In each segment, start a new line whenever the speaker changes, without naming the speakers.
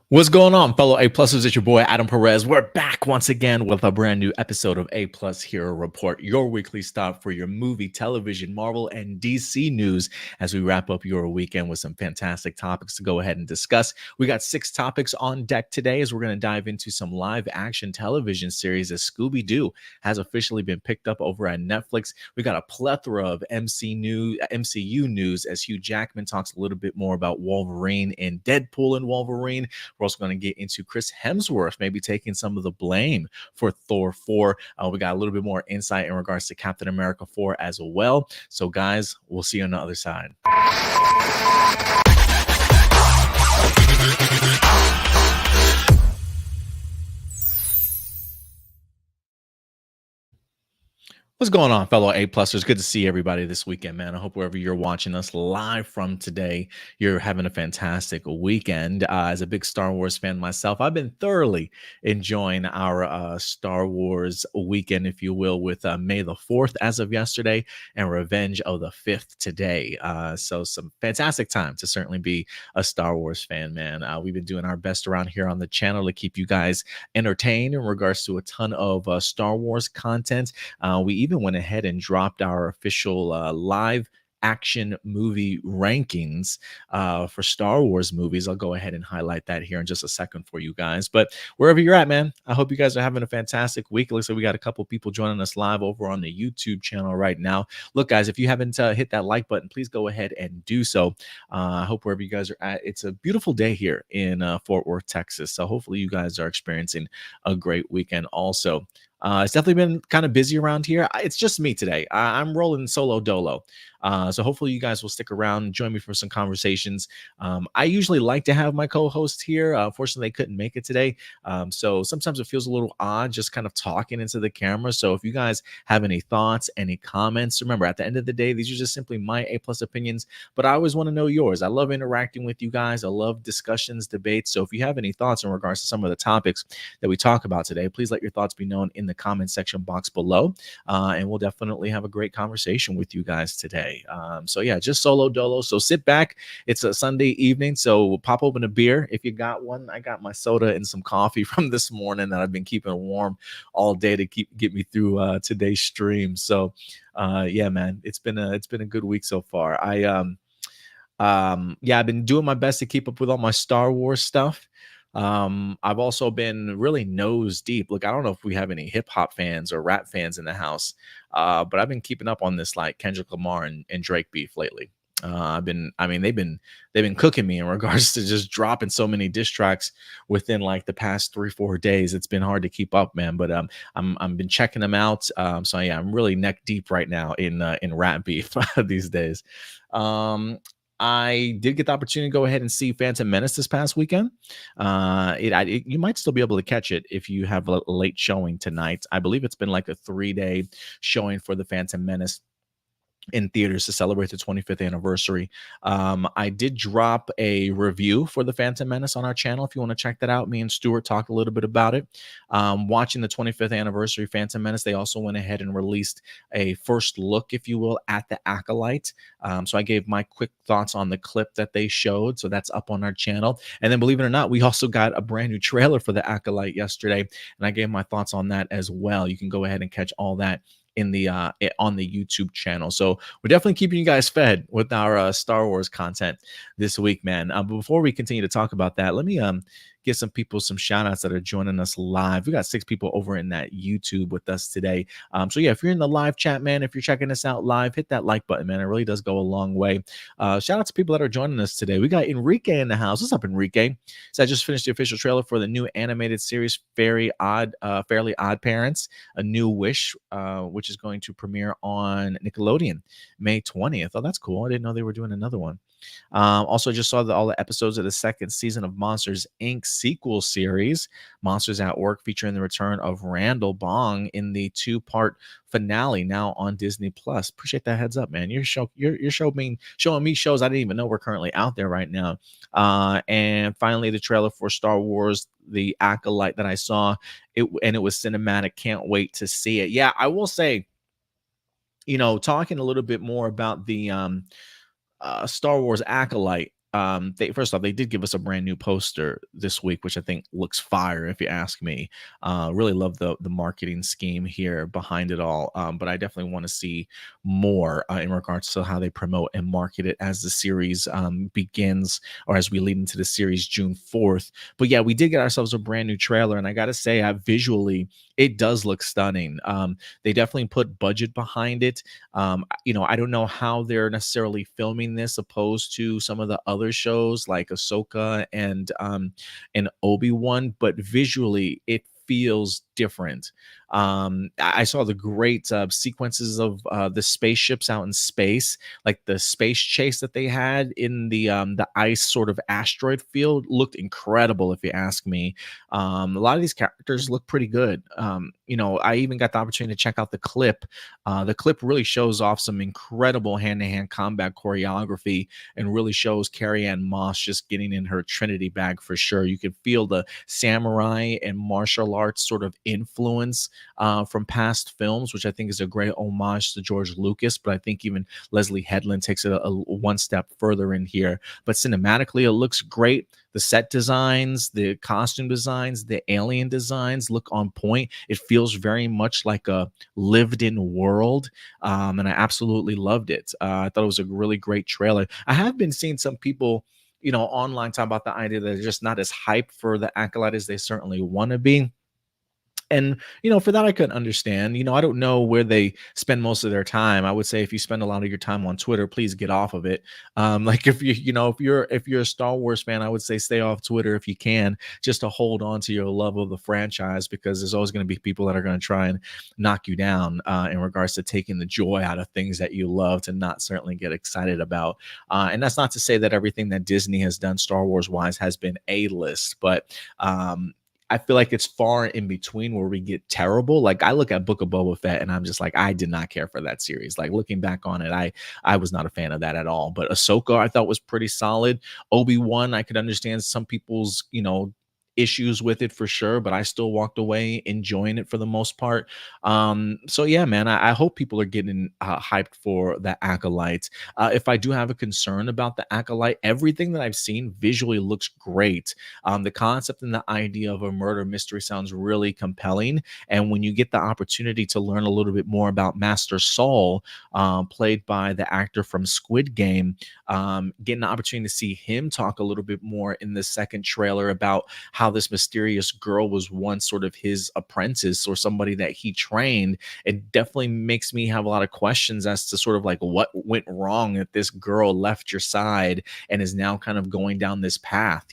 What's going on, fellow A pluses? It's your boy Adam Perez. We're back once again with a brand new episode of A Plus Hero Report, your weekly stop for your movie, television, Marvel, and DC news as we wrap up your weekend with some fantastic topics to go ahead and discuss. We got 6 topics on deck today as we're going to dive into some live action television series as Scooby-Doo has officially been picked up over at Netflix. We got a plethora of MCU news as Hugh Jackman talks a little bit more about Wolverine and Deadpool and Wolverine. We're also going to get into Chris Hemsworth maybe taking some of the blame for Thor 4. We got a little bit more insight in regards to Captain America 4 as well. So, guys, we'll see you on the other side. What's going on, fellow A-plusers? Good to see everybody this weekend, man. I hope wherever you're watching us live from today, you're having a fantastic weekend. As a big Star Wars fan myself, I've been thoroughly enjoying our Star Wars weekend, if you will, with May the 4th as of yesterday and Revenge of the 5th today. So some fantastic time to certainly be a Star Wars fan, man. We've been doing our best around here on the channel to keep you guys entertained in regards to a ton of Star Wars content. We even went ahead and dropped our official live action movie rankings for Star Wars movies. I'll go ahead and highlight that here in just a second for you guys. But wherever you're at, man, I hope you guys are having a fantastic week. It looks like we got a couple people joining us live over on the YouTube channel right now. Look, guys, if you haven't hit that like button, please go ahead and do so. I hope wherever you guys are at, it's a beautiful day here in Fort Worth, Texas. So hopefully you guys are experiencing a great weekend also. It's definitely been kind of busy around here. It's just me today. I'm rolling solo dolo. So hopefully you guys will stick around and join me for some conversations. I usually like to have my co-host here. Unfortunately, they couldn't make it today. So sometimes it feels a little odd just kind of talking into the camera. So if you guys have any thoughts, any comments, remember at the end of the day, these are just simply my A+ opinions, but I always want to know yours. I love interacting with you guys. I love discussions, debates. So if you have any thoughts in regards to some of the topics that we talk about today, please let your thoughts be known in the comment section box below. And we'll definitely have a great conversation with you guys today. So yeah, just solo dolo. So sit back. It's a Sunday evening, so pop open a beer if you got one. I got my soda and some coffee from this morning that I've been keeping warm all day to get me through today's stream. So yeah, man, it's been a good week so far. Yeah, I've been doing my best to keep up with all my Star Wars stuff. I've also been really nose deep. Look, I don't know if we have any hip hop fans or rap fans in the house, but I've been keeping up on this like Kendrick Lamar and Drake beef lately. They've been cooking me in regards to just dropping so many diss tracks within like the past 3-4 days. It's been hard to keep up, man. But I'm been checking them out. So yeah, I'm really neck deep right now in rap beef these days. I did get the opportunity to go ahead and see Phantom Menace this past weekend. You might still be able to catch it if you have a late showing tonight. I believe it's been like a 3-day showing for the Phantom Menace in theaters to celebrate the 25th anniversary. I did drop a review for the Phantom Menace on our channel. If you want to check that out, me and Stuart talked a little bit about it. Watching the 25th anniversary Phantom Menace, they also went ahead and released a first look, if you will, at the Acolyte. So I gave my quick thoughts on the clip that they showed. So that's up on our channel. And then believe it or not, we also got a brand new trailer for the Acolyte yesterday. And I gave my thoughts on that as well. You can go ahead and catch all that in the on the YouTube channel. So we're definitely keeping you guys fed with our Star Wars content this week, man. But before we continue to talk about that, let me give some people some shout outs that are joining us live. We got 6 people over in that YouTube with us today. So yeah, if you're in the live chat, man, if you're checking us out live, hit that like button, man. It really does go a long way. Shout out to people that are joining us today. We got Enrique in the house. What's up, Enrique? So I just finished the official trailer for the new animated series Fairly Odd Parents, A New Wish, which is going to premiere on Nickelodeon May 20th. Oh, that's cool. I didn't know they were doing another one. Also just saw all the episodes of the 2nd season of Monsters Inc. sequel series, Monsters at Work, featuring the return of Randall Bong in the 2-part finale now on Disney Plus. Appreciate that heads up, man. Your showing me shows I didn't even know were currently out there right now. And finally, the trailer for Star Wars The Acolyte that I saw, it was cinematic. Can't wait to see it. Yeah, I will say, talking a little bit more about the Star Wars Acolyte, they first off, they did give us a brand new poster this week, which I think looks fire, if you ask me. Really love the marketing scheme here behind it all. But I definitely want to see more in regards to how they promote and market it as the series begins, or as we lead into the series June 4th. But yeah, we did get ourselves a brand new trailer, and I gotta say, visually, it does look stunning. They definitely put budget behind it. I don't know how they're necessarily filming this opposed to some of the other shows like Ahsoka and Obi-Wan, but visually it feels different. I saw the great sequences of the spaceships out in space, like the space chase that they had in the ice sort of asteroid field looked incredible, if you ask me. A lot of these characters look pretty good. I even got the opportunity to check out the clip. The clip really shows off some incredible hand-to-hand combat choreography and really shows Carrie-Anne Moss just getting in her Trinity bag for sure. You can feel the samurai and martial arts sort of influence from past films, which I think is a great homage to George Lucas. But I think even Leslie Headland takes it a one step further in here. But cinematically, it looks great. The set designs, the costume designs, the alien designs look on point. It feels very much like a lived-in world, and I absolutely loved it. I thought it was a really great trailer. I have been seeing some people, online talk about the idea that they're just not as hyped for the Acolyte as they certainly want to be. And, for that, I could understand. I don't know where they spend most of their time. I would say if you spend a lot of your time on Twitter, please get off of it. Like if if you're a Star Wars fan, I would say stay off Twitter if you can, just to hold on to your love of the franchise, because there's always going to be people that are going to try and knock you down in regards to taking the joy out of things that you love to not certainly get excited about. And that's not to say that everything that Disney has done Star Wars wise has been A-list, but I feel like it's far in between where we get terrible. Like I look at Book of Boba Fett and I'm just like, I did not care for that series. Like looking back on it, I was not a fan of that at all. But Ahsoka I thought was pretty solid. Obi-Wan, I could understand some people's, issues with it for sure, but I still walked away enjoying it for the most part. So yeah, man, I hope people are getting hyped for the Acolyte. If I do have a concern about the Acolyte, everything that I've seen visually looks great. The concept and the idea of a murder mystery sounds really compelling. And when you get the opportunity to learn a little bit more about Master Saul, played by the actor from Squid Game, getting the opportunity to see him talk a little bit more in the second trailer about how this mysterious girl was once sort of his apprentice or somebody that he trained, it definitely makes me have a lot of questions as to sort of like what went wrong that this girl left your side and is now kind of going down this path.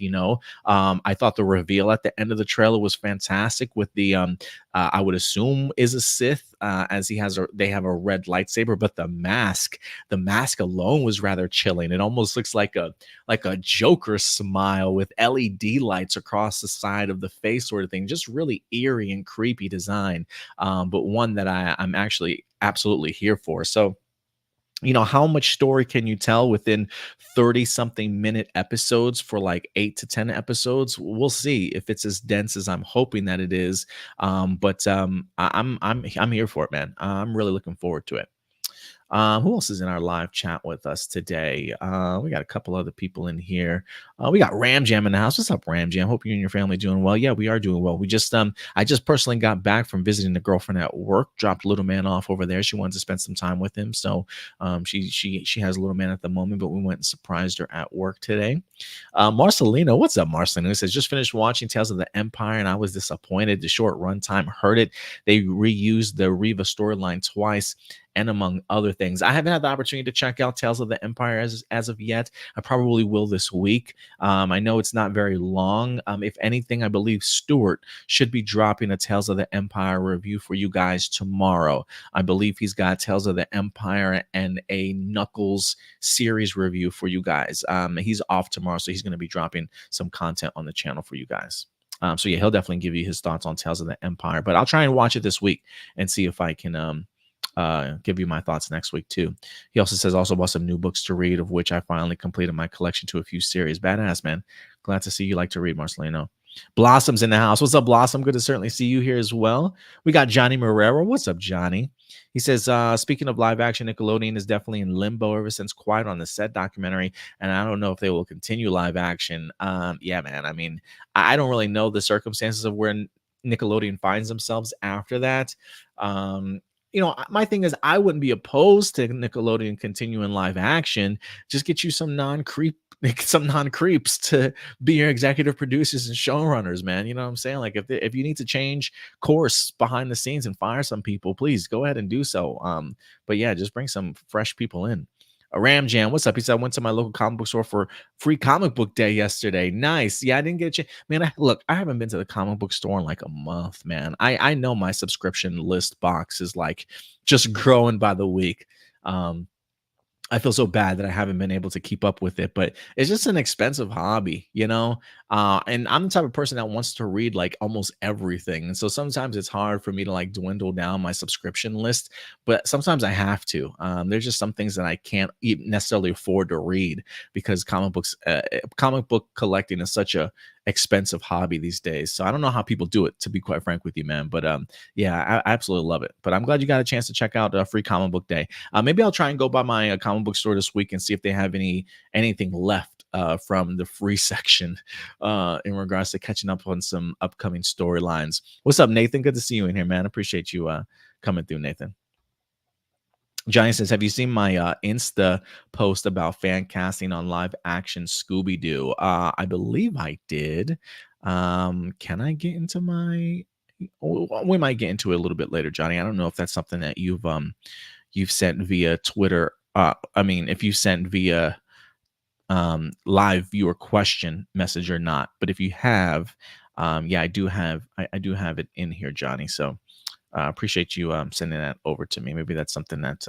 I thought the reveal at the end of the trailer was fantastic with the I would assume is a Sith, as they have a red lightsaber, but the mask alone was rather chilling. It almost looks like a Joker smile with LED lights across the side of the face, sort of thing. Just really eerie and creepy design, but one that I'm actually absolutely here for. So how much story can you tell within 30 something minute episodes for like 8 to 10 episodes? We'll see if it's as dense as I'm hoping that it is. But I'm here for it, man. I'm really looking forward to it. Who else is in our live chat with us today? We got a couple other people in here. We got Ram Jam in the house. What's up, Ram Jam? Hope you and your family doing well. Yeah, we are doing well. I just personally got back from visiting the girlfriend at work. Dropped little man off over there. She wanted to spend some time with him, so she has little man at the moment. But we went and surprised her at work today. Marcelino, what's up, Marcelino? He says just finished watching Tales of the Empire and I was disappointed. The short runtime hurt it. They reused the Reva storyline twice, and among other things. I haven't had the opportunity to check out Tales of the Empire as of yet. I probably will this week. I know it's not very long. If anything, I believe Stuart should be dropping a Tales of the Empire review for you guys tomorrow. I believe he's got Tales of the Empire and a Knuckles series review for you guys. He's off tomorrow, so he's going to be dropping some content on the channel for you guys. So yeah, he'll definitely give you his thoughts on Tales of the Empire, but I'll try and watch it this week and see if I can give you my thoughts next week too. He also says also bought some new books to read, of which I finally completed my collection to a few series. Badass, man. Glad to see you like to read, Marcelino. Blossom's in the house. What's up, Blossom? Good to certainly see you here as well. We got Johnny Marrero. What's up, Johnny? He says, speaking of live action, Nickelodeon is definitely in limbo ever since Quiet on the Set documentary, and I don't know if they will continue live action. Yeah, man. I mean, I don't really know the circumstances of where Nickelodeon finds themselves after that. Um, my thing is, I wouldn't be opposed to Nickelodeon continuing live action. Just get you some some non creeps to be your executive producers and showrunners, man. You know what I'm saying? Like if you need to change course behind the scenes and fire some people, please go ahead and do so. But yeah, just bring some fresh people in. Ram Jam, what's up? He said I went to my local comic book store for free comic book day yesterday. Nice. Yeah, I didn't get a chance. Man, look, I haven't been to the comic book store in like a month, man. I know my subscription list box is like just growing by the week. Um, I feel so bad that I haven't been able to keep up with it, but it's just an expensive hobby, you know? And I'm the type of person that wants to read like almost everything. And so sometimes it's hard for me to like dwindle down my subscription list, but sometimes I have to. There's just some things that I can't necessarily afford to read because comic book collecting is such a expensive hobby these days. So I don't know how people do it, to be quite frank with you, man. But yeah, I absolutely love it. But I'm glad you got a chance to check out Free Comic Book Day. Maybe I'll try and go by my comic book store this week and see if they have anything left from the free section in regards to catching up on some upcoming storylines. What's up, Nathan? Good to see you in here, man. Appreciate you coming through, Nathan. Johnny says, have you seen my Insta post about fan casting on live action Scooby-Doo? I believe I did. Can I get into my... We might get into it a little bit later, Johnny. I don't know if that's something that you've sent via Twitter. If you sent via live viewer question message or not. But if you have, yeah, I do have it in here, Johnny. So appreciate you sending that over to me. Maybe that's something that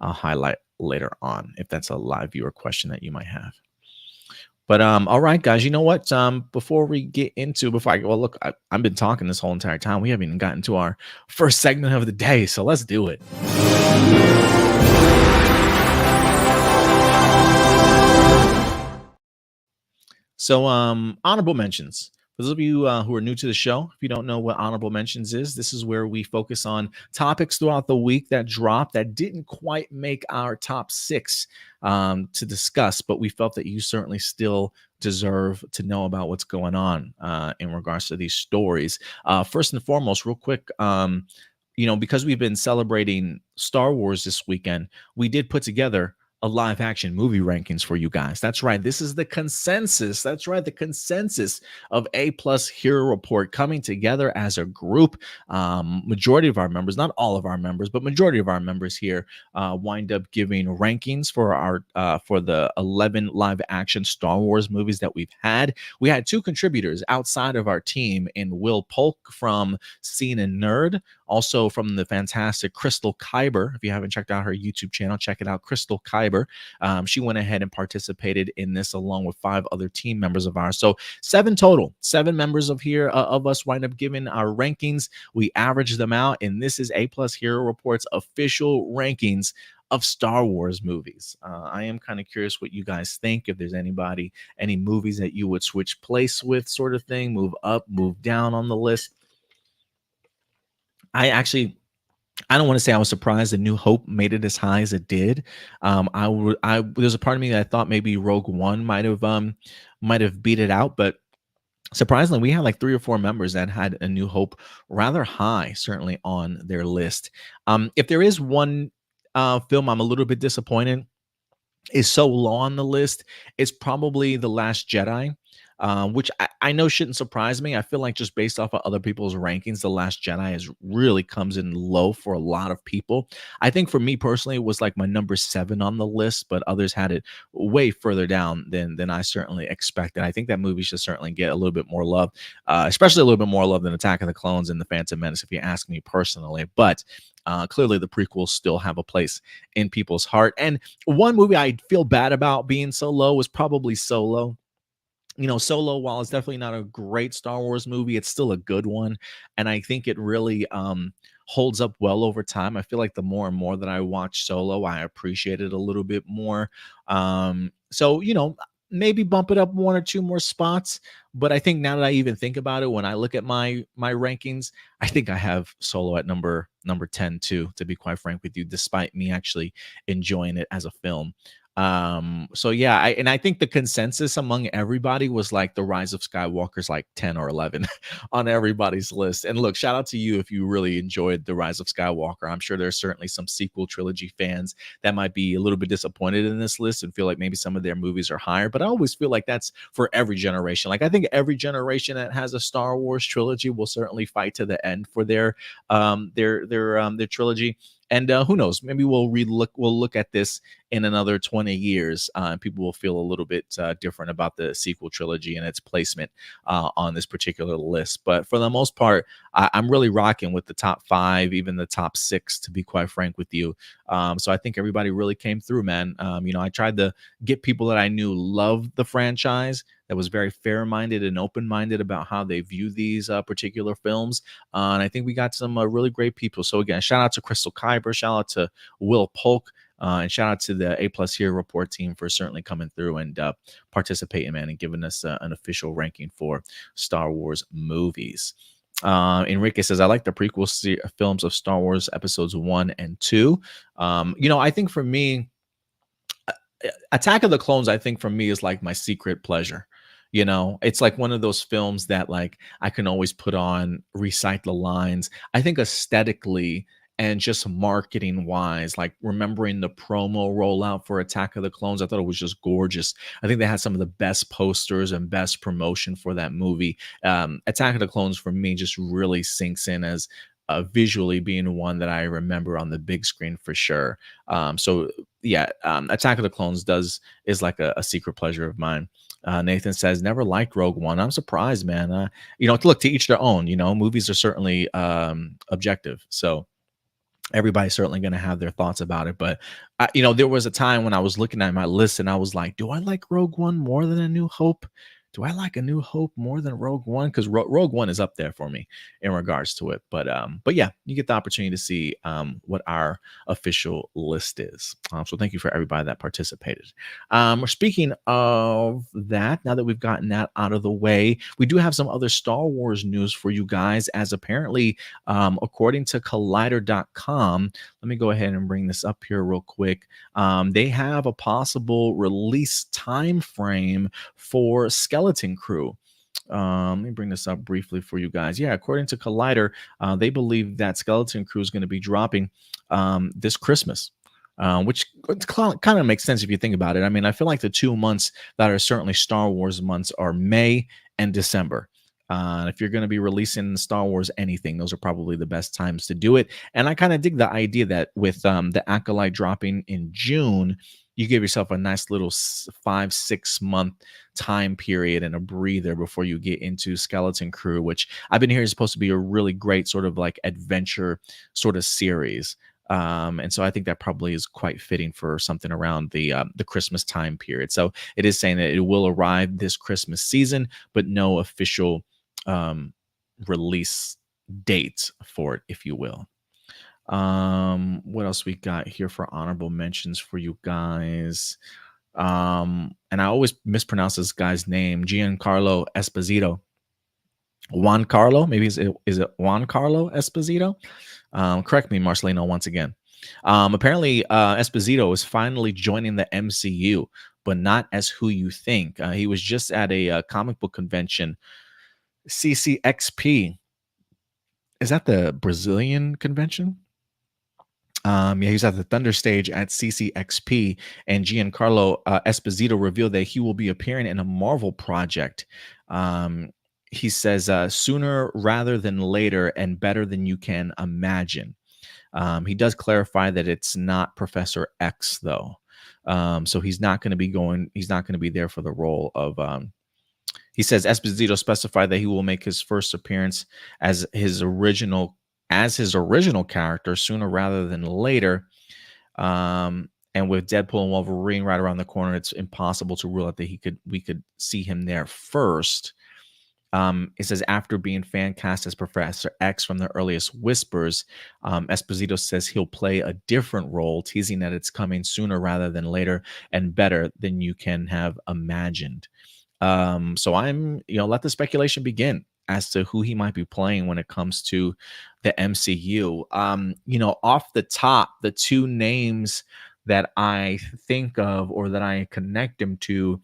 I'll highlight later on if that's a live viewer question that you might have. But all right, guys, you know what? Before I've been talking this whole entire time. We haven't even gotten to our first segment of the day, so let's do it. So honorable mentions. For those of you who are new to the show, if you don't know what honorable mentions is, this is where we focus on topics throughout the week that dropped that didn't quite make our top 6 to discuss, but we felt that you certainly still deserve to know about what's going on in regards to these stories. First and foremost, real quick, because we've been celebrating Star Wars this weekend, we did put together a live action movie rankings for you guys. That's right. This is the consensus. That's right. The consensus of A+ Hero Report coming together as a group. Majority of our members, not all of our members, but majority of our members here wind up giving rankings for for the 11 live action Star Wars movies that we've had. We had 2 contributors outside of our team in Will Polk from Scene and Nerd, also from the fantastic Crystal Kyber. If you haven't checked out her YouTube channel, check it out, Crystal Kyber. She went ahead and participated in this along with 5 other team members of ours. So 7 total, 7 members of us wind up giving our rankings. We average them out, and this is A+ Hero Report's official rankings of Star Wars movies. I am kind of curious what you guys think. If there's any movies that you would switch place with, sort of thing, move up, move down on the list. I don't want to say I was surprised that New Hope made it as high as it did. There's a part of me that I thought maybe Rogue One might have beat it out, but surprisingly, we had like 3 or 4 members that had A New Hope rather high, certainly on their list. If there is one film I'm a little bit disappointed is so low on the list, it's probably The Last Jedi. Which I know shouldn't surprise me. I feel like just based off of other people's rankings, The Last Jedi really comes in low for a lot of people. I think for me personally, it was like my number 7 on the list, but others had it way further down than I certainly expected. I think that movie should certainly get a little bit more love, especially a little bit more love than Attack of the Clones and The Phantom Menace, if you ask me personally. But clearly the prequels still have a place in people's heart. And one movie I feel bad about being so low was probably Solo. Solo, while it's definitely not a great Star Wars movie, it's still a good one. And I think it really holds up well over time. I feel like the more and more that I watch Solo, I appreciate it a little bit more. So, maybe bump it up one or two more spots. But I think now that I even think about it, when I look at my rankings, I think I have Solo at number 10 too, to be quite frank with you, despite me actually enjoying it as a film. So yeah, I think the consensus among everybody was like the Rise of Skywalker's like 10 or 11 on everybody's list. And look, shout out to you if you really enjoyed the Rise of Skywalker. I'm sure there's certainly some sequel trilogy fans that might be a little bit disappointed in this list and feel like maybe some of their movies are higher, but I always feel like that's for every generation. Like I think every generation that has a Star Wars trilogy will certainly fight to the end for their trilogy. And who knows? Maybe we'll look at this in another 20 years. People will feel a little bit different about the sequel trilogy and its placement on this particular list. But for the most part, I'm really rocking with the top 5, even the top 6, to be quite frank with you. So I think everybody really came through, man. I tried to get people that I knew loved the franchise, that was very fair-minded and open-minded about how they view these particular films. And I think we got some really great people. So again, shout out to Crystal Kyber, shout out to Will Polk, and shout out to the A Plus Hero Report team for certainly coming through and participating, man, and giving us an official ranking for Star Wars movies. Enrique says, I like the prequel films of Star Wars episodes 1 and 2. I think for me, Attack of the Clones, I think for me is like my secret pleasure. It's like one of those films that like I can always put on, recite the lines. I think aesthetically and just marketing wise, like remembering the promo rollout for Attack of the Clones, I thought it was just gorgeous. I think they had some of the best posters and best promotion for that movie. Attack of the Clones for me just really sinks in as visually being one that I remember on the big screen for sure. So yeah, Attack of the Clones is like a secret pleasure of mine. Nathan says, never liked Rogue One. I'm surprised, man. Look, to each their own. Movies are certainly objective. So everybody's certainly going to have their thoughts about it. But, there was a time when I was looking at my list and I was like, do I like Rogue One more than A New Hope? Do I like A New Hope more than Rogue One? Because Rogue One is up there for me in regards to it. But yeah, you get the opportunity to see what our official list is. So thank you for everybody that participated. Speaking of that, now that we've gotten that out of the way, we do have some other Star Wars news for you guys, as apparently, according to Collider.com, let me go ahead and bring this up here real quick. They have a possible release time frame for Skeleton Crew. Let me bring this up briefly for you guys. Yeah, according to Collider, they believe that Skeleton Crew is going to be dropping this Christmas. Which kind of makes sense if you think about it. I mean, I feel like the 2 months that are certainly Star Wars months are May and December. If you're going to be releasing Star Wars anything, those are probably the best times to do it. And I kind of dig the idea that with the Acolyte dropping in June, you give yourself a nice little 5-6 month time period and a breather before you get into Skeleton Crew, which I've been hearing is supposed to be a really great sort of like adventure sort of series. And so I think that probably is quite fitting for something around the Christmas time period. So it is saying that it will arrive this Christmas season, but no official release date for it, if you will. What else we got here for honorable mentions for you guys? And I always mispronounce this guy's name, Giancarlo Esposito. Juan Carlo, maybe is it Juan Carlo Esposito? Correct me, Marcelino, once again. Apparently, Esposito is finally joining the MCU, but not as who you think. He was just at a comic book convention, CCXP. Is that the Brazilian convention? Yeah, he was at the Thunder stage at CCXP, and Giancarlo Esposito revealed that he will be appearing in a Marvel project. He says, sooner rather than later and better than you can imagine. He does clarify that it's not Professor X, though. So he's not going to be there for the role of. He says Esposito specified that he will make his first appearance as his original character sooner rather than later. And with Deadpool and Wolverine right around the corner, it's impossible to rule out that we could see him there first. It says after being fan cast as Professor X from the earliest whispers, Esposito says he'll play a different role, teasing that it's coming sooner rather than later and better than you can have imagined. So let the speculation begin as to who he might be playing when it comes to the MCU. Off the top, the two names that I think of or that I connect him to,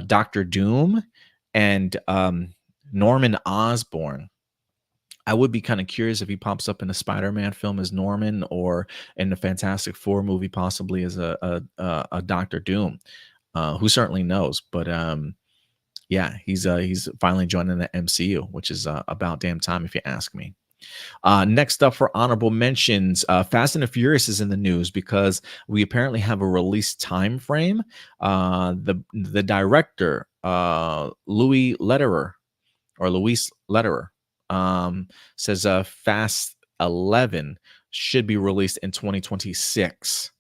Doctor Doom and Norman Osborn. I would be kind of curious if he pops up in a Spider-Man film as Norman, or in the Fantastic Four movie possibly as a Doctor Doom. Who certainly knows? But yeah, he's finally joining the MCU, which is about damn time if you ask me. Next up for honorable mentions, Fast and the Furious is in the news because we apparently have a release time frame. The director, Luis Lederer, says Fast 11 should be released in 2026.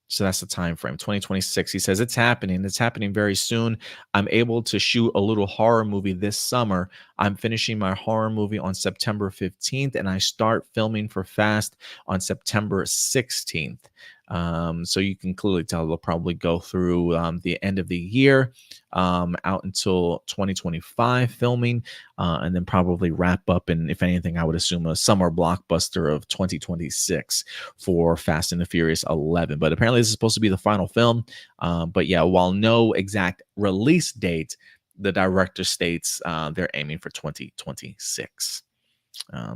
So that's the time frame, 2026. He says it's happening. It's happening very soon. I'm able to shoot a little horror movie this summer. I'm finishing my horror movie on September 15th, and I start filming for Fast on September 16th. So you can clearly tell they'll probably go through the end of the year out until 2025 filming, and then probably wrap up. And if anything, I would assume a summer blockbuster of 2026 for Fast and the Furious 11. But apparently this is supposed to be the final film. But yeah, while no exact release date, the director states they're aiming for 2026.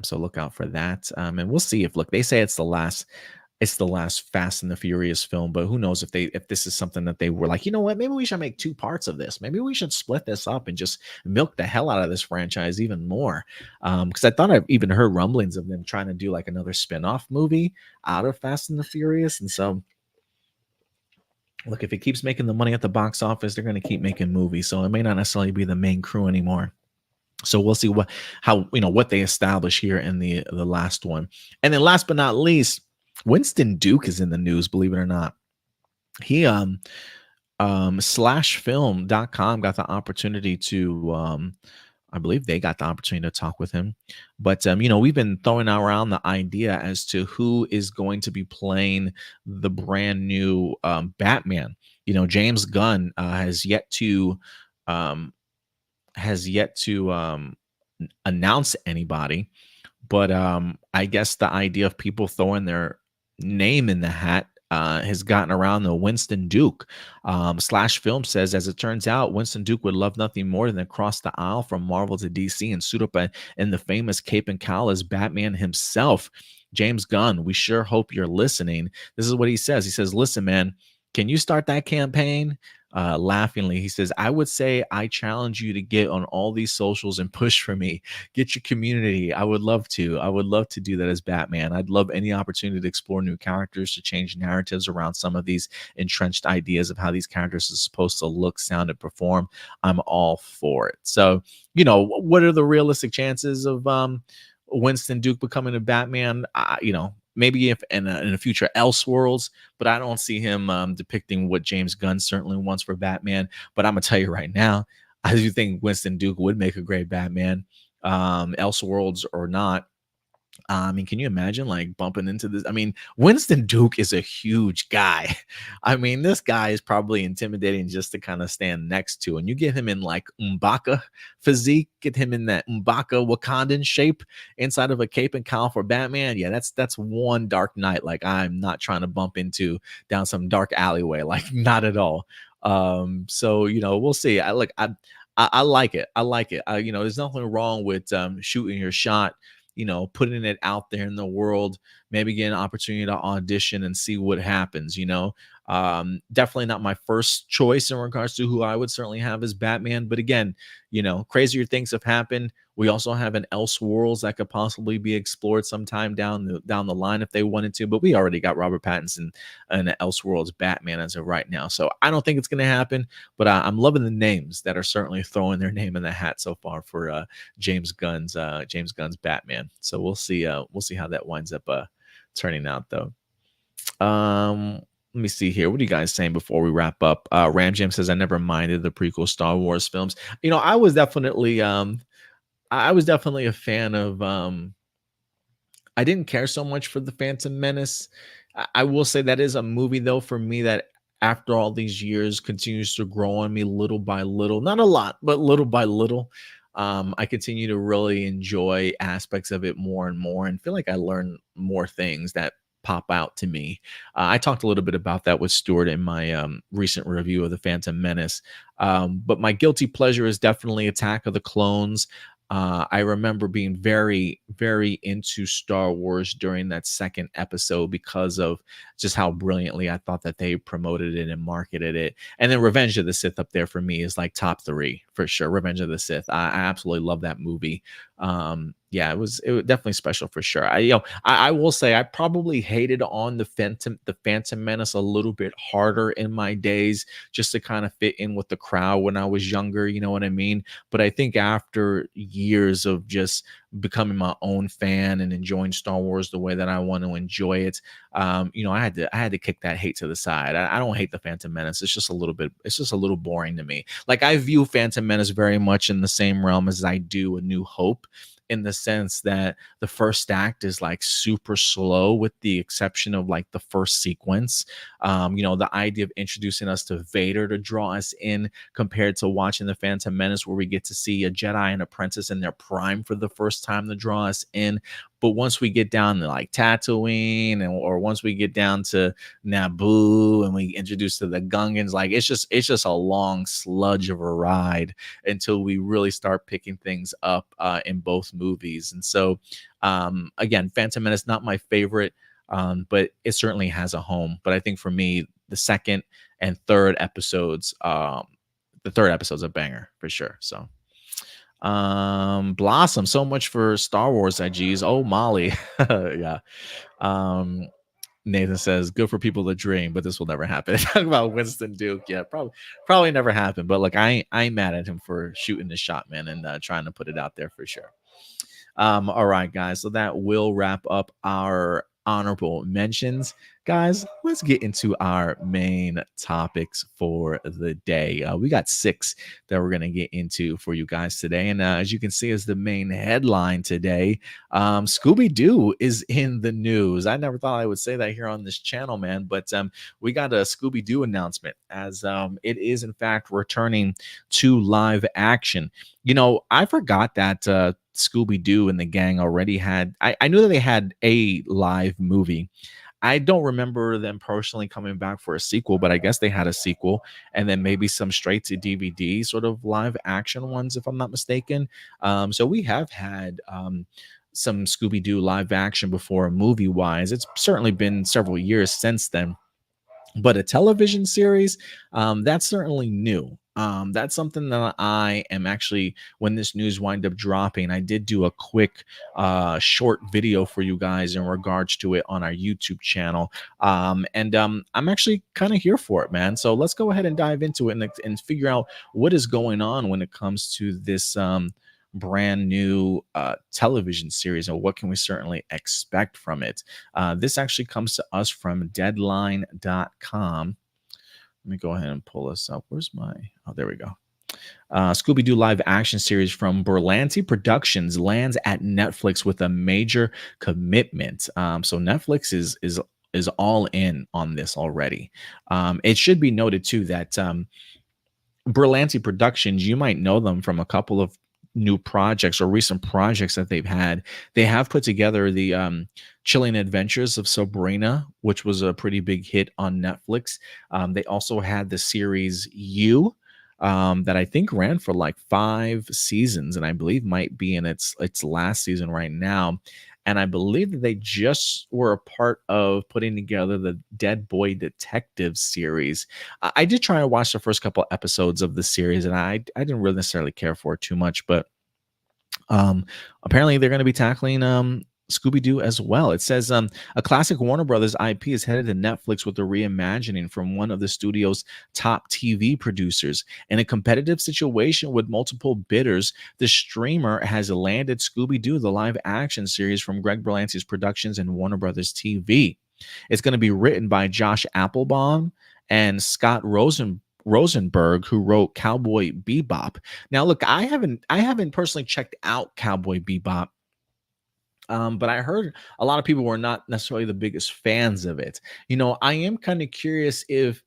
So look out for that. And we'll see if they say it's the last Fast and the Furious film, but who knows if this is something that they were like, you know what, maybe we should make two parts of this. Maybe we should split this up and just milk the hell out of this franchise even more. Because I thought I've even heard rumblings of them trying to do like another spin-off movie out of Fast and the Furious. And so look, if it keeps making the money at the box office, they're going to keep making movies. So it may not necessarily be the main crew anymore. So we'll see what they establish here in the last one. And then last but not least, Winston Duke is in the news, believe it or not. He slashfilm.com got the opportunity to I believe they got the opportunity to talk with him. But we've been throwing around the idea as to who is going to be playing the brand new Batman. James Gunn has yet to announce anybody, but I guess the idea of people throwing their name in the hat has gotten around the Winston Duke. Slash Film says, as it turns out, Winston Duke would love nothing more than cross the aisle from Marvel to DC and suit up in the famous cape and cowl as Batman himself. James Gunn, we sure hope you're listening. This is what he says. He says, listen, man, can you start that campaign? Laughingly, he says, I would say I challenge you to get on all these socials and push for me. Get your community. I would love to do that as Batman. I'd love any opportunity to explore new characters, to change narratives around some of these entrenched ideas of how these characters are supposed to look, sound, and perform. I'm all for it. So, what are the realistic chances of Winston Duke becoming a Batman? Maybe if in a future Elseworlds, but I don't see him depicting what James Gunn certainly wants for Batman. But I'm gonna tell you right now, I do think Winston Duke would make a great Batman, Elseworlds or not. I mean, can you imagine like bumping into this? I mean, Winston Duke is a huge guy. I mean, this guy is probably intimidating just to kind of stand next to. And you get him in like M'Baka physique, get him in that M'Baka Wakandan shape inside of a cape and cowl for Batman. Yeah, that's one dark night. Like I'm not trying to bump into down some dark alleyway. Like not at all. So we'll see. I like it. I like it. There's nothing wrong with shooting your shot, putting it out there in the world, maybe get an opportunity to audition and see what happens, definitely not my first choice in regards to who I would certainly have as Batman. But again, crazier things have happened. We also have an Elseworlds that could possibly be explored sometime down the line if they wanted to, but we already got Robert Pattinson and an Elseworlds Batman as of right now. So I don't think it's going to happen, but I'm loving the names that are certainly throwing their name in the hat so far for James Gunn's Batman. So we'll see how that winds up turning out though. Let me see here. What are you guys saying before we wrap up? Ram Jam says, I never minded the prequel Star Wars films. I was definitely I was definitely a fan of I didn't care so much for The Phantom Menace. I will say that is a movie though for me that after all these years continues to grow on me little by little. Not a lot, but little by little. I continue to really enjoy aspects of it more and more and feel like I learn more things that pop out to me. I talked a little bit about that with Stuart in my recent review of The Phantom Menace. But my guilty pleasure is definitely Attack of the Clones. I remember being very, very into Star Wars during that second episode because of just how brilliantly I thought that they promoted it and marketed it. And then Revenge of the Sith up there for me is like top three for sure. Revenge of the Sith. I absolutely love that movie. Yeah, it was definitely special for sure. I will say I probably hated on the Phantom Menace a little bit harder in my days just to kind of fit in with the crowd when I was younger. You know what I mean? But I think after years of just becoming my own fan and enjoying Star Wars the way that I want to enjoy it, I had to kick that hate to the side. I don't hate the Phantom Menace. It's just a little boring to me. Like I view Phantom Menace very much in the same realm as I do A New Hope, in the sense that the first act is like super slow with the exception of like the first sequence. The idea of introducing us to Vader to draw us in compared to watching the Phantom Menace where we get to see a Jedi and apprentice in their prime for the first time to draw us in. But once we get down to like Tatooine or once we get down to Naboo and we introduce to the Gungans, like it's just a long sludge of a ride until we really start picking things up in both movies. And so again, Phantom Menace not my favorite, but it certainly has a home. But I think for me, the second and third episodes, the third episode's a banger for sure. So Blossom, so much for Star Wars IGs. Oh, Molly. Yeah. Um, Nathan says, good for people to dream, but this will never happen. Talk about Winston Duke. Yeah, probably never happened. But look, I ain't mad at him for shooting the shot, man, and trying to put it out there for sure. All right, guys. So that will wrap up our honorable mentions. Guys, let's get into our main topics for the day. We got 6 that we're going to get into for you guys today. And as you can see, as the main headline today, Scooby-Doo is in the news. I never thought I would say that here on this channel, man, but we got a Scooby-Doo announcement as it is, in fact, returning to live action. I forgot that Scooby-Doo and the gang already had, I knew that they had a live movie. I don't remember them personally coming back for a sequel, but I guess they had a sequel and then maybe some straight to DVD sort of live action ones, if I'm not mistaken. So we have had some Scooby-Doo live action before movie wise. It's certainly been several years since then. But a television series, that's certainly new. That's something that I am actually, when this news wind up dropping, I did do a quick short video for you guys in regards to it on our YouTube channel. And I'm actually kind of here for it, man. So let's go ahead and dive into it and figure out what is going on when it comes to this brand new television series and what can we certainly expect from it. This actually comes to us from deadline.com. Let me go ahead and pull this up. Where's my, oh, there we go. Scooby-Doo live action series from Berlanti Productions lands at Netflix with a major commitment. So Netflix is all in on this already. It should be noted too that Berlanti Productions, you might know them from a couple of new projects or recent projects that they've had. They have put together the Chilling Adventures of Sabrina, which was a pretty big hit on Netflix. They also had the series You, that I think ran for like 5 seasons and I believe might be in its last season right now. And I believe that they just were a part of putting together the Dead Boy Detective series. I did try to watch the first couple episodes of the series, and I didn't really necessarily care for it too much. But apparently, they're going to be tackling Scooby-Doo as well. It says a classic Warner Brothers IP is headed to Netflix with a reimagining from one of the studio's top TV producers. In a competitive situation with multiple bidders, the streamer has landed Scooby-Doo, the live action series from Greg Berlanti's Productions and Warner Brothers TV. It's going to be written by Josh Applebaum and Scott Rosenberg, who wrote Cowboy Bebop. Now, look, I haven't personally checked out Cowboy Bebop, but I heard a lot of people were not necessarily the biggest fans of it. I am kind of curious if,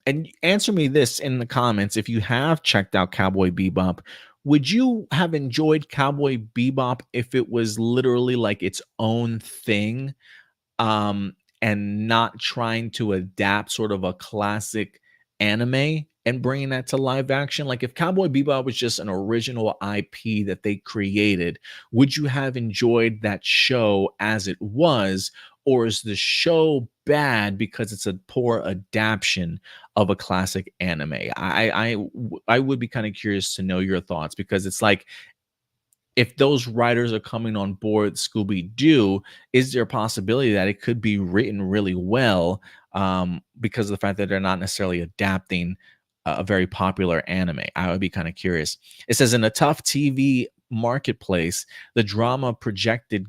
and answer me this in the comments, if you have checked out Cowboy Bebop, would you have enjoyed Cowboy Bebop if it was literally like its own thing? um, and not trying to adapt sort of a classic anime and bringing that to live action. Like if Cowboy Bebop was just an original IP that they created, would you have enjoyed that show as it was? Or is the show bad because it's a poor adaptation of a classic anime? I would be kind of curious to know your thoughts, because it's like, if those writers are coming on board Scooby-Doo, is there a possibility that it could be written really well, because of the fact that they're not necessarily adapting a very popular anime? I would be kind of curious. It says, in a tough TV marketplace, the drama project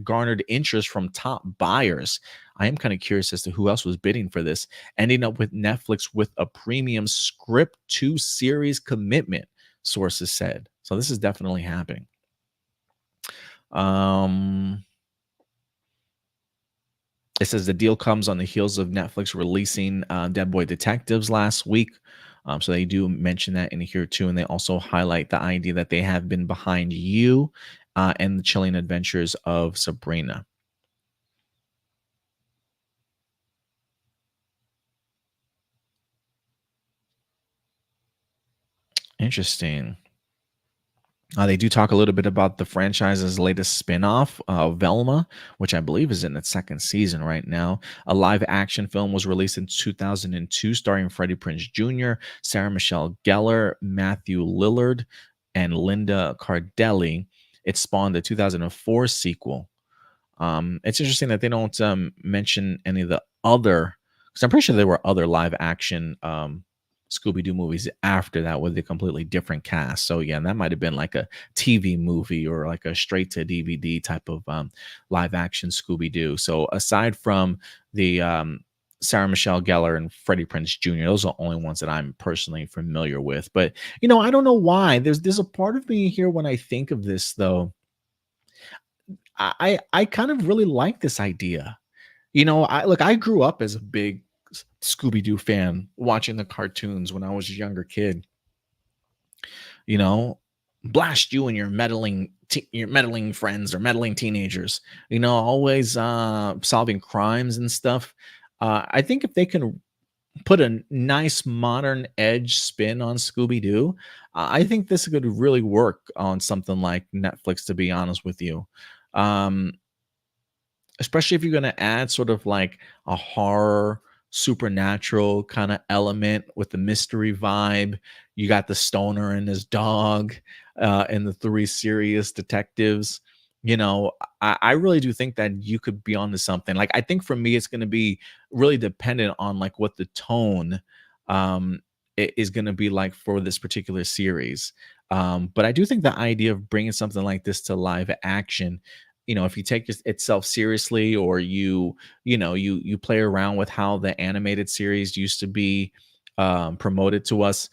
garnered interest from top buyers. I am kind of curious as to who else was bidding for this, ending up with Netflix with a premium script to series commitment, sources said. So this is definitely happening. Um, it says the deal comes on the heels of Netflix releasing Dead Boy Detectives last week. So they do mention that in here too, and they also highlight the idea that they have been behind You and the Chilling Adventures of Sabrina. Interesting. They do talk a little bit about the franchise's latest spin-off, Velma, which I believe is in its second season right now. A live-action film was released in 2002, starring Freddie Prinze Jr., Sarah Michelle Gellar, Matthew Lillard, and Linda Cardellini. It spawned the 2004 sequel. It's interesting that they don't mention any of the other, because I'm pretty sure there were other live action Scooby Doo movies after that with a completely different cast. So yeah, that might have been like a TV movie or like a straight to DVD type of live action Scooby Doo. So aside from the Sarah Michelle Gellar and Freddie Prinze Jr., those are the only ones that I'm personally familiar with. But I don't know why. There's a part of me here when I think of this though. I kind of really like this idea. I grew up as a big Scooby Doo fan, watching the cartoons when I was a younger kid. You know, blast you and your meddling friends or meddling teenagers. Always solving crimes and stuff. I think if they can put a nice modern edge spin on Scooby Doo, I think this could really work on something like Netflix. To be honest with you. Um, Especially if you're gonna add sort of like a horror, supernatural kinda element with the mystery vibe. You got the stoner and his dog, and the 3 serious detectives. I really do think that you could be onto something. Like, I think for me, it's gonna be really dependent on, like, what the tone, um, is gonna be like for this particular series. But I do think the idea of bringing something like this to live action, if you take itself seriously, or you play around with how the animated series used to be promoted to us.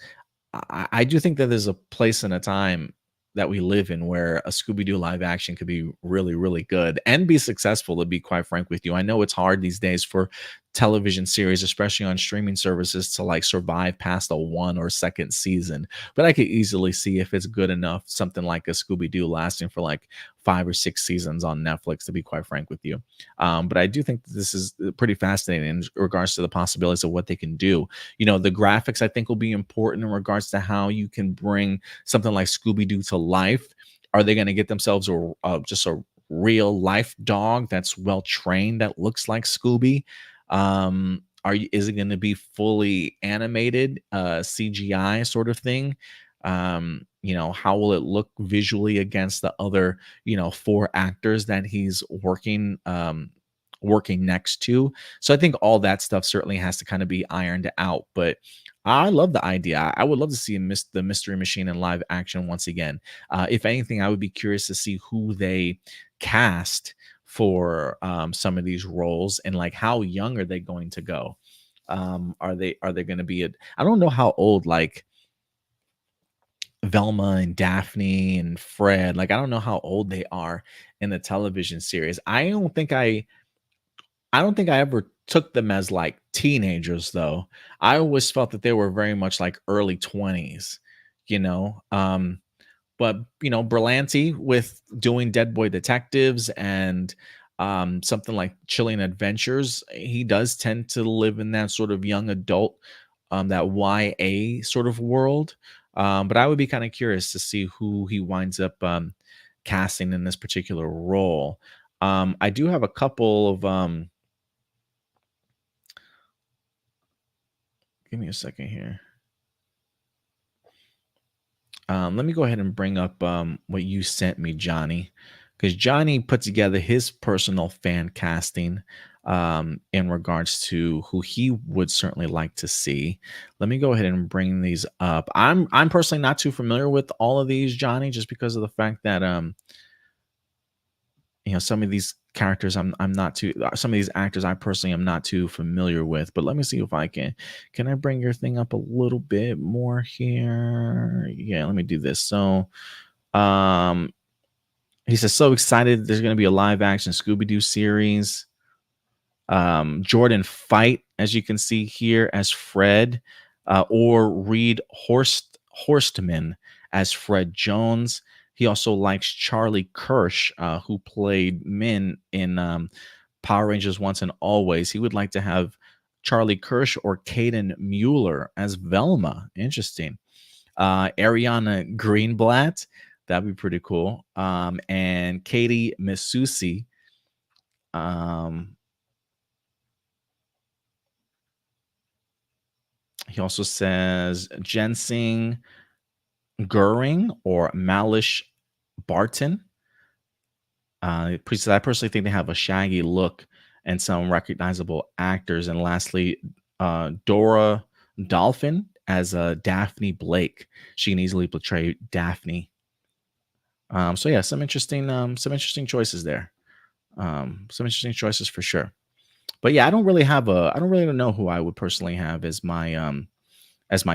I do think that there's a place and a time that we live in where a Scooby-Doo live action could be really, really good and be successful, to be quite frank with you. I know it's hard these days for television series, especially on streaming services, to like survive past a one or second season. But I could easily see, if it's good enough, something like a Scooby-Doo lasting for like 5 or 6 seasons on Netflix, to be quite frank with you. But I do think that this is pretty fascinating in regards to the possibilities of what they can do. The graphics, I think, will be important in regards to how you can bring something like Scooby-Doo to life. Are they going to get themselves just a real life dog that's well trained, that looks like Scooby? Is it going to be fully animated, CGI sort of thing? How will it look visually against the other, 4 actors that he's working next to? So I think all that stuff certainly has to kind of be ironed out. But I love the idea. I would love to see the Mystery Machine in live action once again. If anything, I would be curious to see who they cast for some of these roles, and like how young are they going to go. Are they going to be I don't know how old like Velma and Daphne and Fred, like I don't know how old they are in the television series. I don't think I ever took them as like teenagers though. I always felt that they were very much like early 20s, you know. But Berlanti with doing Dead Boy Detectives and something like Chilling Adventures, he does tend to live in that sort of young adult, that YA sort of world. But I would be kind of curious to see who he winds up casting in this particular role. I do have a couple of give me a second here. Let me go ahead and bring up what you sent me, Johnny, because Johnny put together his personal fan casting in regards to who he would certainly like to see. Let me go ahead and bring these up. I'm personally not too familiar with all of these, Johnny, just because of the fact that some of these characters I'm not too some of these actors I personally am not too familiar with. But let me see if I can I bring your thing up a little bit more here. Yeah, let me do this. So um he says, so excited there's going to be a live action Scooby-Doo series. Jordan Fight, as you can see here, as Fred, or Reed Horstman as Fred Jones. He also likes Charlie Kirsch, who played Min in Power Rangers Once and Always. He would like to have Charlie Kirsch or Caden Mueller as Velma. Interesting. Ariana Greenblatt, that'd be pretty cool. And Katie Misusi. Um, He also says Ginseng Goering or Malish Barton. I personally think they have a shaggy look and some recognizable actors. And lastly, Dora Dolphin as Daphne Blake. She can easily portray Daphne. So yeah, some interesting choices there. Some interesting choices for sure. But yeah, I don't really know who I would personally have as my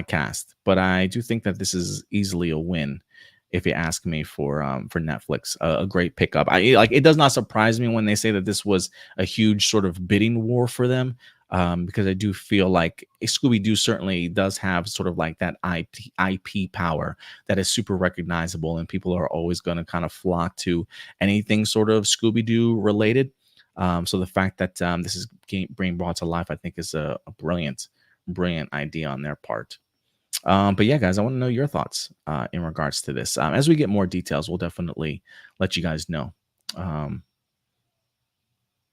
cast, but I do think that this is easily a win if you ask me for Netflix. A great pickup. It does not surprise me when they say that this was a huge sort of bidding war for them, because I do feel like Scooby-Doo certainly does have sort of like that IP power that is super recognizable, and people are always going to kind of flock to anything sort of Scooby-Doo related. So the fact that this is being brought to life, I think, is a brilliant idea on their part. But yeah, guys, I want to know your thoughts in regards to this. As we get more details, we'll definitely let you guys know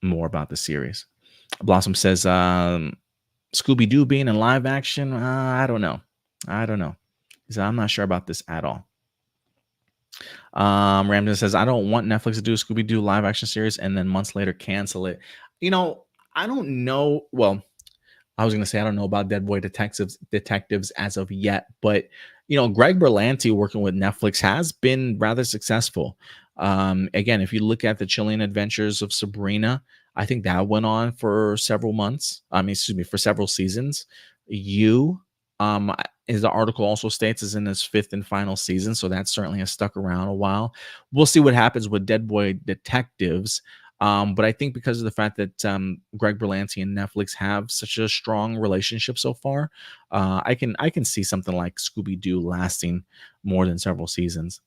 more about the series. Blossom says, Scooby Doo being in live action. I don't know. I don't know. He said, I'm not sure about this at all. Ramden says, I don't want Netflix to do a Scooby Doo live action series and then months later cancel it. I don't know. Well, I was going to say I don't know about Dead Boy Detectives as of yet, but Greg Berlanti working with Netflix has been rather successful. Again, if you look at the Chilling Adventures of Sabrina, I think that went on for several months. I mean, excuse me, for several seasons. You, as the article also states, is in its fifth and final season, so that certainly has stuck around a while. We'll see what happens with Dead Boy Detectives. But I think because of the fact that Greg Berlanti and Netflix have such a strong relationship so far, I can see something like Scooby-Doo lasting more than several seasons.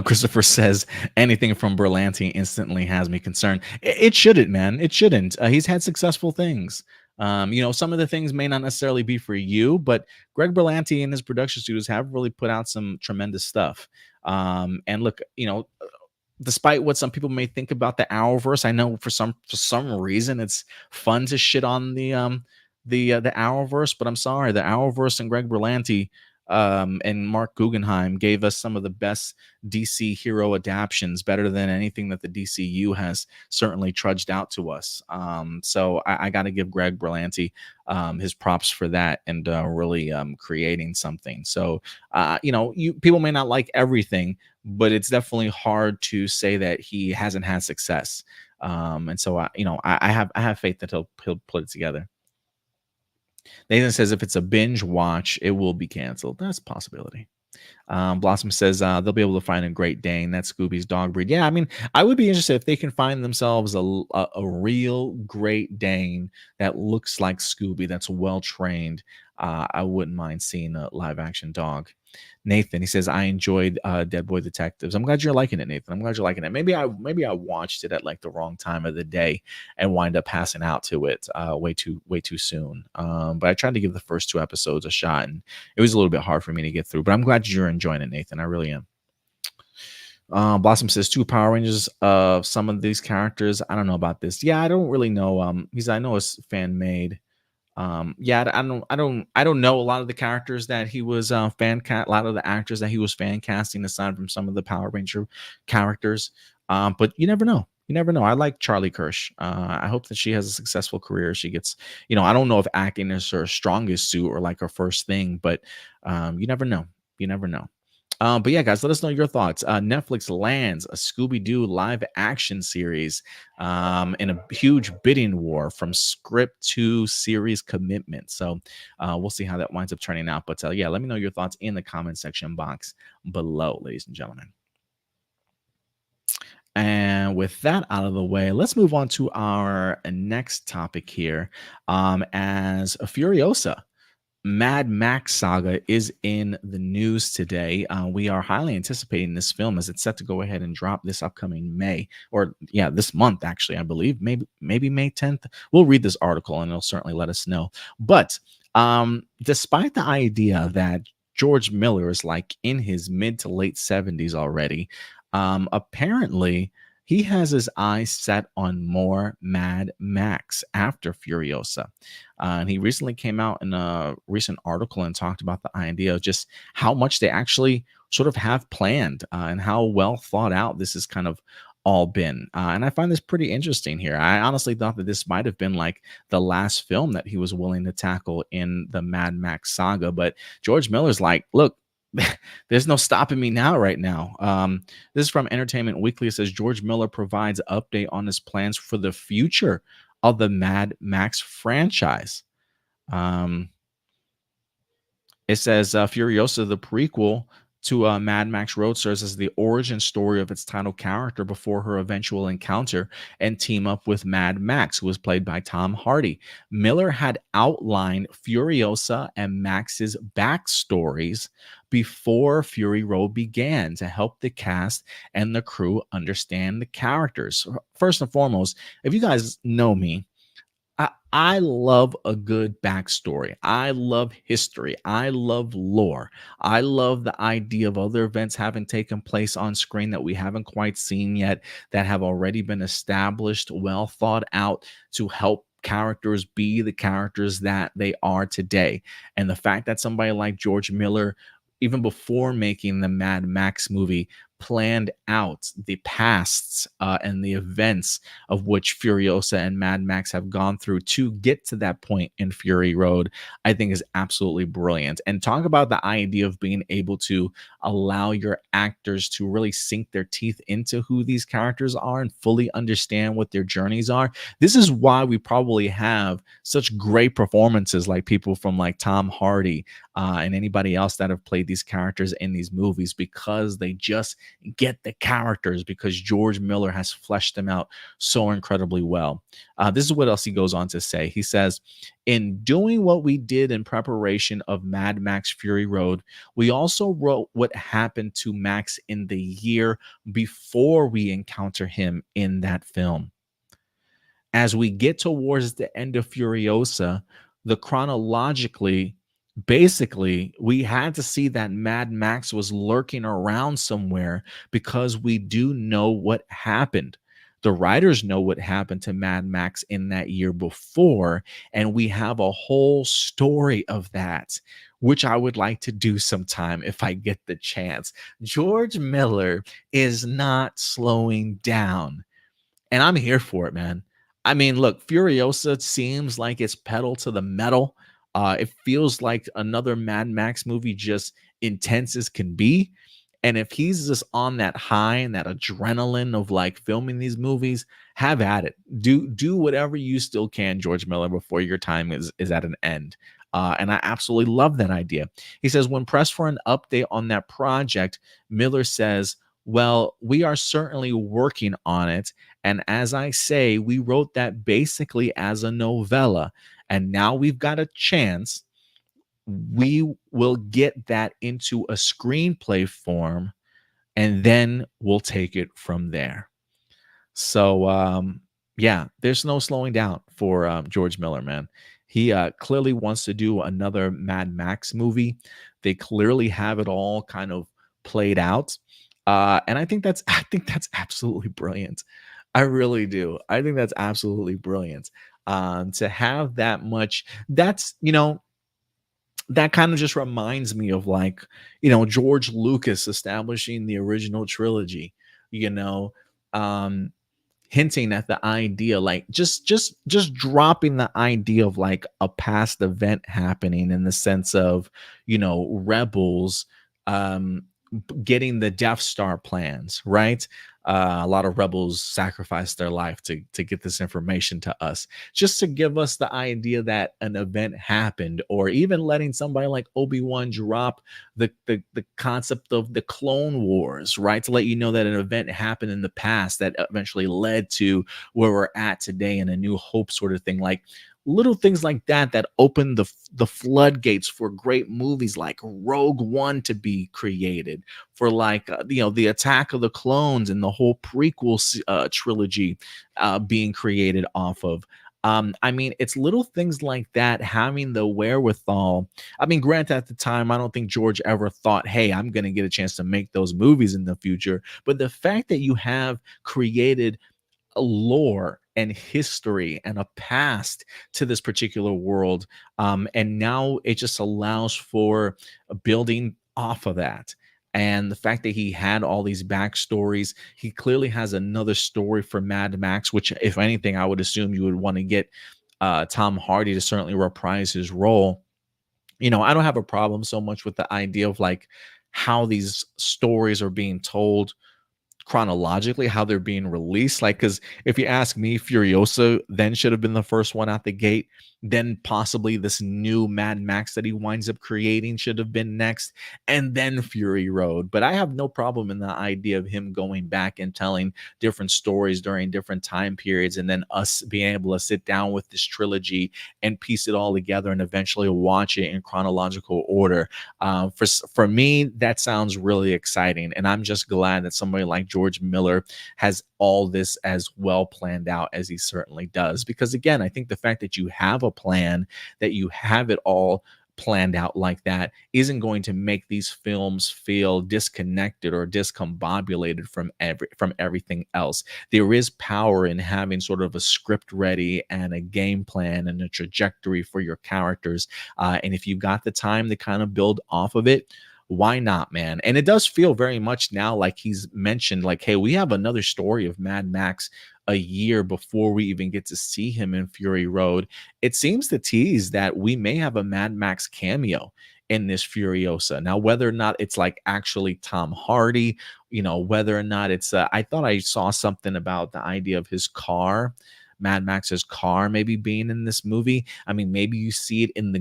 Christopher says anything from Berlanti instantly has me concerned. It shouldn't, man. It shouldn't. He's had successful things. Some of the things may not necessarily be for you, but Greg Berlanti and his production studios have really put out some tremendous stuff. And look, despite what some people may think about the Arrowverse, I know for some reason it's fun to shit on the Arrowverse, but I'm sorry, the Arrowverse and Greg Berlanti and Mark Guggenheim gave us some of the best DC hero adaptions, better than anything that the DCU has certainly trudged out to us. So I got to give Greg Berlanti his props for that and really creating something. So people may not like everything, but it's definitely hard to say that he hasn't had success. And so I have faith that he'll put it together. Nathan says if it's a binge watch, it will be canceled. That's a possibility. Blossom says they'll be able to find a Great Dane. That's Scooby's dog breed. Yeah, I mean, I would be interested if they can find themselves a real Great Dane that looks like Scooby, that's well trained. I wouldn't mind seeing a live action dog. Nathan, he says, I enjoyed Dead Boy Detectives. I'm glad you're liking it, Nathan. I'm glad you're liking it. Maybe I watched it at like the wrong time of the day and wind up passing out to it way too soon. But I tried to give the first two episodes a shot, and it was a little bit hard for me to get through. But I'm glad you're enjoying it, Nathan. I really am. Blossom says two Power Rangers of some of these characters. I don't know about this. Yeah, I don't really know. I know it's fan made. Yeah, I don't know a lot of the characters that he was a lot of the actors that he was fan casting aside from some of the Power Ranger characters. But you never know. You never know. I like Charlie Kirsch. I hope that she has a successful career. She gets, I don't know if acting is her strongest suit or like her first thing, but you never know. You never know. But yeah, guys, let us know your thoughts. Netflix lands a Scooby-Doo live action series in a huge bidding war from script to series commitment. So we'll see how that winds up turning out. But yeah, let me know your thoughts in the comment section box below, ladies and gentlemen. And with that out of the way, let's move on to our next topic here. As a Furiosa Mad Max Saga is in the news today. We are highly anticipating this film as it's set to go ahead and drop this upcoming May, or yeah, this month actually, I believe, maybe May 10th. We'll read this article and it'll certainly let us know. But despite the idea that George Miller is like in his mid to late 70s already, apparently he has his eyes set on more Mad Max after Furiosa. And he recently came out in a recent article and talked about the idea of just how much they actually sort of have planned and how well thought out this has kind of all been. And I find this pretty interesting here. I honestly thought that this might have been like the last film that he was willing to tackle in the Mad Max saga. But George Miller's like, look, there's no stopping me now right now. This is from Entertainment Weekly. It says George Miller provides update on his plans for the future of the Mad Max franchise. Um, it says Furiosa, the prequel to Mad Max Road, serves as the origin story of its title character before her eventual encounter and team up with Mad Max, who was played by Tom Hardy. Miller had outlined Furiosa and Max's backstories before Fury Road began to help the cast and the crew understand the characters. First and foremost, if you guys know me, I love a good backstory. I love history. I love lore. I love the idea of other events having taken place on screen that we haven't quite seen yet, that have already been established, well thought out to help characters be the characters that they are today. And the fact that somebody like George Miller, even before making the Mad Max movie, planned out the pasts and the events of which Furiosa and Mad Max have gone through to get to that point in Fury Road, I think is absolutely brilliant. And talk about the idea of being able to allow your actors to really sink their teeth into who these characters are and fully understand what their journeys are. This is why we probably have such great performances like people from like Tom Hardy and anybody else that have played these characters in these movies, because they just get the characters, because George Miller has fleshed them out so incredibly well. This is what else he goes on to say. He says, in doing what we did in preparation of Mad Max Fury Road, we also wrote what happened to Max in the year before we encounter him in that film. As we get towards the end of Furiosa, the chronologically, basically, we had to see that Mad Max was lurking around somewhere, because we do know what happened. The writers know what happened to Mad Max in that year before, and we have a whole story of that, which I would like to do sometime if I get the chance. George Miller is not slowing down, and I'm here for it, man. I mean, look, Furiosa seems like it's pedal to the metal. It feels like another Mad Max movie, just intense as can be. And if he's just on that high and that adrenaline of like filming these movies, have at it. Do whatever you still can, George Miller, before your time is at an end. And I absolutely love that idea. He says, when pressed for an update on that project, Miller says, well, we are certainly working on it. And as I say, we wrote that basically as a novella. And now we've got a chance. We will get that into a screenplay form, and then we'll take it from there. So yeah, there's no slowing down for George Miller, man. He clearly wants to do another Mad Max movie. They clearly have it all kind of played out, and I think that's absolutely brilliant. I really do. I think that's absolutely brilliant. To have that much, that's that kind of just reminds me of like George Lucas establishing the original trilogy. You know, um, hinting at the idea, like just dropping the idea of like a past event happening in the sense of rebels getting the Death Star plans, right? A lot of rebels sacrificed their life to get this information to us, just to give us the idea that an event happened, or even letting somebody like Obi-Wan drop the concept of the Clone Wars, right? To let you know that an event happened in the past that eventually led to where we're at today, and a new hope sort of thing. Like little things like that that open the floodgates for great movies like Rogue One to be created, for like the Attack of the Clones and the whole prequel trilogy being created off of. I mean, it's little things like that, having the wherewithal. I mean, granted, at the time, I don't think George ever thought, hey, I'm going to get a chance to make those movies in the future. But the fact that you have created a lore and history and a past to this particular world, and now it just allows for building off of that. And the fact that he had all these backstories, he clearly has another story for Mad Max, which, if anything, I would assume you would want to get Tom Hardy to certainly reprise his role. I don't have a problem so much with the idea of like how these stories are being told chronologically, how they're being released. Like, because if you ask me, Furiosa then should have been the first one out the gate. Then possibly this new Mad Max that he winds up creating should have been next, and then Fury Road. But I have no problem in the idea of him going back and telling different stories during different time periods, and then us being able to sit down with this trilogy and piece it all together and eventually watch it in chronological order. For me, that sounds really exciting, and I'm just glad that somebody like George Miller has all this as well planned out as he certainly does. Because again, I think the fact that you have a plan, that you have it all planned out like that, isn't going to make these films feel disconnected or discombobulated from everything else. There is power in having sort of a script ready and a game plan and a trajectory for your characters, and if you've got the time to kind of build off of it, why not, man? And it does feel very much now like he's mentioned, like, hey, we have another story of Mad Max a year before we even get to see him in Fury Road. It seems to tease that we may have a Mad Max cameo in this Furiosa. Now, whether or not it's like actually Tom Hardy, whether or not it's, I thought I saw something about the idea of his car. Mad Max's car maybe being in this movie. I mean, maybe you see it in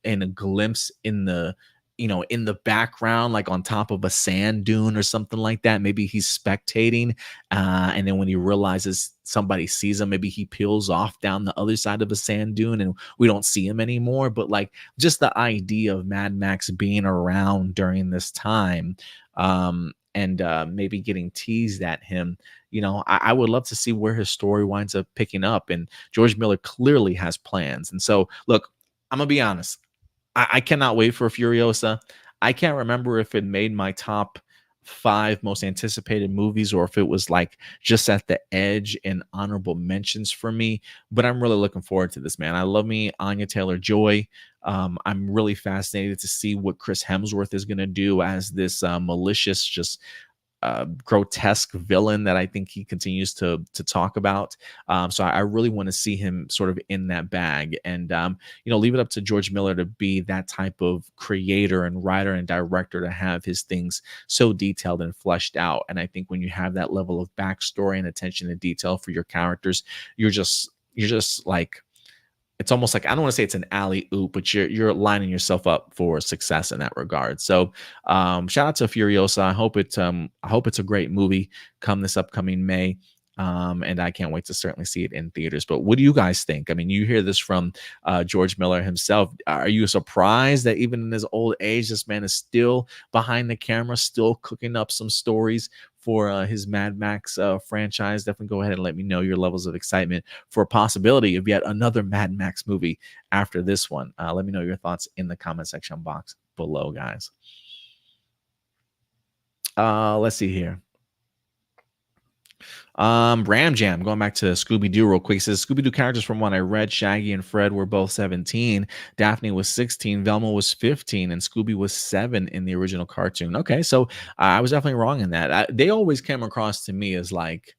in a glimpse in the in the background, like on top of a sand dune or something like that. Maybe he's spectating, and then when he realizes somebody sees him, maybe he peels off down the other side of a sand dune, and we don't see him anymore. But like, just the idea of Mad Max being around during this time, and maybe getting teased at him. I would love to see where his story winds up picking up. And George Miller clearly has plans. And so, look, I'm gonna be honest. I cannot wait for Furiosa. I can't remember if it made my top 5 most anticipated movies, or if it was like just at the edge in honorable mentions for me. But I'm really looking forward to this, man. I love me Anya Taylor-Joy. I'm really fascinated to see what Chris Hemsworth is going to do as this malicious, just grotesque villain that I think he continues to talk about. So I really want to see him sort of in that bag, and leave it up to George Miller to be that type of creator and writer and director to have his things so detailed and fleshed out. And I think when you have that level of backstory and attention to detail for your characters, you're just like, it's almost like, I don't want to say it's an alley oop, but you're lining yourself up for success in that regard. So shout out to Furiosa. I hope it's a great movie come this upcoming May. And I can't wait to certainly see it in theaters. But what do you guys think? I mean, you hear this from George Miller himself. Are you surprised that even in his old age, this man is still behind the camera, still cooking up some stories for his Mad Max franchise? Definitely go ahead and let me know your levels of excitement for a possibility of yet another Mad Max movie after this one. Let me know your thoughts in the comment section box below, guys. Let's see here. Ram Jam, going back to Scooby-Doo real quick, says Scooby-Doo characters from what I read, Shaggy and Fred were both 17, Daphne was 16, Velma was 15, and Scooby was 7 in the original cartoon. Okay, so I was definitely wrong in that. They always came across to me as like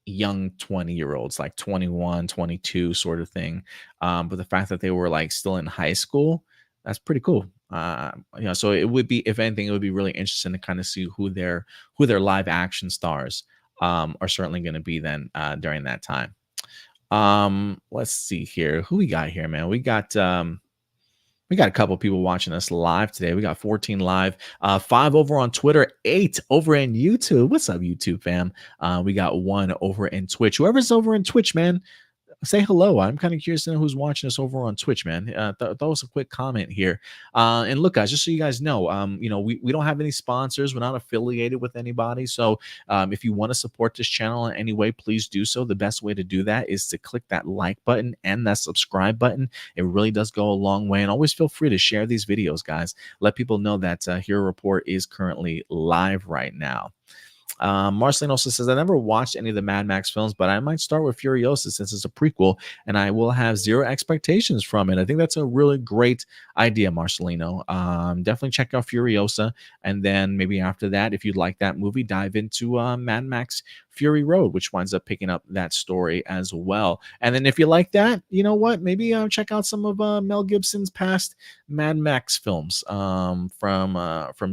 young 20-year-olds, like 21, 22 sort of thing. But the fact that they were like still in high school, that's pretty cool. So it would be, if anything, it would be really interesting to kind of see who their live action stars are certainly going to be then during that time. Let's see here. Who we got here, man? We got a couple people watching us live today. We got 14 live, 5 over on Twitter, 8 over in YouTube. What's up, YouTube fam? We got 1 over in Twitch. Whoever's over in Twitch, man, say hello. I'm kind of curious to know who's watching us over on Twitch, man. Throw us a quick comment here. And look, guys, just so you guys know, we don't have any sponsors. We're not affiliated with anybody. So if you want to support this channel in any way, please do so. The best way to do that is to click that like button and that subscribe button. It really does go a long way. And always feel free to share these videos, guys. Let people know that Hero Report is currently live right now. Marceline also says, I never watched any of the Mad Max films, but I might start with Furiosa since it's a prequel and I will have zero expectations from it. I think that's a really great idea, Marcelino. Definitely check out Furiosa. And then maybe after that, if you'd like that movie, dive into Mad Max Fury Road, which winds up picking up that story as well. And then if you like that, you know what? Maybe check out some of Mel Gibson's past Mad Max films from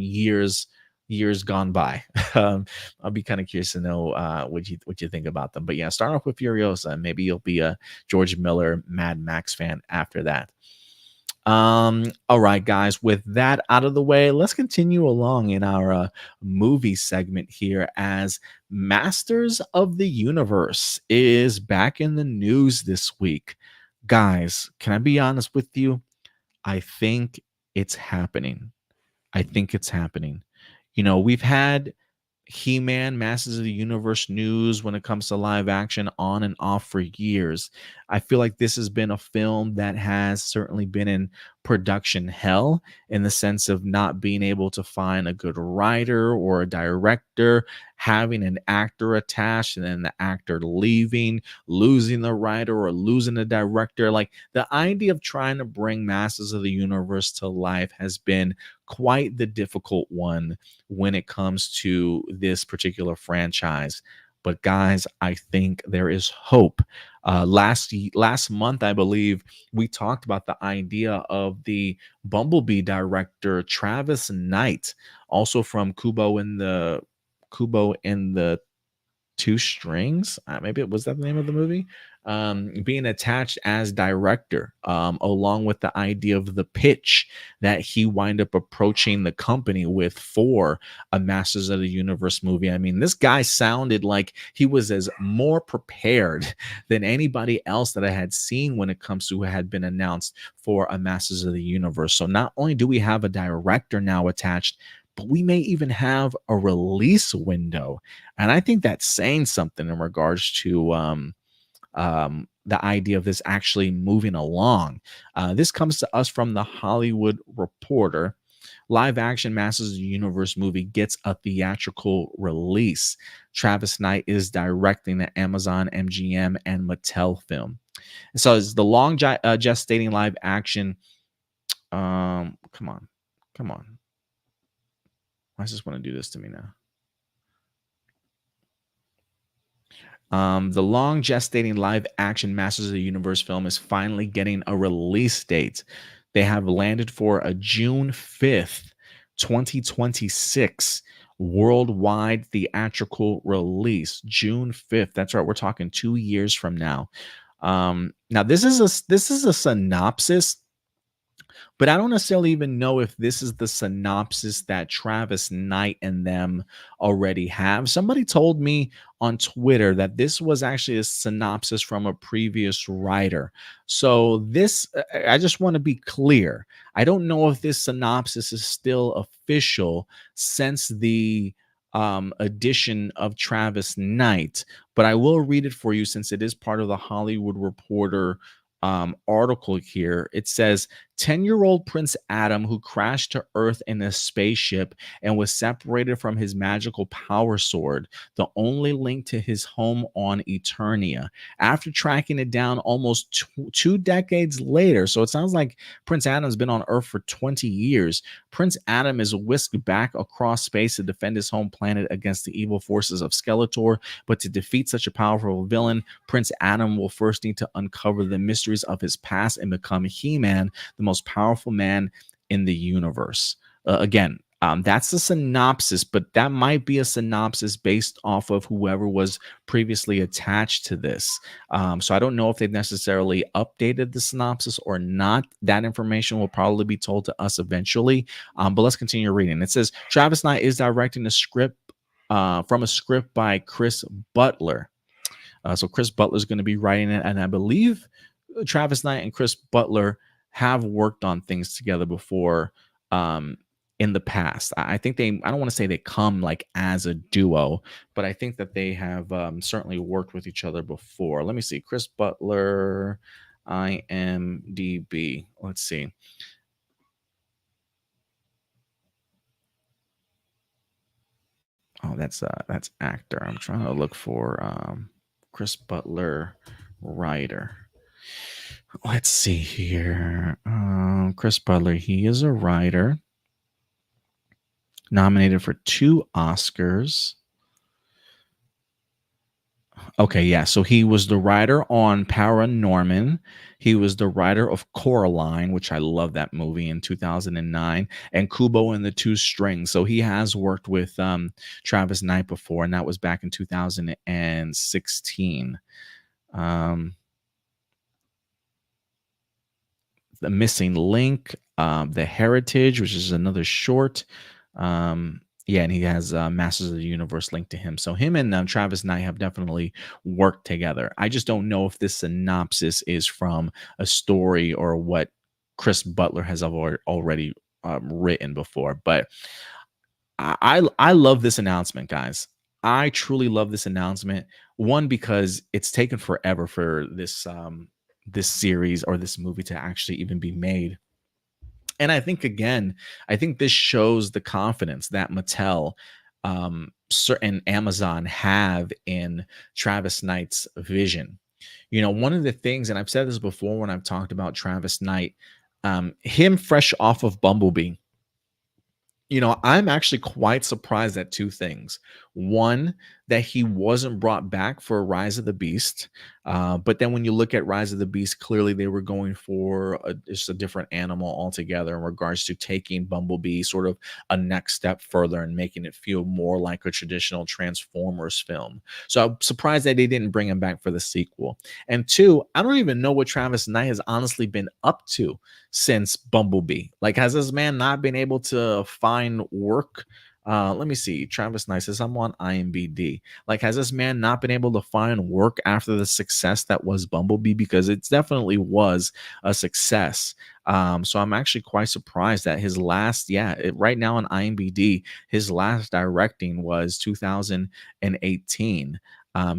years gone by. I'll be kind of curious to know what you think about them. But yeah, start off with Furiosa, and maybe you'll be a George Miller Mad Max fan after that. All right, guys, with that out of the way, let's continue along in our movie segment here, as Masters of the Universe is back in the news this week. Guys, can I be honest with you? I think it's happening. We've had He-Man, Masters of the Universe news when it comes to live action on and off for years. I feel like this has been a film that has certainly been in production hell, in the sense of not being able to find a good writer or a director, having an actor attached and then the actor leaving, losing the writer or losing the director. Like, the idea of trying to bring Masters of the Universe to life has been quite the difficult one when it comes to this particular franchise. But guys, I think there is hope. Last month, I believe, we talked about the idea of the Bumblebee director Travis Knight, also from Kubo and the Two Strings. Maybe it was that the name of the movie. Being attached as director, along with the idea of the pitch that he wind up approaching the company with for a Masters of the Universe movie. I mean, this guy sounded like he was as more prepared than anybody else that I had seen when it comes to who had been announced for a Masters of the Universe. So not only do we have a director now attached, but we may even have a release window. And I think that's saying something in regards to the idea of this actually moving along. This comes to us from the Hollywood Reporter. Live action Masters of the Universe movie gets a theatrical release. Travis Knight is directing the Amazon, MGM, and Mattel film. So it's the long gestating live action. Come on. I just want to do this to me now. The long gestating live action Masters of the Universe film is finally getting a release date. They have landed for a June 5th, 2026 worldwide theatrical release. June 5th. That's right. We're talking 2 years from now. Now this is a synopsis, but I don't necessarily even know if this is the synopsis that Travis Knight and them already have. Somebody told me on Twitter that this was actually a synopsis from a previous writer. So I just want to be clear. I don't know if this synopsis is still official since the edition of Travis Knight, but I will read it for you since it is part of the Hollywood Reporter article here. It says 10-year-old Prince Adam, who crashed to Earth in a spaceship and was separated from his magical power sword, the only link to his home on Eternia. After tracking it down almost two decades later, so it sounds like Prince Adam's been on Earth for 20 years, Prince Adam is whisked back across space to defend his home planet against the evil forces of Skeletor. But to defeat such a powerful villain, Prince Adam will first need to uncover the mysteries of his past and become He-Man, the most powerful man in the universe. Again, that's a synopsis, but that might be a synopsis based off of whoever was previously attached to this. So I don't know if they've necessarily updated the synopsis or not. That information will probably be told to us eventually. But let's continue reading. It says Travis Knight is directing a script from a script by Chris Butler. So Chris Butler is going to be writing it, and I believe Travis Knight and Chris Butler have worked on things together before in the past. I think I don't want to say they come like as a duo, but I think that they have certainly worked with each other before. Let me see. Chris Butler, IMDb. Let's see. Oh, that's actor. I'm trying to look for Chris Butler, writer. Let's see here. Chris Butler, he is a writer, nominated for 2 Oscars. Okay, yeah. So he was the writer on Paranorman. He was the writer of Coraline, which I love that movie, in 2009, and Kubo and the Two Strings. So he has worked with Travis Knight before, and that was back in 2016. The Missing Link, The Heritage, which is another short. Yeah, and he has Masters of the Universe linked to him. So him and Travis Knight have definitely worked together. I just don't know if this synopsis is from a story or what Chris Butler has already written before. But I love this announcement, guys. I truly love this announcement. One, because it's taken forever for this series or this movie to actually even be made. And I think, again, I think this shows the confidence that Mattel and Amazon have in Travis Knight's vision. You know, one of the things, and I've said this before when I've talked about Travis Knight, him fresh off of Bumblebee, you know, I'm actually quite surprised at 2 things. One, that he wasn't brought back for Rise of the Beast. But then when you look at Rise of the Beast, clearly they were going for just a different animal altogether in regards to taking Bumblebee sort of a next step further and making it feel more like a traditional Transformers film. So I'm surprised that they didn't bring him back for the sequel. And 2, I don't even know what Travis Knight has honestly been up to since Bumblebee. Like, has this man not been able to find work? Let me see. Travis Knight says, I'm on IMBD. Like, has this man not been able to find work after the success that was Bumblebee? Because it definitely was a success. So I'm actually quite surprised that his last, right now on IMBD, his last directing was 2018.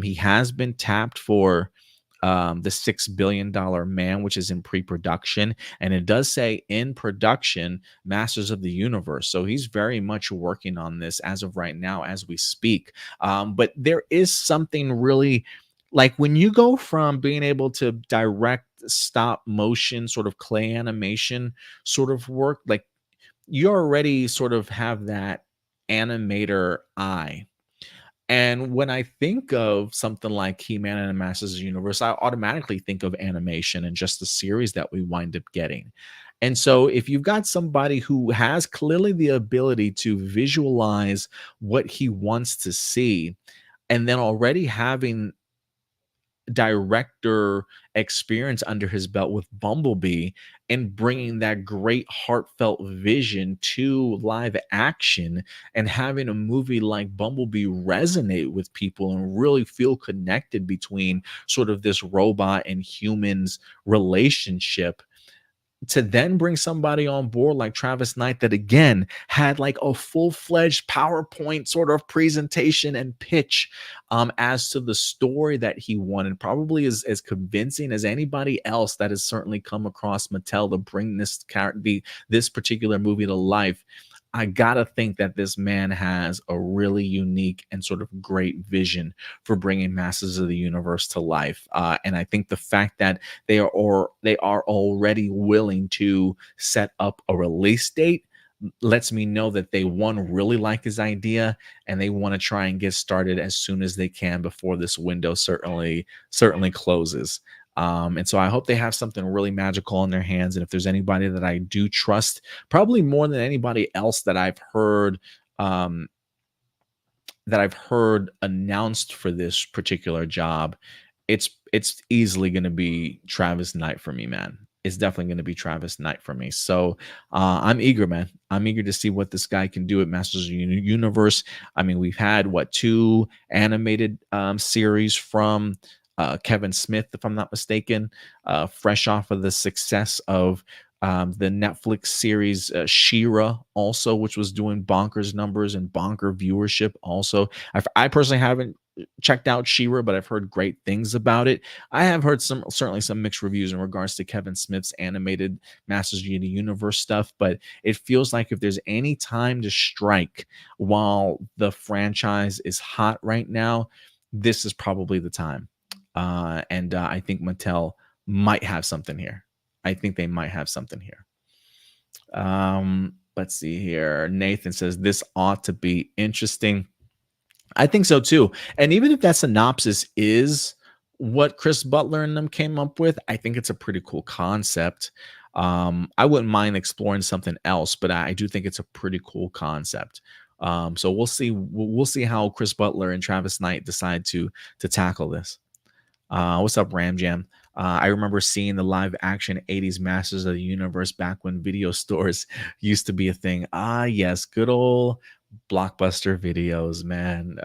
He has been tapped for the $6 billion Man, which is in pre-production, and it does say in production Masters of the Universe. So he's very much working on this as of right now as we speak. But there is something really, like, when you go from being able to direct stop motion sort of clay animation sort of work, like, you already sort of have that animator eye. And when I think of something like He-Man and the Masters of the Universe, I automatically think of animation and just the series that we wind up getting. And so if you've got somebody who has clearly the ability to visualize what he wants to see, and then already having director experience under his belt with Bumblebee and bringing that great heartfelt vision to live action and having a movie like Bumblebee resonate with people and really feel connected between sort of this robot and humans relationship, to then bring somebody on board like Travis Knight that again had like a full-fledged PowerPoint sort of presentation and pitch as to the story that he wanted, probably as convincing as anybody else that has certainly come across Mattel to bring this particular movie to life. I gotta think that this man has a really unique and sort of great vision for bringing Masters of the Universe to life, and I think the fact that they are already willing to set up a release date lets me know that they one really like his idea and they want to try and get started as soon as they can before this window certainly closes. And so I hope they have something really magical in their hands. And if there's anybody that I do trust, probably more than anybody else um, that I've heard announced for this particular job, it's easily going to be Travis Knight for me, man. It's definitely going to be Travis Knight for me. So I'm eager, man. I'm eager to see what this guy can do at Masters of the Universe. I mean, we've had what, two animated series from Kevin Smith, if I'm not mistaken, fresh off of the success of the Netflix series She-Ra, also, which was doing bonkers numbers and bonker viewership. Also, I personally haven't checked out She-Ra, but I've heard great things about it. I have heard certainly some mixed reviews in regards to Kevin Smith's animated Masters of the Universe stuff, but it feels like if there's any time to strike while the franchise is hot right now, this is probably the time. And I think Mattel might have something here. I think they might have something here. Let's see here. Nathan says this ought to be interesting. I think so too. And even if that synopsis is what Chris Butler and them came up with, I think it's a pretty cool concept. I wouldn't mind exploring something else, but I do think it's a pretty cool concept. So we'll see. We'll see how Chris Butler and Travis Knight decide to tackle this. What's up, Ram Jam? I remember seeing the live action 80s Masters of the Universe back when video stores used to be a thing. Ah, yes, good old Blockbuster videos, man.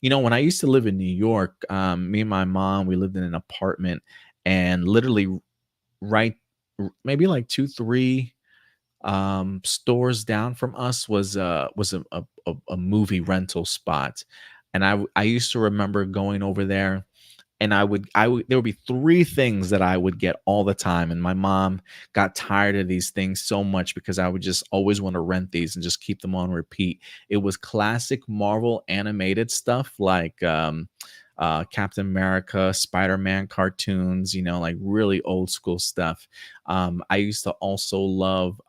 When I used to live in New York, me and my mom, we lived in an apartment, and literally right, maybe like two, three stores down from us was a movie rental spot, and I used to remember going over there, and I would there would be three things that I would get all the time, and my mom got tired of these things so much because I would just always want to rent these and just keep them on repeat. It was classic Marvel animated stuff like Captain America, Spider-Man cartoons, like really old school stuff. I used to also love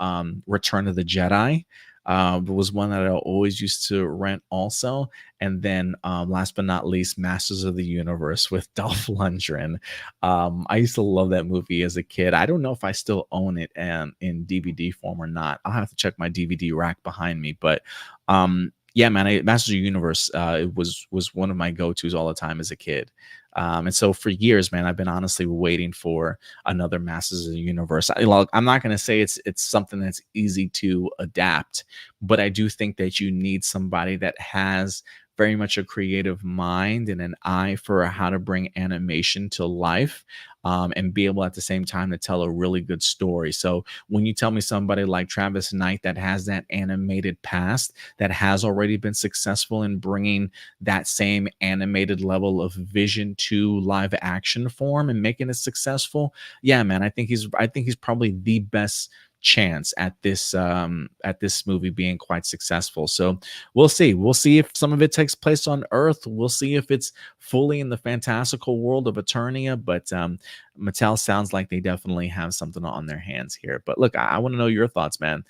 Return of the Jedi. Was one that I always used to rent also. And then last but not least, Masters of the Universe with Dolph Lundgren. I used to love that movie as a kid. I don't know if I still own it in DVD form or not. I'll have to check my DVD rack behind me. But yeah, man, Masters of the Universe it was one of my go-tos all the time as a kid. And so for years, man, I've been honestly waiting for another Masters of the Universe. I'm not going to say it's something that's easy to adapt, but I do think that you need somebody that has very much a creative mind and an eye for how to bring animation to life, and be able at the same time to tell a really good story. So when you tell me somebody like Travis Knight that has that animated past, that has already been successful in bringing that same animated level of vision to live action form and making it successful, yeah, man, I think he's probably the best chance at this movie being quite successful. So we'll see if some of it takes place on Earth. We'll see if it's fully in the fantastical world of Eternia, but Mattel sounds like they definitely have something on their hands here. But look, I want to know your thoughts, man.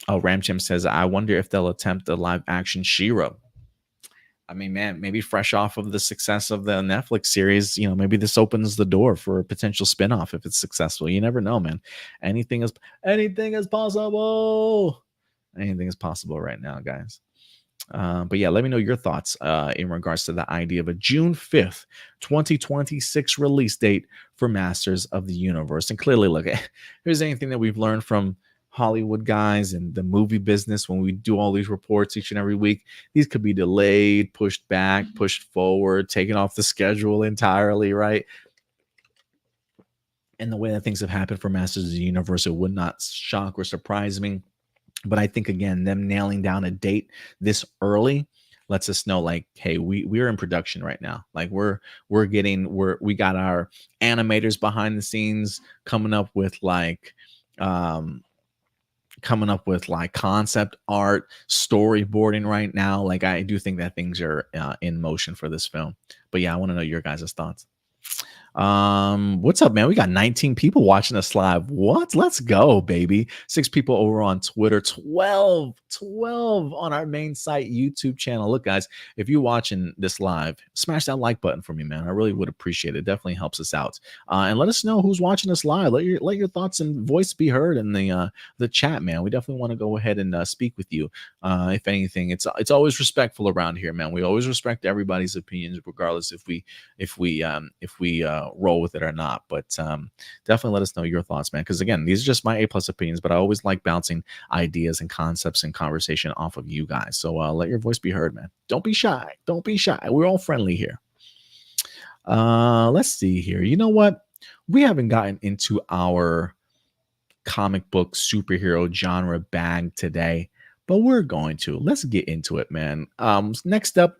Oh, Ramchim says, I wonder if they'll attempt a live action She-Ra. I mean, man, maybe fresh off of the success of the Netflix series, maybe this opens the door for a potential spinoff if it's successful. You never know, man. Anything is anything is possible. Anything is possible right now, guys. But yeah, let me know your thoughts in regards to the idea of a June 5th, 2026 release date for Masters of the Universe. And clearly, look, here's anything that we've learned from Hollywood guys and the movie business when we do all these reports each and every week. These could be delayed, pushed back, pushed forward, taken off the schedule entirely, right? And the way that things have happened for Masters of the Universe, it would not shock or surprise me. But I think, again, them nailing down a date this early lets us know, like, hey, we're in production right now. Like we got our animators behind the scenes coming up with concept art, storyboarding right now. Like, I do think that things are in motion for this film. But yeah, I want to know your guys' thoughts. What's up, man? We got 19 people watching us live. What? Let's go, baby. 6 people over on Twitter, 12 on our main site YouTube channel. Look, guys, if you're watching this live, smash that like button for me, man. I really would appreciate it. It definitely helps us out. And let us know who's watching us live. Let your thoughts and voice be heard in the chat, man. We definitely want to go ahead and speak with you. If anything, it's always respectful around here, man. We always respect everybody's opinions, regardless if we roll with it or not. But definitely let us know your thoughts, man, because again, these are just my A+ opinions, but I always like bouncing ideas and concepts and conversation off of you guys. So let your voice be heard, man. Don't be shy. We're all friendly here. Let's see here. You know what, we haven't gotten into our comic book superhero genre bag today, but we're going to. Let's get into it, man. Next up,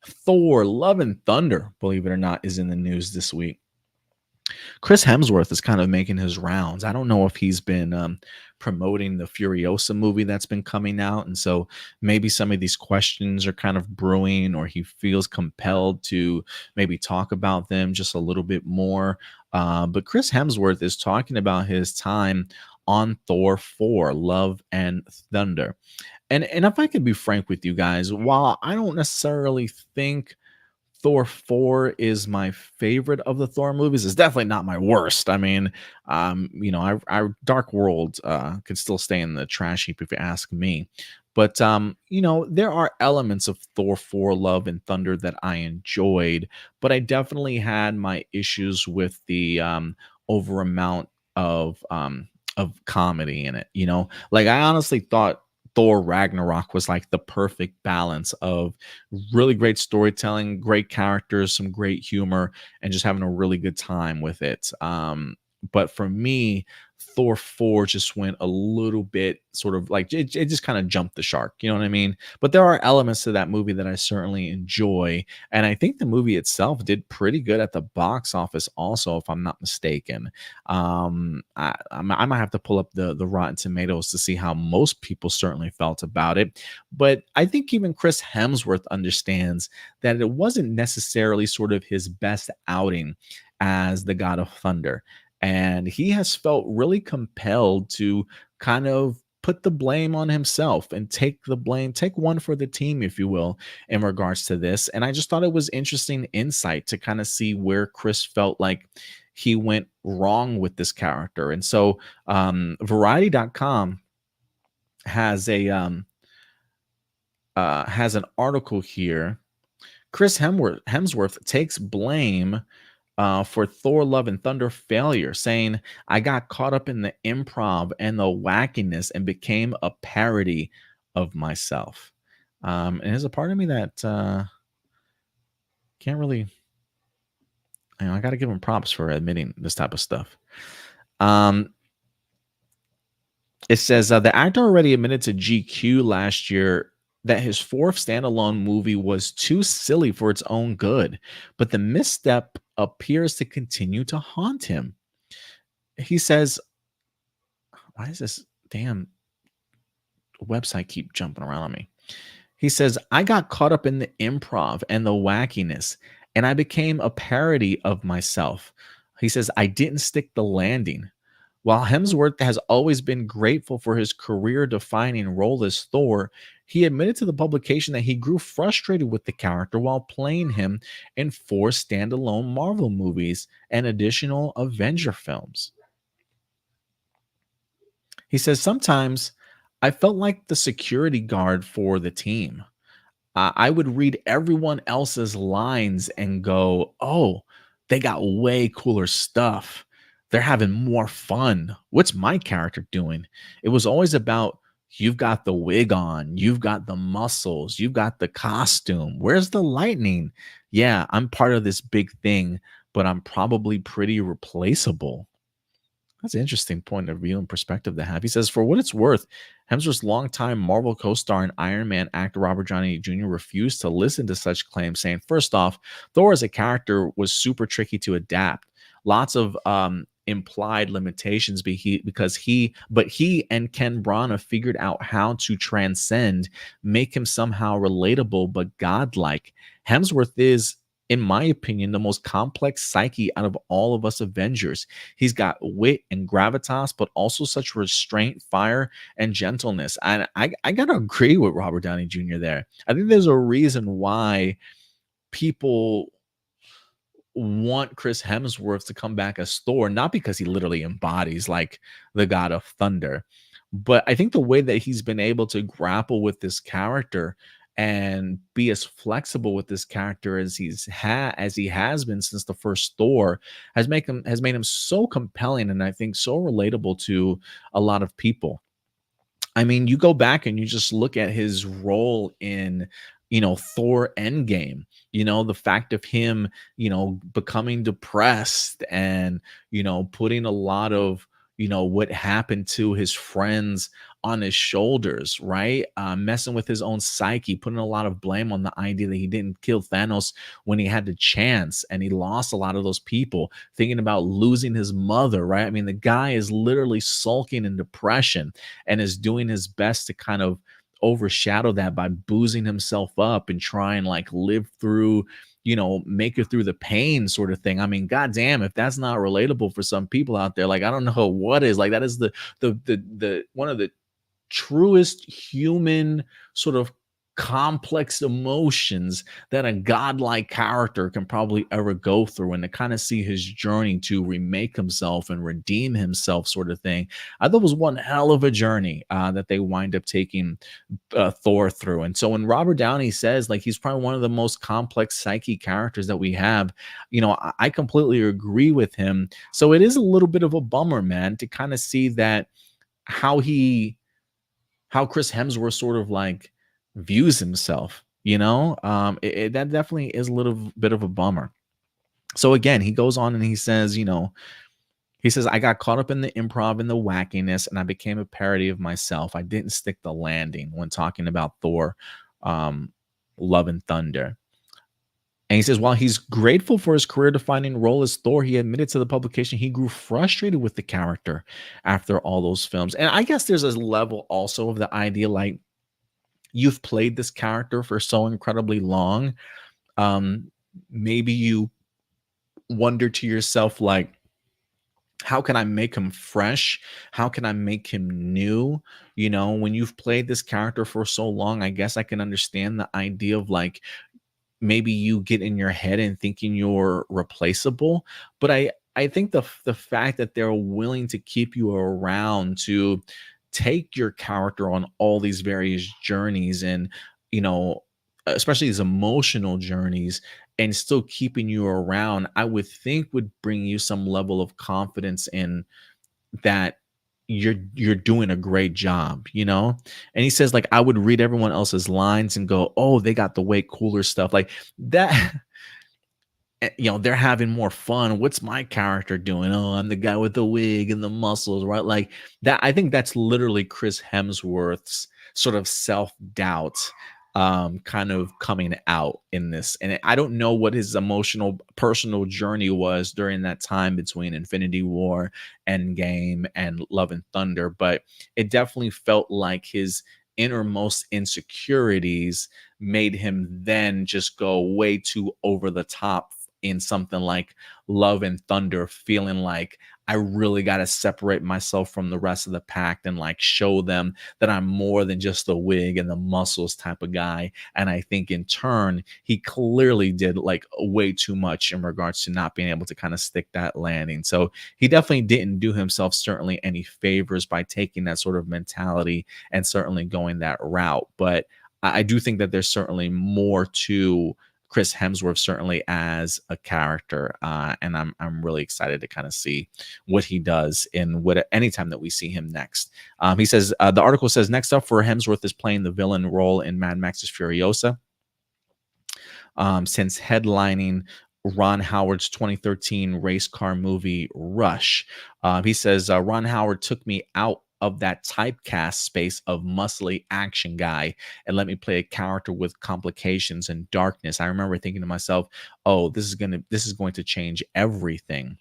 Thor Love and Thunder, believe it or not, is in the news this week. Chris Hemsworth is kind of making his rounds. I don't know if he's been promoting the Furiosa movie that's been coming out, and so maybe some of these questions are kind of brewing, or he feels compelled to maybe talk about them just a little bit more. But Chris Hemsworth is talking about his time on Thor 4, Love and Thunder. And if I could be frank with you guys, while I don't necessarily think Thor 4 is my favorite of the Thor movies, it's definitely not my worst. I mean, our Dark World could still stay in the trash heap if you ask me. But there are elements of Thor 4 Love and Thunder that I enjoyed, but I definitely had my issues with the over amount of comedy in it. Like, I honestly thought Thor Ragnarok was like the perfect balance of really great storytelling, great characters, some great humor, and just having a really good time with it. But for me, Thor 4 just went a little bit sort of like it just kind of jumped the shark. You know what I mean? But there are elements to that movie that I certainly enjoy. And I think the movie itself did pretty good at the box office also, if I'm not mistaken. I might have to pull up the Rotten Tomatoes to see how most people certainly felt about it. But I think even Chris Hemsworth understands that it wasn't necessarily sort of his best outing as the God of Thunder. And he has felt really compelled to kind of put the blame on himself and take the blame, take one for the team, if you will, in regards to this. And I just thought it was interesting insight to kind of see where Chris felt like he went wrong with this character. And so Variety.com has has an article here. Chris Hemsworth takes blame for Thor Love and Thunder failure, saying, I got caught up in the improv and the wackiness and became a parody of myself. And there's a part of me that can't really, I got to give him props for admitting this type of stuff. It says the actor already admitted to GQ last year that his 4th standalone movie was too silly for its own good, but the misstep appears to continue to haunt him. He says, why does this damn website keep jumping around on me? He says, I got caught up in the improv and the wackiness, and I became a parody of myself. He says, I didn't stick the landing. While Hemsworth has always been grateful for his career defining role as Thor, he admitted to the publication that he grew frustrated with the character while playing him in four standalone Marvel movies and additional Avenger films. He says, sometimes I felt like the security guard for the team. I would read everyone else's lines and go, "Oh, they got way cooler stuff. They're having more fun. What's my character doing?" It was always about, "You've got the wig on, you've got the muscles, you've got the costume. Where's the lightning? Yeah, I'm part of this big thing, but I'm probably pretty replaceable." That's an interesting point of view and perspective to have. He says, for what it's worth, Hemsworth's longtime Marvel co star and Iron Man actor Robert Downey Jr. refused to listen to such claims, saying, first off, Thor as a character was super tricky to adapt. Lots of implied limitations but he and Ken Branagh figured out how to transcend, make him somehow relatable but godlike. Hemsworth is, in my opinion, the most complex psyche out of all of us Avengers. He's got wit and gravitas, but also such restraint, fire, and gentleness. And I gotta agree with Robert Downey Jr. there. I think there's a reason why people want Chris Hemsworth to come back as Thor, not because he literally embodies like the god of thunder, but I think the way that he's been able to grapple with this character and be as flexible with this character as as he has been since the first Thor has made him so compelling and I think so relatable to a lot of people. I mean, you go back and you just look at his role in, Thor Endgame, the fact of him, becoming depressed and, putting a lot of, what happened to his friends on his shoulders, right? Messing with his own psyche, putting a lot of blame on the idea that he didn't kill Thanos when he had the chance and he lost a lot of those people, thinking about losing his mother, right? I mean, the guy is literally sulking in depression and is doing his best to kind of overshadow that by boozing himself up and try and like live through, make it through the pain sort of thing. I mean, goddamn, if that's not relatable for some people out there, like I don't know what is. Like that is the one of the truest human sort of complex emotions that a godlike character can probably ever go through, and to kind of see his journey to remake himself and redeem himself sort of thing, I thought was one hell of a journey that they wind up taking Thor through. And so when Robert Downey says like he's probably one of the most complex psyche characters that we have, I completely agree with him. So it is a little bit of a bummer, man, to kind of see that how how Chris Hemsworth sort of like views himself, that definitely is a little bit of a bummer. So again, he goes on and he says, I got caught up in the improv and the wackiness, and I became a parody of myself. I didn't stick the landing when talking about Thor, Love and Thunder. And he says, while he's grateful for his career defining role as Thor, he admitted to the publication he grew frustrated with the character after all those films. And I guess there's a level also of the idea like you've played this character for so incredibly long. Um, Maybe you wonder to yourself, like, how can I make him fresh? How can I make him new? When you've played this character for so long, I guess I can understand the idea of like, maybe you get in your head and thinking you're replaceable, but I think the fact that they're willing to keep you around to take your character on all these various journeys and, you know especially these emotional journeys, and still keeping you around, I would think would bring you some level of confidence in that you're doing a great job. And he says like I would read everyone else's lines and go, oh, they got the way cooler stuff like that. They're having more fun. What's my character doing? Oh, I'm the guy with the wig and the muscles, right? Like that. I think that's literally Chris Hemsworth's sort of self-doubt kind of coming out in this. And I don't know what his emotional personal journey was during that time between Infinity War, Endgame, and Love and Thunder, but it definitely felt like his innermost insecurities made him then just go way too over the top in something like Love and Thunder, feeling like I really got to separate myself from the rest of the pack and like show them that I'm more than just the wig and the muscles type of guy. And I think in turn, he clearly did like way too much in regards to not being able to kind of stick that landing. So he definitely didn't do himself certainly any favors by taking that sort of mentality and certainly going that route. But I do think that there's certainly more to Chris Hemsworth certainly as a character, and I'm really excited to kind of see what he does in what anytime that we see him next. He says the article says next up for Hemsworth is playing the villain role in Mad Max's Furiosa, since headlining Ron Howard's 2013 race car movie Rush. He says Ron Howard took me out of that typecast space of muscly action guy and let me play a character with complications and darkness. I remember thinking to myself, "Oh, this is going to change everything."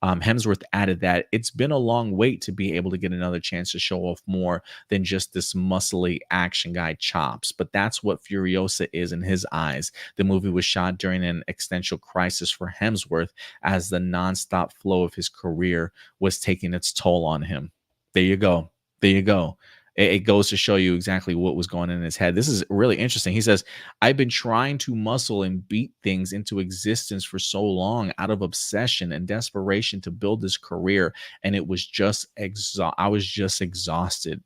Hemsworth added that it's been a long wait to be able to get another chance to show off more than just this muscly action guy chops. But that's what Furiosa is in his eyes. The movie was shot during an existential crisis for Hemsworth as the nonstop flow of his career was taking its toll on him. There you go. There you go. It goes to show you exactly what was going on in his head. This is really interesting. He says, I've been trying to muscle and beat things into existence for so long out of obsession and desperation to build this career. And it was just I was just exhausted.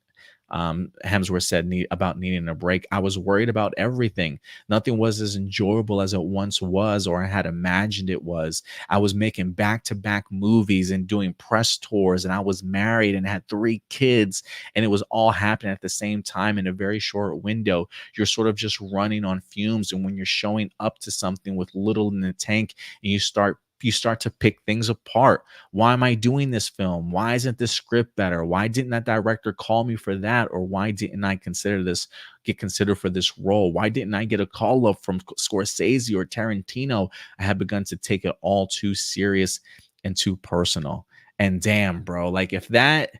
Hemsworth said about needing a break. I was worried about everything. Nothing was as enjoyable as it once was or I had imagined it was. I was making back-to-back movies and doing press tours, and I was married and had 3 kids, and it was all happening at the same time in a very short window. You're sort of just running on fumes, and when you're showing up to something with little in the tank and you start to pick things apart. Why am I doing this film? Why isn't this script better? Why didn't that director call me for that? Or why didn't I get considered for this role? Why didn't I get a call up from Scorsese or Tarantino? I had begun to take it all too serious and too personal. And damn, bro, like if that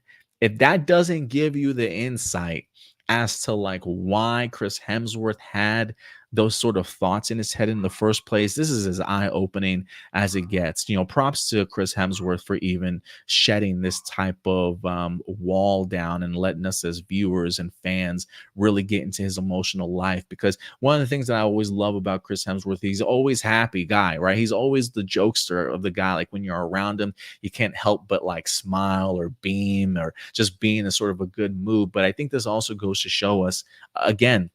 doesn't give you the insight as to like why Chris Hemsworth had those sort of thoughts in his head in the first place, this is as eye-opening as it gets. Props to Chris Hemsworth for even shedding this type of wall down and letting us as viewers and fans really get into his emotional life. Because one of the things that I always love about Chris Hemsworth, he's always happy guy, right? He's always the jokester of the guy. Like when you're around him, you can't help but like smile or beam or just be in a sort of a good mood. But I think this also goes to show us again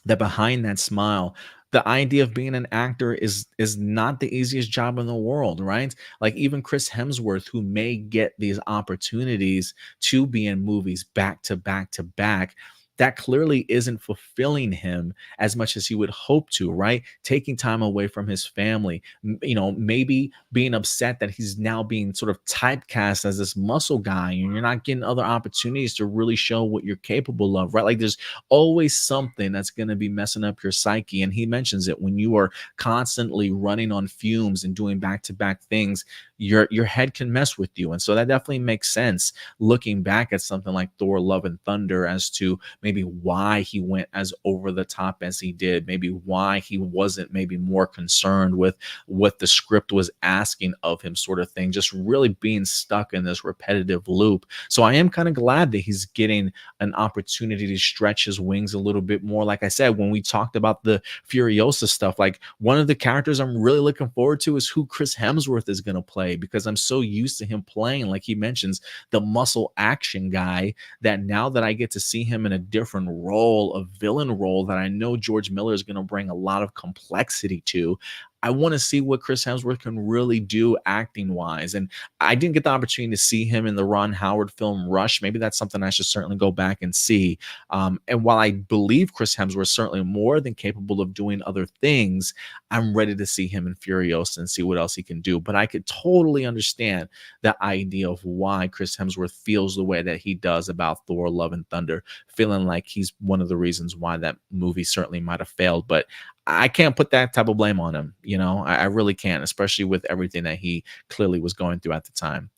that behind that smile, the idea of being an actor is not the easiest job in the world, right? Like even Chris Hemsworth, who may get these opportunities to be in movies back to back to back, that clearly isn't fulfilling him as much as he would hope to, right? Taking time away from his family, maybe being upset that he's now being sort of typecast as this muscle guy and you're not getting other opportunities to really show what you're capable of, right? Like there's always something that's going to be messing up your psyche. And he mentions it when you are constantly running on fumes and doing back-to-back things, your head can mess with you. And so that definitely makes sense looking back at something like Thor Love and Thunder as to maybe why he went as over the top as he did, maybe why he wasn't maybe more concerned with what the script was asking of him, sort of thing, just really being stuck in this repetitive loop. So I am kind of glad that he's getting an opportunity to stretch his wings a little bit more. Like I said, when we talked about the Furiosa stuff, like one of the characters I'm really looking forward to is who Chris Hemsworth is going to play, because I'm so used to him playing, like he mentions, the muscle action guy, that now that I get to see him in a different role, a villain role that I know George Miller is going to bring a lot of complexity to, I want to see what Chris Hemsworth can really do acting wise. And I didn't get the opportunity to see him in the Ron Howard film Rush. Maybe that's something I should certainly go back and see. And while I believe Chris Hemsworth is certainly more than capable of doing other things, I'm ready to see him in Furiosa and see what else he can do. But I could totally understand the idea of why Chris Hemsworth feels the way that he does about Thor Love and Thunder, feeling like he's one of the reasons why that movie certainly might have failed. But I can't put that type of blame on him. I really can't, especially with everything that he clearly was going through at the time.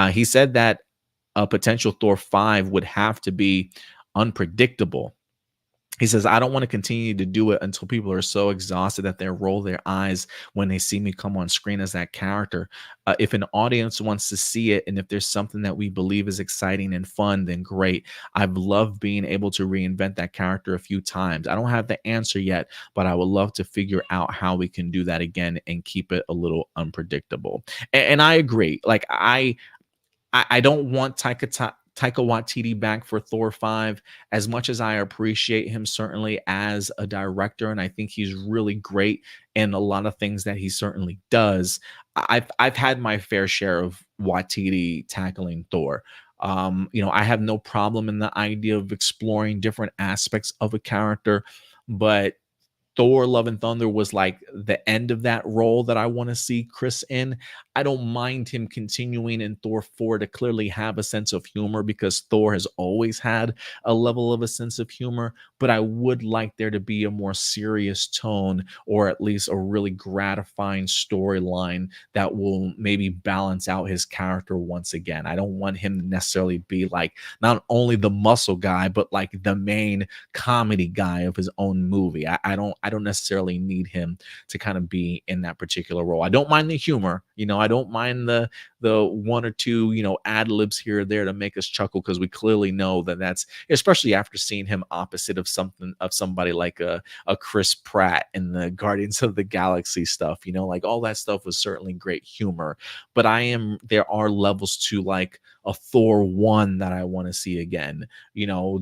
He said that a potential Thor 5 would have to be unpredictable. He says, I don't want to continue to do it until people are so exhausted that they roll their eyes when they see me come on screen as that character. If an audience wants to see it and if there's something that we believe is exciting and fun, then great. I've loved being able to reinvent that character a few times. I don't have the answer yet, but I would love to figure out how we can do that again and keep it a little unpredictable. And I agree. Like, I don't want Taika Waititi back for Thor 5 as much as I appreciate him certainly as a director, and I think he's really great in a lot of things that he certainly does. I've had my fair share of Waititi tackling Thor. I have no problem in the idea of exploring different aspects of a character, but Thor Love and Thunder was like the end of that role that I want to see Chris in. I don't mind him continuing in Thor 4 to clearly have a sense of humor because Thor has always had a level of a sense of humor, but I would like there to be a more serious tone or at least a really gratifying storyline that will maybe balance out his character once again. I don't want him to necessarily be like not only the muscle guy, but like the main comedy guy of his own movie. I don't necessarily need him to kind of be in that particular role. I don't mind the humor, I don't mind the one or two, ad libs here or there to make us chuckle because we clearly know that that's especially after seeing him opposite of somebody like a Chris Pratt in the Guardians of the Galaxy stuff, like all that stuff was certainly great humor. But there are levels to like a Thor 1 that I want to see again,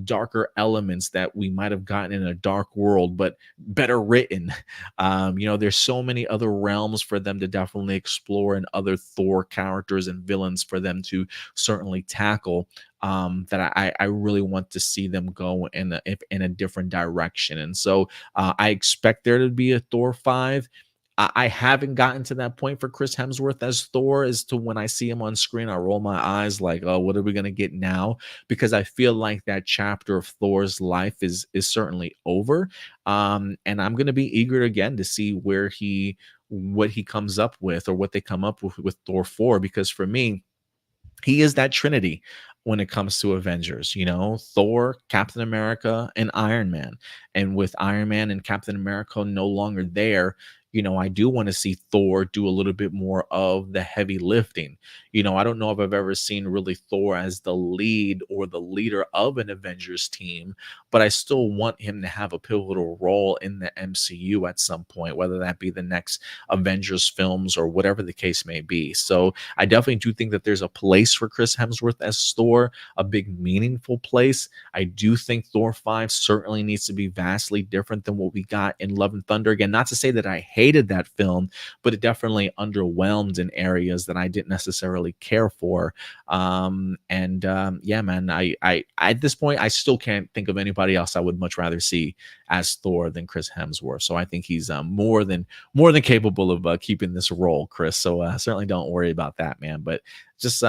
darker elements that we might have gotten in a dark world, but better written. There's so many other realms for them to definitely explore and other Thor characters and villains for them to certainly tackle. That I really want to see them go in a different direction. And so I expect there to be a Thor 5. I haven't gotten to that point for Chris Hemsworth as Thor as to when I see him on screen, I roll my eyes like, oh, what are we going to get now? Because I feel like that chapter of Thor's life is certainly over. And I'm going to be eager again to see what he comes up with or what they come up with Thor 4, because for me, he is that trinity when it comes to Avengers, Thor, Captain America, and Iron Man. And with Iron Man and Captain America no longer there, I do want to see Thor do a little bit more of the heavy lifting. I don't know if I've ever seen really Thor as the lead or the leader of an Avengers team, but I still want him to have a pivotal role in the MCU at some point, whether that be the next Avengers films or whatever the case may be. So I definitely do think that there's a place for Chris Hemsworth as Thor, a big meaningful place. I do think Thor 5 certainly needs to be vastly different than what we got in Love and Thunder. Again, not to say that I hated that film, but it definitely underwhelmed in areas that I didn't necessarily care for. Yeah, man, I at this point I still can't think of anybody else I would much rather see as Thor than Chris Hemsworth. So I think he's more than capable of keeping this role, Chris. So certainly don't worry about that, man. But it's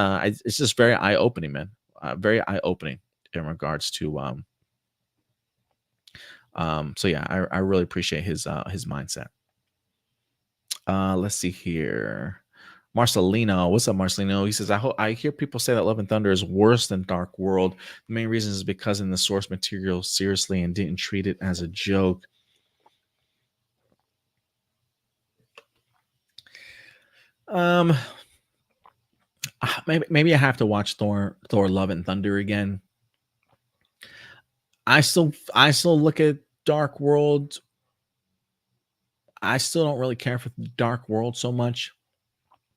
just very eye opening, man. Very eye opening in regards to so yeah, I really appreciate his mindset. Let's see here. Marcelino, what's up, Marcelino? He says, I hear people say that Love and Thunder is worse than Dark World. The main reason is because in the source material seriously and didn't treat it as a joke. Maybe I have to watch Thor Love and Thunder again. I still look at Dark World. I still don't really care for Dark World so much.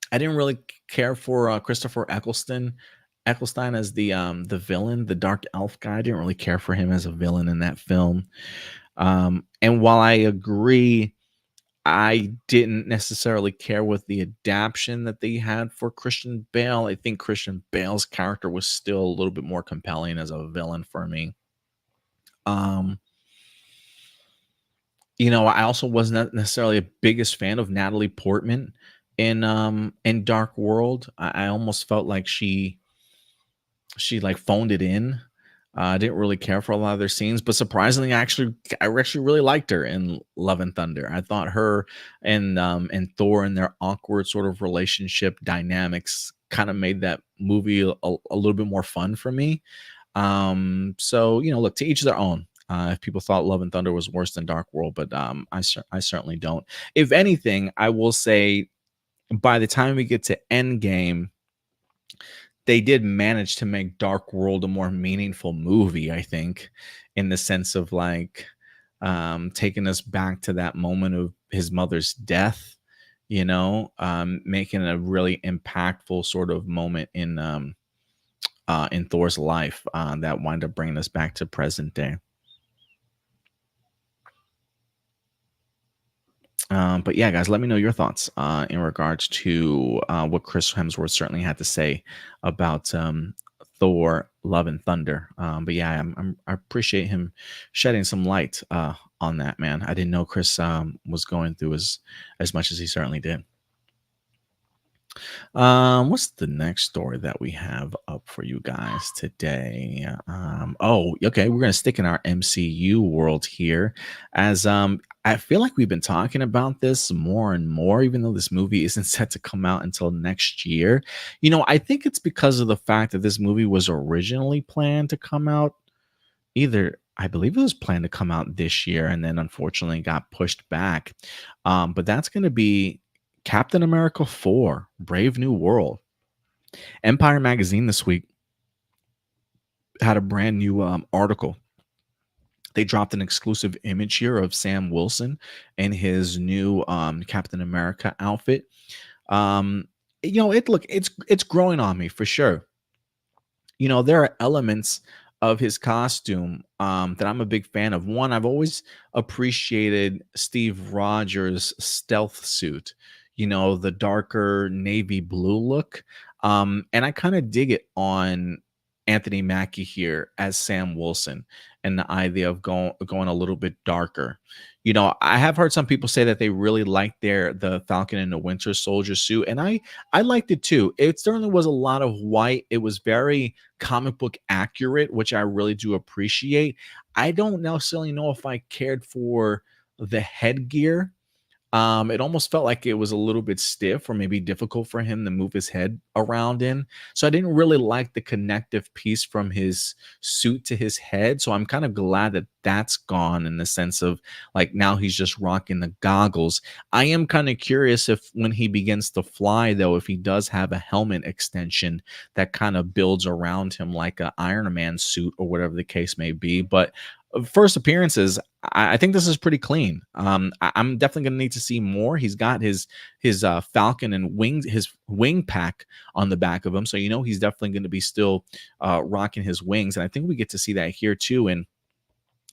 I didn't really care for Christopher Eccleston as the villain, the dark elf guy. I didn't really care for him as a villain in that film. And while I agree, I didn't necessarily care with the adaptation that they had for Christian Bale. I think Christian Bale's character was still a little bit more compelling as a villain for me. Um, I also wasn't necessarily a biggest fan of Natalie Portman in Dark World. I almost felt like she like phoned it in. I didn't really care for a lot of their scenes, but surprisingly, I actually really liked her in Love and Thunder. I thought her and Thor and their awkward sort of relationship dynamics kind of made that movie a little bit more fun for me. So look, to each their own. If people thought Love and Thunder was worse than Dark World, but I certainly don't. If anything, I will say by the time we get to Endgame, they did manage to make Dark World a more meaningful movie, I think, in the sense of like taking us back to that moment of his mother's death, making a really impactful sort of moment in Thor's life that wind up bringing us back to present day. But yeah, guys, let me know your thoughts in regards to what Chris Hemsworth certainly had to say about Thor: Love and Thunder. But yeah, I appreciate him shedding some light on that, man. I didn't know Chris was going through as much as he certainly did. What's the next story that we have up for you guys today? Oh, okay, we're gonna stick in our MCU world here, as I feel like we've been talking about this more and more, even though this movie isn't set to come out until next year. I think it's because of the fact that this movie was originally planned to come out either. I believe it was planned to come out this year and then unfortunately got pushed back. But that's going to be Captain America 4 Brave New World. Empire Magazine this week had a brand new article. They dropped an exclusive image here of Sam Wilson in his new Captain America outfit. It's growing on me for sure. There are elements of his costume that I'm a big fan of. One, I've always appreciated Steve Rogers' stealth suit, the darker navy blue look. And I kind of dig it on Anthony Mackie here as Sam Wilson and the idea of going a little bit darker. I have heard some people say that they really liked the Falcon and the Winter Soldier suit, and I liked it too. It certainly was a lot of white. It was very comic book accurate, which I really do appreciate. I don't necessarily know if I cared for the headgear. It almost felt like it was a little bit stiff or maybe difficult for him to move his head around in. So I didn't really like the connective piece from his suit to his head. So I'm kind of glad that that's gone in the sense of like now he's just rocking the goggles. I am kind of curious if when he begins to fly, though, if he does have a helmet extension that kind of builds around him like a Iron Man suit or whatever the case may be. But first appearances, I think this is pretty clean. I'm definitely going to need to see more. He's got his Falcon and his wing pack on the back of him, so he's definitely going to be still rocking his wings, and I think we get to see that here too in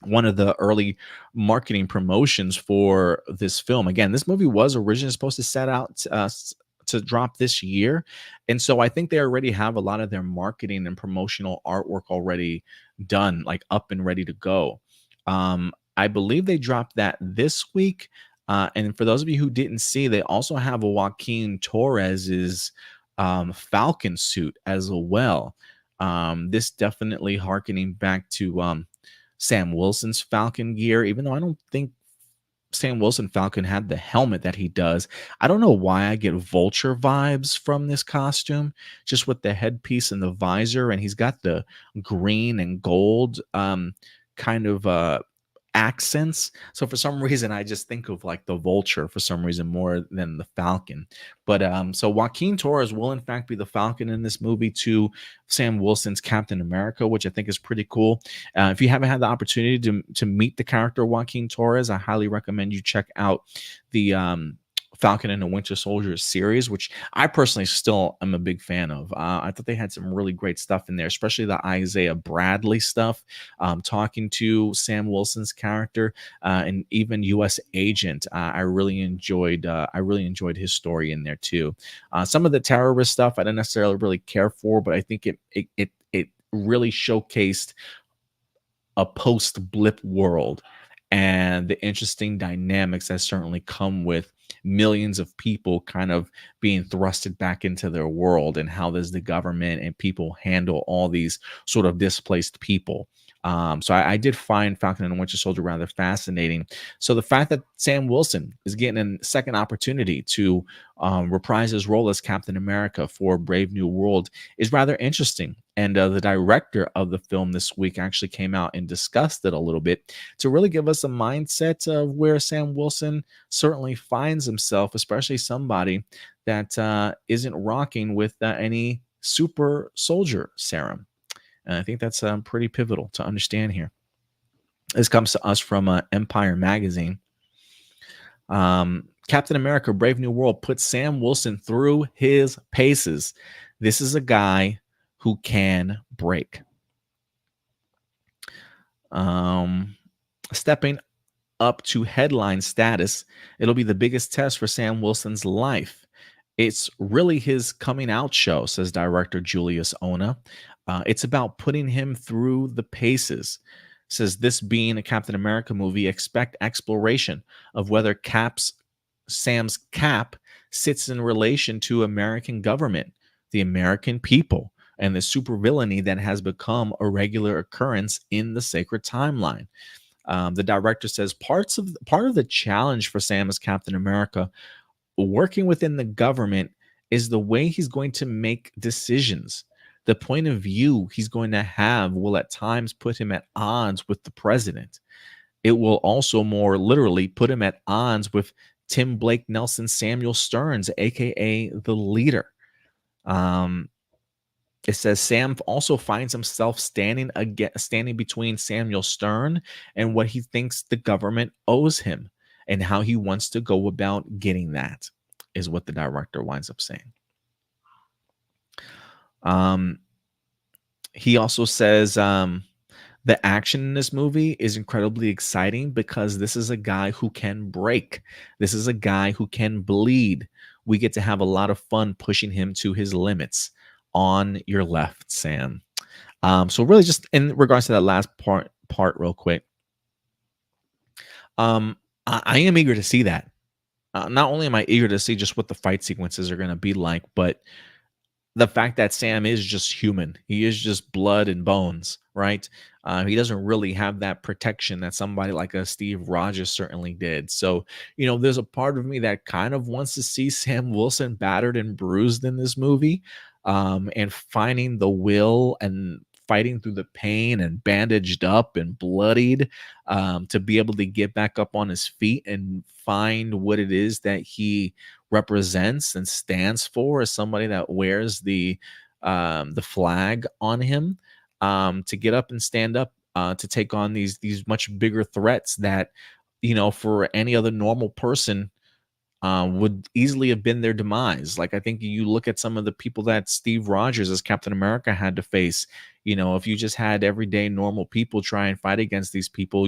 one of the early marketing promotions for this film. Again, this movie was originally supposed to set out to drop this year, and so I think they already have a lot of their marketing and promotional artwork already done, like up and ready to go. I believe they dropped that this week. And for those of you who didn't see, they also have a Joaquin Torres's Falcon suit as well. This definitely harkening back to Sam Wilson's Falcon gear, even though I don't think Sam Wilson Falcon had the helmet that he does. I don't know why I get Vulture vibes from this costume, just with the headpiece and the visor, and he's got the green and gold kind of accents. So for some reason, I just think of like the Vulture for some reason more than the Falcon. But so Joaquin Torres will in fact be the Falcon in this movie to Sam Wilson's Captain America, which I think is pretty cool. If you haven't had the opportunity to meet the character Joaquin Torres, I highly recommend you check out the Falcon and the Winter Soldier series, which I personally still am a big fan of. I thought they had some really great stuff in there, especially the Isaiah Bradley stuff, talking to Sam Wilson's character, and even U.S. Agent. I really enjoyed his story in there too. Some of the terrorist stuff I didn't necessarily really care for, but I think it really showcased a post blip world and the interesting dynamics that certainly come with millions of people kind of being thrusted back into their world, and how does the government and people handle all these sort of displaced people. So I did find Falcon and the Winter Soldier rather fascinating. So the fact that Sam Wilson is getting a second opportunity to reprise his role as Captain America for Brave New World is rather interesting. And the director of the film this week actually came out and discussed it a little bit to really give us a mindset of where Sam Wilson certainly finds himself, especially somebody that isn't rocking with any super soldier serum. And I think that's pretty pivotal to understand here. This comes to us from Empire Magazine. Captain America Brave New World puts Sam Wilson through his paces. This is a guy who can break. Stepping up to headline status, it'll be the biggest test for Sam Wilson's life. It's really his coming out show, says director Julius Ona. It's about putting him through the paces. Says this being a Captain America movie, expect exploration of whether Sam's cap sits in relation to American government, the American people, and the supervillainy that has become a regular occurrence in the sacred timeline. The director says part of the challenge for Sam as Captain America, working within the government, is the way he's going to make decisions. The point of view he's going to have will at times put him at odds with the president. It will also more literally put him at odds with Tim Blake Nelson Samuel Stearns, aka the leader. It says Sam also finds himself standing between Samuel Stern and what he thinks the government owes him, and how he wants to go about getting that, is what the director winds up saying. He also says the action in this movie is incredibly exciting because this is a guy who can break. This is a guy who can bleed. We get to have a lot of fun pushing him to his limits. On your left, Sam. So really just in regards to that last part real quick, I am eager to see that. Not only am I eager to see just what the fight sequences are going to be like, but the fact that Sam is just human. He is just blood and bones, right? He doesn't really have that protection that somebody like a Steve Rogers certainly did. So, there's a part of me that kind of wants to see Sam Wilson battered and bruised in this movie, and finding the will and fighting through the pain and bandaged up and bloodied, to be able to get back up on his feet and find what it is that he represents and stands for, as somebody that wears the flag on him, to get up and stand up, to take on these much bigger threats that, for any other normal person, would easily have been their demise. Like, I think you look at some of the people that Steve Rogers as Captain America had to face. If you just had everyday normal people try and fight against these people,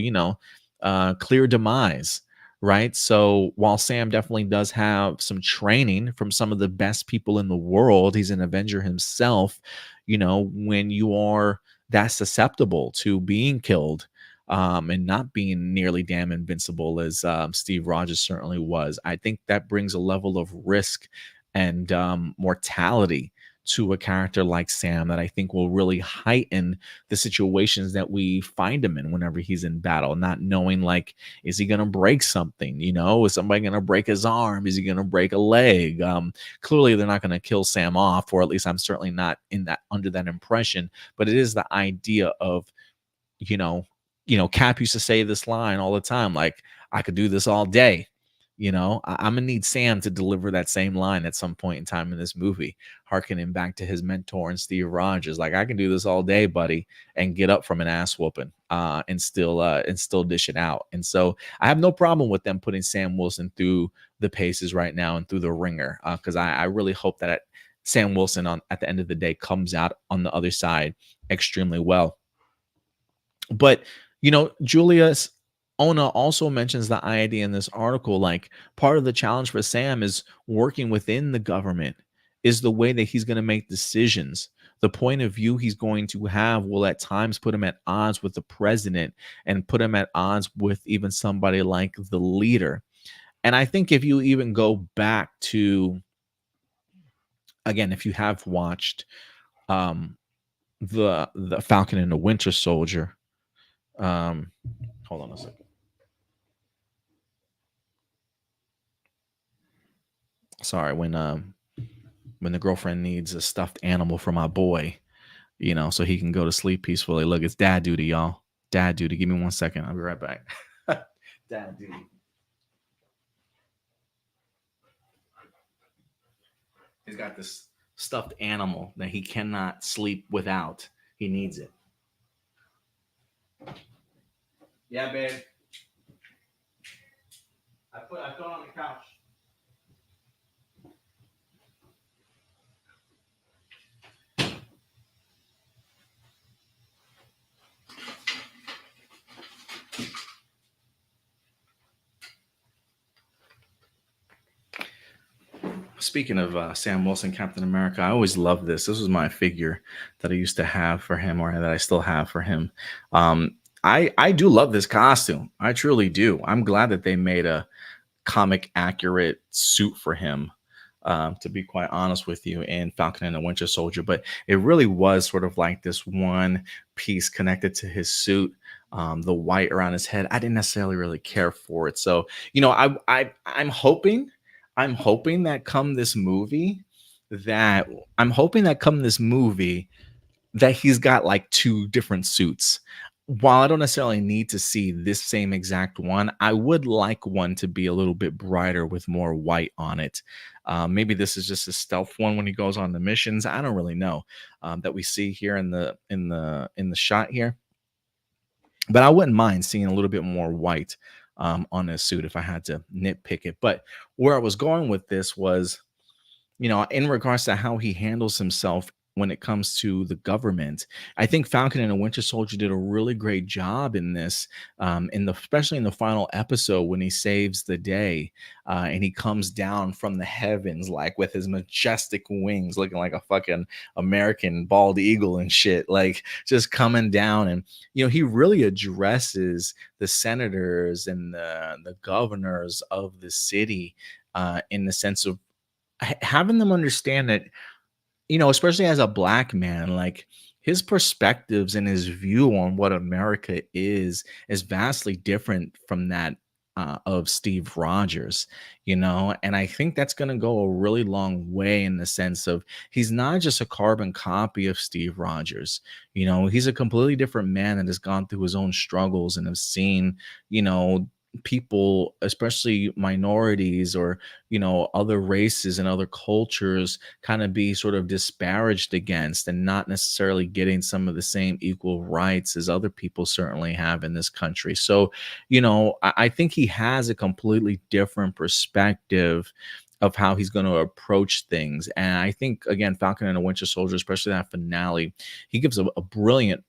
clear demise, right? So while Sam definitely does have some training from some of the best people in the world, he's an Avenger himself. When you are that susceptible to being killed, and not being nearly damn invincible as Steve Rogers certainly was, I think that brings a level of risk and mortality to a character like Sam that I think will really heighten the situations that we find him in whenever he's in battle, not knowing, like, is he going to break something? Is somebody going to break his arm? Is he going to break a leg? Clearly they're not going to kill Sam off, or at least I'm certainly not under that impression, but it is the idea of, you know, Cap used to say this line all the time, like, I could do this all day. I'm gonna need Sam to deliver that same line at some point in time in this movie, harkening back to his mentor and Steve Rogers. Like, I can do this all day, buddy, and get up from an ass whooping, and still dish it out. And so I have no problem with them putting Sam Wilson through the paces right now and through the ringer, because I really hope that Sam Wilson at the end of the day comes out on the other side extremely well. But Julius Ona also mentions the idea in this article, like, part of the challenge for Sam is working within the government, is the way that he's going to make decisions. The point of view he's going to have will at times put him at odds with the president, and put him at odds with even somebody like the leader. And I think if you even go back to, again, if you have watched the Falcon and the Winter Soldier, hold on a second. Sorry, when the girlfriend needs a stuffed animal for my boy, so he can go to sleep peacefully. Look, it's dad duty, y'all. Dad duty. Give me 1 second. I'll be right back. Dad duty. He's got this stuffed animal that he cannot sleep without. He needs it. Yeah, babe. I throw it on the couch. Speaking of Sam Wilson, Captain America, I always loved this. This was my figure that I used to have for him, or that I still have for him. I do love this costume. I truly do. I'm glad that they made a comic accurate suit for him. To be quite honest with you, in Falcon and the Winter Soldier, but it really was sort of like this one piece connected to his suit. The white around his head, I didn't necessarily really care for it. So I'm hoping that come this movie, that I'm hoping that come this movie that he's got like two different suits. While I don't necessarily need to see this same exact one, I would like one to be a little bit brighter with more white on it. Maybe this is just a stealth one when he goes on the missions. I don't really know, that we see here in the shot here. But I wouldn't mind seeing a little bit more white on his suit if I had to nitpick it. But where I was going with this was, in regards to how he handles himself when it comes to the government. I think Falcon and the Winter Soldier did a really great job in this, especially in the final episode when he saves the day, and he comes down from the heavens like with his majestic wings, looking like a fucking American bald eagle and shit, like just coming down. And he really addresses the senators and the governors of the city, in the sense of having them understand that, especially as a black man, like his perspectives and his view on what America is vastly different from that, of Steve Rogers, and I think that's going to go a really long way in the sense of he's not just a carbon copy of Steve Rogers. He's a completely different man that has gone through his own struggles and have seen, people, especially minorities or other races and other cultures, kind of be sort of disparaged against and not necessarily getting some of the same equal rights as other people certainly have in this country. So I think he has a completely different perspective of how he's going to approach things. And I think, again, Falcon and the Winter Soldier, especially that finale, he gives a brilliant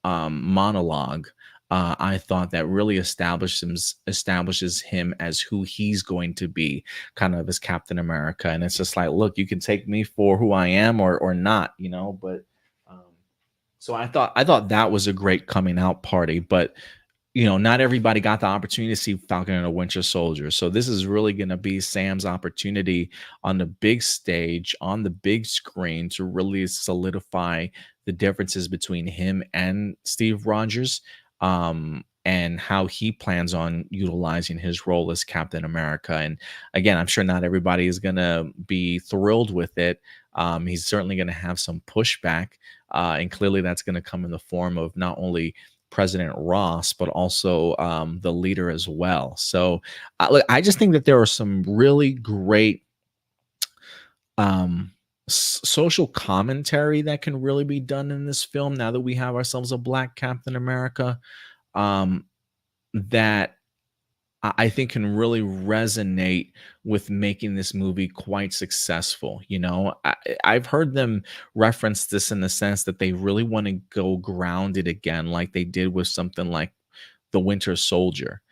monologue. I thought that really establishes him as who he's going to be, kind of as Captain America. And it's just like, look, you can take me for who I am or not, But um, so I thought that was a great coming out party. But not everybody got the opportunity to see Falcon and the Winter Soldier. So this is really going to be Sam's opportunity on the big stage, on the big screen, to really solidify the differences between him and Steve Rogers, and how he plans on utilizing his role as Captain America. And again, I'm sure not everybody is going to be thrilled with it. He's certainly going to have some pushback, and clearly that's going to come in the form of not only President Ross, but also the leader as well. So look, I just think that there are some really great social commentary that can really be done in this film now that we have ourselves a black Captain America, um, that I think can really resonate with making this movie quite successful. I've heard them reference this in the sense that they really want to go grounded again, like they did with something like The Winter Soldier.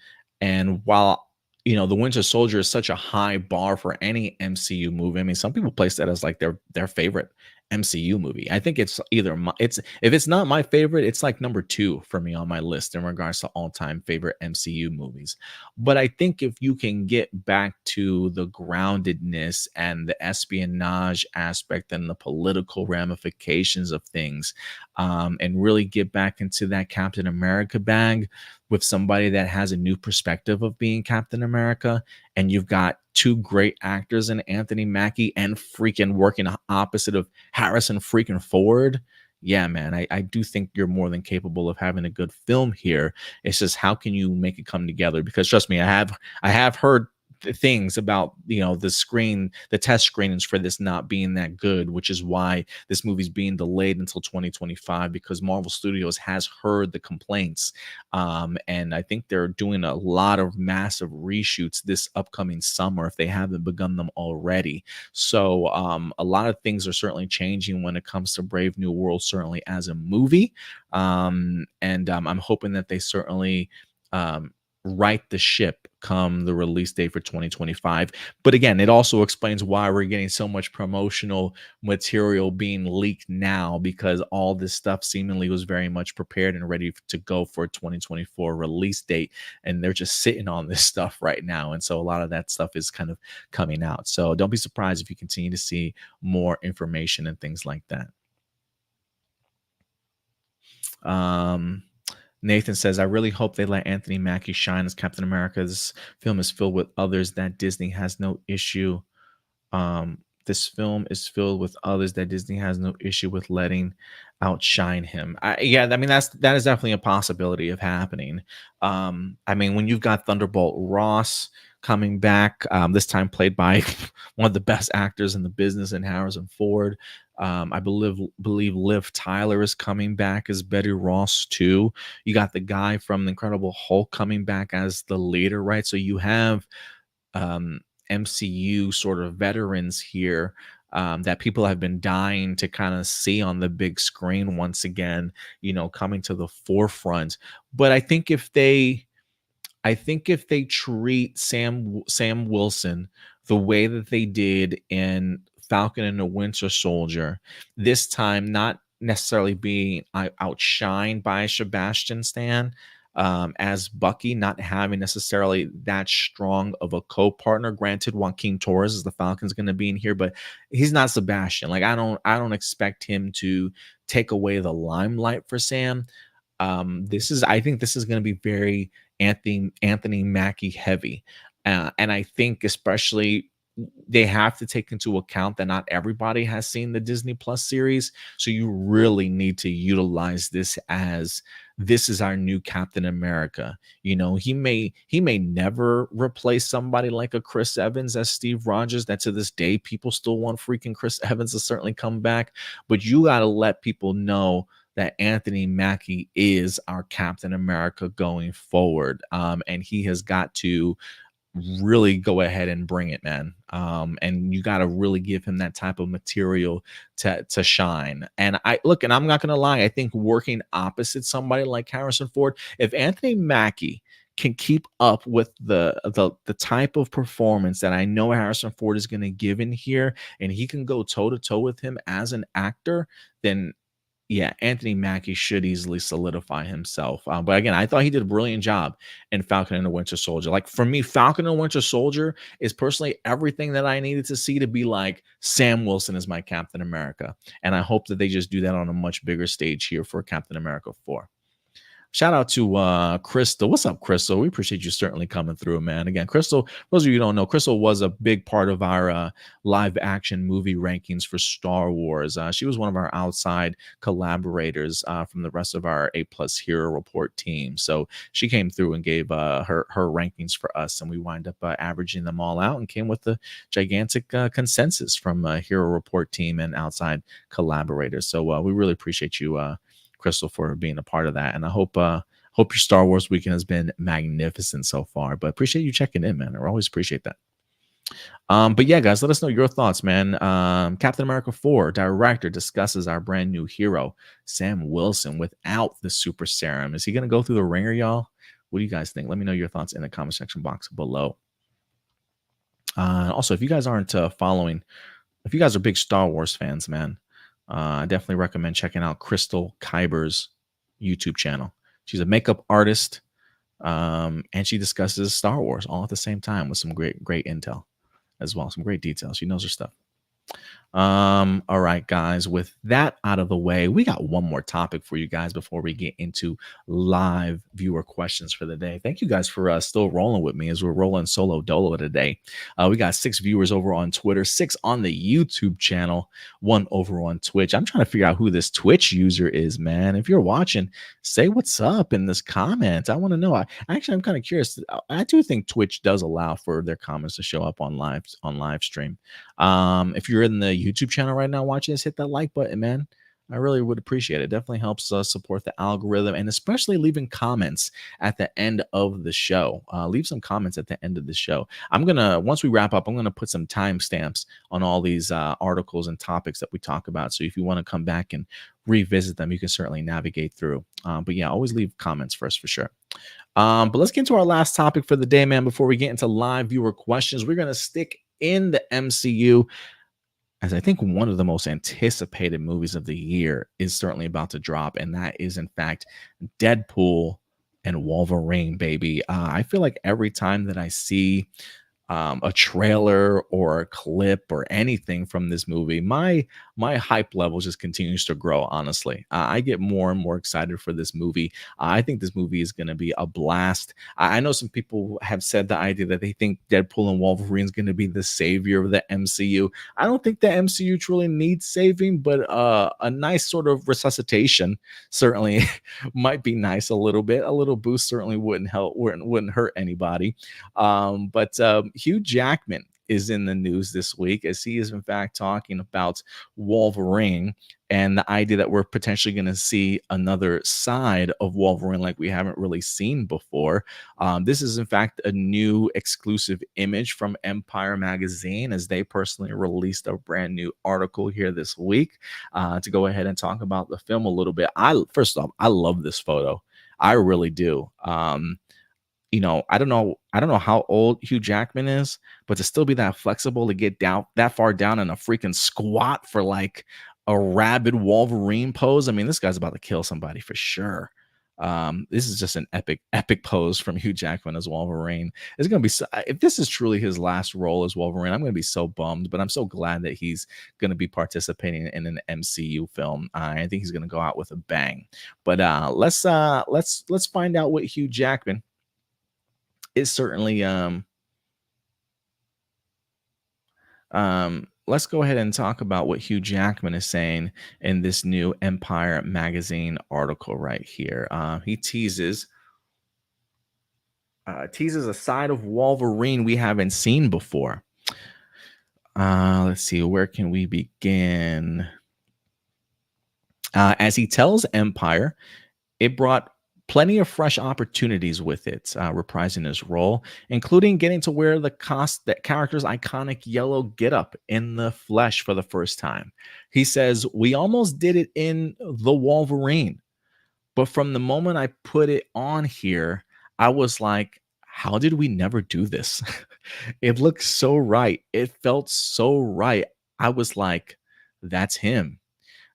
And while The Winter Soldier is such a high bar for any MCU movie. I mean, some people place that as like their favorite MCU movie. I think it's either it's if it's not my favorite, it's like number 2 for me on my list in regards to all-time favorite MCU movies. But I think if you can get back to the groundedness and the espionage aspect and the political ramifications of things, and really get back into that Captain America bag with somebody that has a new perspective of being Captain America, and you've got two great actors in Anthony Mackie and freaking working opposite of Harrison freaking Ford, yeah, man, I do think you're more than capable of having a good film here. It's just how can you make it come together? Because trust me, I have heard things about the test screenings for this not being that good, which is why this movie's being delayed until 2025 because Marvel Studios has heard the complaints, and I think they're doing a lot of massive reshoots this upcoming summer if they haven't begun them already. So a lot of things are certainly changing when it comes to Brave New World, certainly as a movie. And I'm hoping that they certainly um, right the ship come the release date for 2025. But again, it also explains why we're getting so much promotional material being leaked now because all this stuff seemingly was very much prepared and ready to go for a 2024 release date. And they're just sitting on this stuff right now. And so a lot of that stuff is kind of coming out. So don't be surprised if you continue to see more information and things like that. Um, Nathan says, I really hope they let Anthony Mackie shine as Captain America. This film is filled with others that Disney has no issue. This film is filled with others that Disney has no issue with letting outshine him. Yeah, I mean that is definitely a possibility of happening. I mean, when you've got Thunderbolt Ross coming back, this time played by one of the best actors in the business in Harrison Ford. I believe Liv Tyler is coming back as Betty Ross too. You got the guy from The Incredible Hulk coming back as the leader, right? So you have um, MCU sort of veterans here that people have been dying to kind of see on the big screen once again, coming to the forefront. But I think if they treat Sam Wilson the way that they did in Falcon and the Winter Soldier, this time not necessarily being outshined by Sebastian Stan as Bucky, not having necessarily that strong of a co-partner. Granted, Joaquin Torres is the Falcon's going to be in here, but he's not Sebastian. Like I don't expect him to take away the limelight for Sam. I think this is going to be very Anthony Mackie heavy, and I think especially they have to take into account that not everybody has seen the Disney Plus series, so you really need to utilize this as this is our new Captain America. He may never replace somebody like a Chris Evans as Steve Rogers. That to this day people still want freaking Chris Evans to certainly come back, but you got to let people know that Anthony Mackie is our Captain America going forward. And he has got to really go ahead and bring it, man. And you got to really give him that type of material to shine. And and I'm not going to lie, I think working opposite somebody like Harrison Ford, if Anthony Mackie can keep up with the type of performance that I know Harrison Ford is going to give in here, and he can go toe to toe with him as an actor, then yeah, Anthony Mackie should easily solidify himself. But again, I thought he did a brilliant job in Falcon and the Winter Soldier. Like for me, Falcon and the Winter Soldier is personally everything that I needed to see to be like Sam Wilson is my Captain America. And I hope that they just do that on a much bigger stage here for Captain America 4. Shout out to Crystal. What's up, Crystal? We appreciate you certainly coming through, man. Again, Crystal, for those of you who don't know, Crystal was a big part of our live action movie rankings for Star Wars. She was one of our outside collaborators from the rest of our A Plus Hero Report team. So she came through and gave her rankings for us, and we wind up averaging them all out and came with the gigantic consensus from Hero Report team and outside collaborators. So we really appreciate you, Crystal, for being a part of that. And I hope your Star Wars weekend has been magnificent so far. But appreciate you checking in, man. I always appreciate that. But yeah, guys, let us know your thoughts, man. Captain America 4 director discusses our brand new hero, Sam Wilson, without the super serum. Is he going to go through the ringer, y'all? What do you guys think? Let me know your thoughts in the comment section box below. Also, if you guys aren't following, if you guys are big Star Wars fans, man, I definitely recommend checking out Crystal Kyber's YouTube channel. She's a makeup artist, and she discusses Star Wars all at the same time with some great intel as well, some great details. She knows her stuff. All right, guys. With that out of the way, we got one more topic for you guys before we get into live viewer questions for the day. Thank you guys for still rolling with me as we're rolling solo dolo today. We got 6 viewers over on Twitter, 6 on the YouTube channel, 1 over on Twitch. I'm trying to figure out who this Twitch user is, man. If you're watching, say what's up in this comment. I want to know. I'm kind of curious. I do think Twitch does allow for their comments to show up on live stream. If you're in the YouTube channel right now watching this, hit that like button, man. I really would appreciate it. Definitely helps us support the algorithm, and especially leaving comments at the end of the show. Leave some comments at the end of the show. Once we wrap up, I'm gonna put some timestamps on all these articles and topics that we talk about. So if you want to come back and revisit them, you can certainly navigate through. But yeah, always leave comments first for sure. But let's get into our last topic for the day, man. Before we get into live viewer questions, we're gonna stick in the MCU, as I think one of the most anticipated movies of the year is certainly about to drop, and that is, in fact, Deadpool and Wolverine, baby. I feel like every time that I see a trailer or a clip or anything from this movie, my hype level just continues to grow. Honestly, I get more and more excited for this movie. I think this movie is going to be a blast. I know some people have said the idea that they think Deadpool and Wolverine is going to be the savior of the MCU. I don't think the MCU truly needs saving, but a nice sort of resuscitation certainly might be nice. A little bit, a little boost certainly wouldn't help, wouldn't hurt anybody. But Hugh Jackman is in the news this week as he is, in fact, talking about Wolverine and the idea that we're potentially going to see another side of Wolverine like we haven't really seen before. This is, in fact, a new exclusive image from Empire Magazine as they personally released a brand new article here this week to go ahead and talk about the film a little bit. First off, I love this photo. I really do. I don't know how old Hugh Jackman is, but to still be that flexible to get down that far down in a freaking squat for like a rabid Wolverine pose. I mean, this guy's about to kill somebody for sure. This is just an epic pose from Hugh Jackman as Wolverine. It's gonna be if this is truly his last role as Wolverine, I'm gonna be so bummed, but I'm so glad that he's gonna be participating in an MCU film. I think he's gonna go out with a bang. But let's find out what Hugh Jackman is certainly let's go ahead and talk about what Hugh Jackman is saying in this new Empire Magazine article right here. He teases a side of Wolverine we haven't seen before. Let's see, where can we begin? As he tells Empire, it brought plenty of fresh opportunities with it, reprising his role, including getting to wear that character's iconic yellow getup in the flesh for the first time. He says, "We almost did it in The Wolverine, but from the moment I put it on here, I was like, how did we never do this?" It looked so right. It felt so right. I was like, that's him.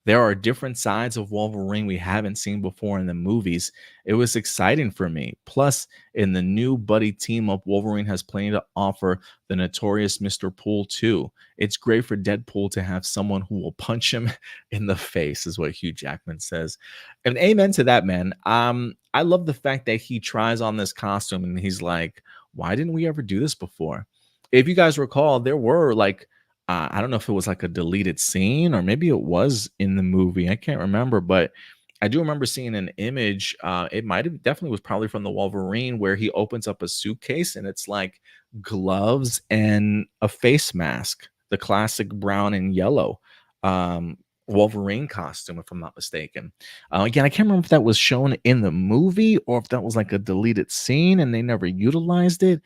There are different sides of Wolverine we haven't seen before in the movies. It was exciting for me. Plus, in the new buddy team up, Wolverine has plenty to offer the notorious Mr. Poole too. It's great for Deadpool to have someone who will punch him in the face, is what Hugh Jackman says. And amen to that, man. I love the fact that he tries on this costume and he's like, why didn't we ever do this before? If you guys recall, there were like I don't know if it was like a deleted scene or maybe it was in the movie. I can't remember, but I do remember seeing an image. It might have definitely was probably from the Wolverine where he opens up a suitcase and it's like gloves and a face mask, the classic brown and yellow Wolverine costume, if I'm not mistaken. Again, I can't remember if that was shown in the movie or if that was like a deleted scene and they never utilized it.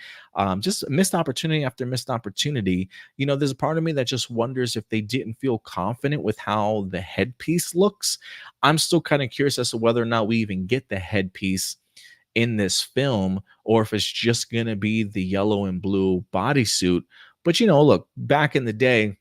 Just missed opportunity after missed opportunity. There's a part of me that just wonders if they didn't feel confident with how the headpiece looks. I'm still kind of curious as to whether or not we even get the headpiece in this film or if it's just going to be the yellow and blue bodysuit. But, look, back in the day,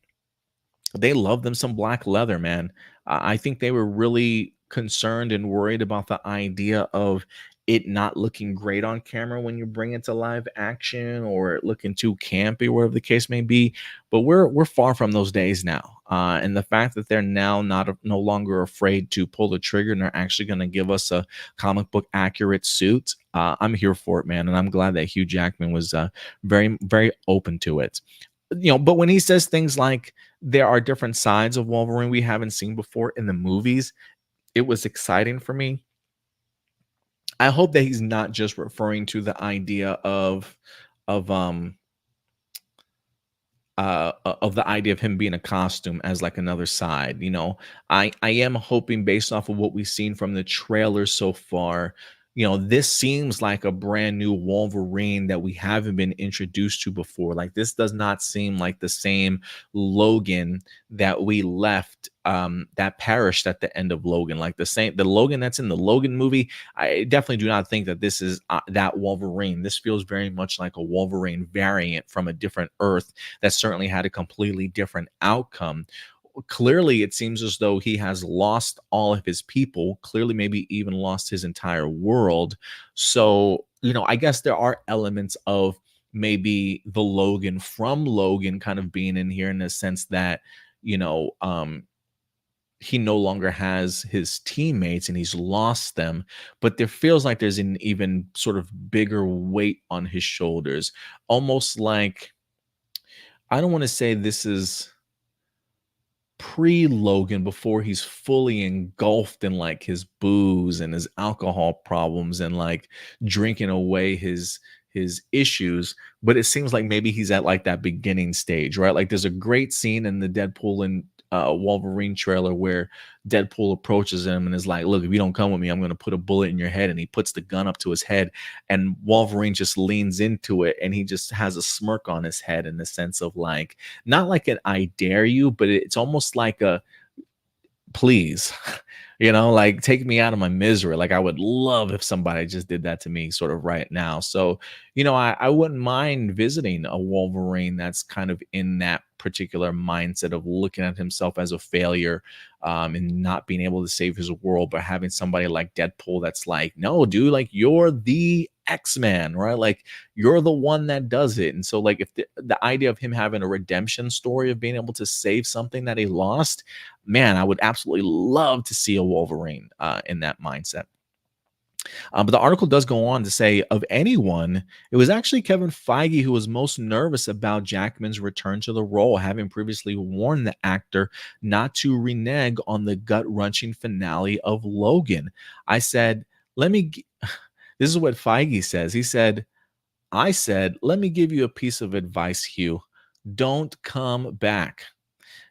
they love them some black leather, man. I think they were really concerned and worried about the idea of it not looking great on camera when you bring it to live action, or it looking too campy, whatever the case may be. But we're far from those days now, and the fact that they're now no longer afraid to pull the trigger and they're actually going to give us a comic book accurate suit, I'm here for it, man. And I'm glad that Hugh Jackman was very open to it. But when he says things like there are different sides of Wolverine we haven't seen before in the movies, it was exciting for me. I hope that he's not just referring to the idea of of the idea of him being a costume as like another side. I am hoping, based off of what we've seen from the trailer so far, this seems like a brand new Wolverine that we haven't been introduced to before. Like, this does not seem like the same Logan that we left, that perished at the end of Logan. Like the Logan that's in the Logan movie, I definitely do not think that this is that Wolverine. This feels very much like a Wolverine variant from a different Earth that certainly had a completely different outcome. Clearly, it seems as though he has lost all of his people, clearly, maybe even lost his entire world. So, I guess there are elements of maybe the Logan from Logan kind of being in here, in the sense that, you know, um, he no longer has his teammates and he's lost them, but there feels like there's an even sort of bigger weight on his shoulders, almost like, I don't want to say this is pre-Logan, before he's fully engulfed in like his booze and his alcohol problems and like drinking away his issues. But it seems like maybe he's at like that beginning stage, right? Like, there's a great scene in the Deadpool and Wolverine trailer where Deadpool approaches him and is like, look, if you don't come with me, I'm going to put a bullet in your head. And he puts the gun up to his head, and Wolverine just leans into it, and he just has a smirk on his head, in the sense of like, not like an I dare you, but it's almost like a please, like, take me out of my misery. Like, I would love if somebody just did that to me sort of right now. So, I wouldn't mind visiting a Wolverine that's kind of in that particular mindset of looking at himself as a failure, and not being able to save his world, but having somebody like Deadpool that's like, no, dude, like, you're the X-Man, right? Like, you're the one that does it. And so, like, if the idea of him having a redemption story of being able to save something that he lost, man, I would absolutely love to see a Wolverine in that mindset. But the article does go on to say, of anyone, it was actually Kevin Feige who was most nervous about Jackman's return to the role, having previously warned the actor not to renege on the gut-wrenching finale of Logan. I said, this is what Feige says. He said, I said, let me give you a piece of advice, Hugh. Don't come back.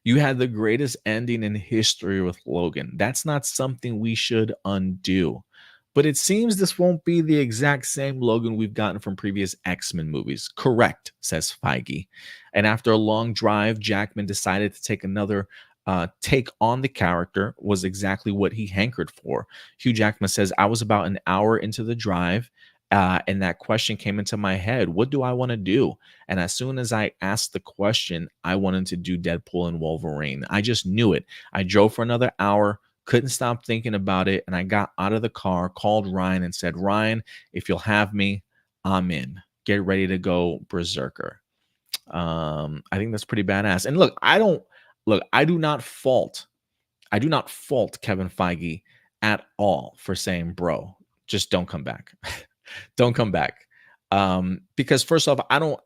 You had the greatest ending in history with Logan. That's not something we should undo. But it seems this won't be the exact same Logan we've gotten from previous X-Men movies. Correct, says Feige. And after a long drive, Jackman decided to take another take on the character, was exactly what he hankered for. Hugh Jackman says, I was about an hour into the drive, and that question came into my head. What do I want to do? And as soon as I asked the question, I wanted to do Deadpool and Wolverine. I just knew it. I drove for another hour, couldn't stop thinking about it, and I got out of the car, called Ryan, and said, Ryan, if you'll have me, I'm in. Get ready to go berserker. I think that's pretty badass. And look, I do not fault Kevin Feige at all for saying, bro, just don't come back. Don't come back. Because first off, I don't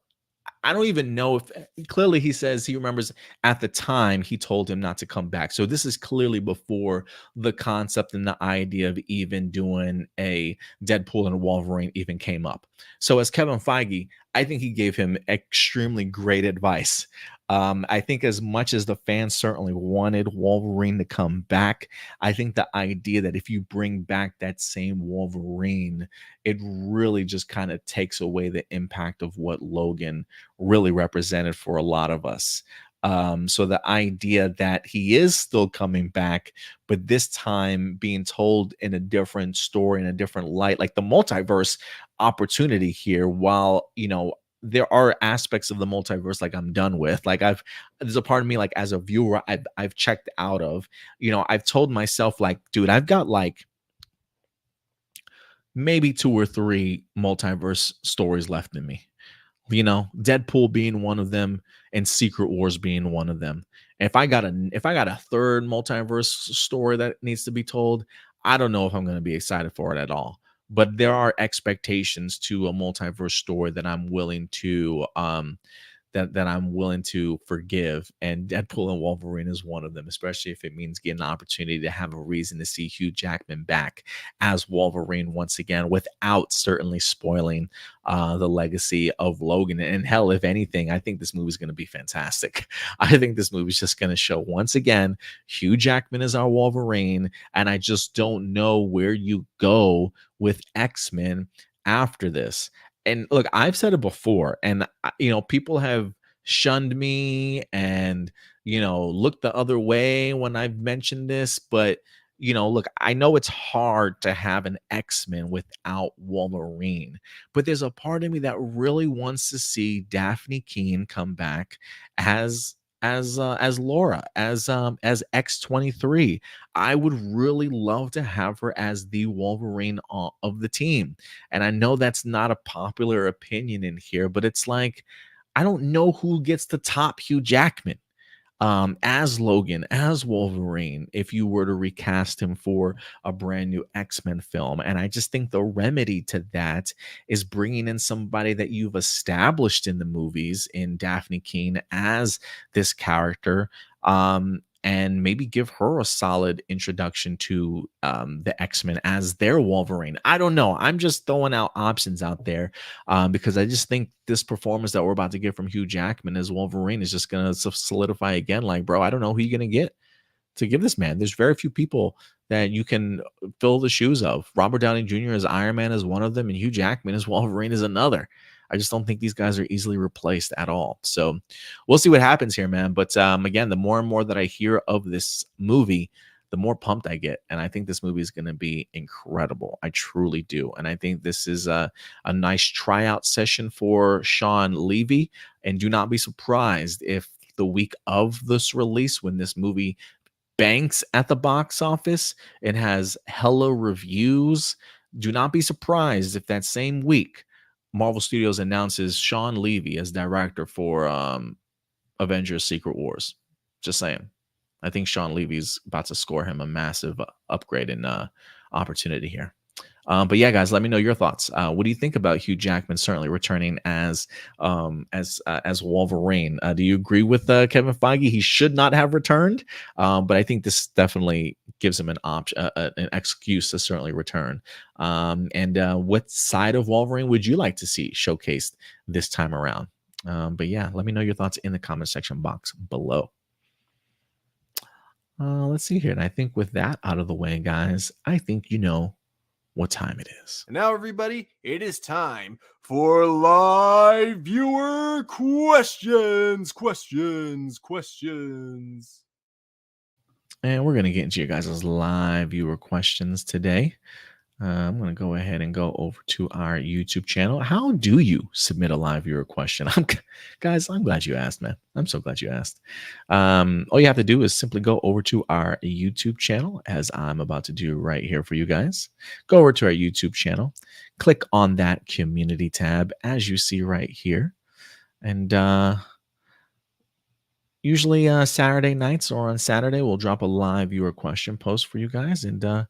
even know if, clearly he says he remembers at the time he told him not to come back. So this is clearly before the concept and the idea of even doing a Deadpool and Wolverine even came up. So as Kevin Feige, I think he gave him extremely great advice. I think as much as the fans certainly wanted Wolverine to come back, I think the idea that if you bring back that same Wolverine, it really just kind of takes away the impact of what Logan really represented for a lot of us. So the idea that he is still coming back, but this time being told in a different story, in a different light, like the multiverse opportunity here, while, there are aspects of the multiverse like I'm done with. Like, there's a part of me, like, as a viewer, I've checked out of. I've told myself, like, dude, I've got like maybe two or three multiverse stories left in me. Deadpool being one of them, and Secret Wars being one of them. If I got a third multiverse story that needs to be told, I don't know if I'm going to be excited for it at all. But there are expectations to a multiverse story that I'm willing to forgive. And Deadpool and Wolverine is one of them, especially if it means getting an opportunity to have a reason to see Hugh Jackman back as Wolverine once again, without certainly spoiling the legacy of Logan. And hell, if anything, I think this movie is going to be fantastic. I think this movie is just going to show once again Hugh Jackman is our Wolverine, and I just don't know where you go with X-Men after this. And look, I've said it before, and people have shunned me and looked the other way when I've mentioned this. But look, I know it's hard to have an X-Men without Wolverine, but there's a part of me that really wants to see Daphne Keane come back as Laura, as X-23. I would really love to have her as the Wolverine of the team. And I know that's not a popular opinion in here, but it's like, I don't know who gets to top Hugh Jackman as Logan, as Wolverine, if you were to recast him for a brand new X-Men film. And I just think the remedy to that is bringing in somebody that you've established in the movies in Daphne Keane as this character. And maybe give her a solid introduction to the X-Men as their Wolverine. I don't know. I'm just throwing out options out there because I just think this performance that we're about to get from Hugh Jackman as Wolverine is just going to solidify again. Like, bro, I don't know who you're going to get to give this man. There's very few people that you can fill the shoes of. Robert Downey Jr. as Iron Man is one of them, and Hugh Jackman as Wolverine is another. I just don't think these guys are easily replaced at all. So we'll see what happens here, man. But again, the more and more that I hear of this movie, the more pumped I get. And I think this movie is going to be incredible. I truly do. And I think this is a nice tryout session for Sean Levy. And do not be surprised if the week of this release, when this movie banks at the box office, it has hella reviews. Do not be surprised if that same week Marvel Studios announces Sean Levy as director for Avengers Secret Wars. Just saying. I think Sean Levy's about to score him a massive upgrade in opportunity here. But yeah, guys, let me know your thoughts. What do you think about Hugh Jackman certainly returning as Wolverine? Do you agree with Kevin Feige? He should not have returned, but I think this definitely gives him an option, an excuse to certainly return. And what side of Wolverine would you like to see showcased this time around? But yeah, let me know your thoughts in the comment section box below. Let's see here. And I think with that out of the way, guys, I think you know what time it is.
And now, everybody, it is time for live viewer questions.
And we're going to get into your guys' live viewer questions today. I'm going to go ahead and go over to our YouTube channel. How do you submit a live viewer question? Guys, I'm glad you asked, man. I'm so glad you asked. All you have to do is simply go over to our YouTube channel, as I'm about to do right here for you guys. Go over to our YouTube channel, click on that community tab, as you see right here. And usually Saturday nights or on Saturday, we'll drop a live viewer question post for you guys. And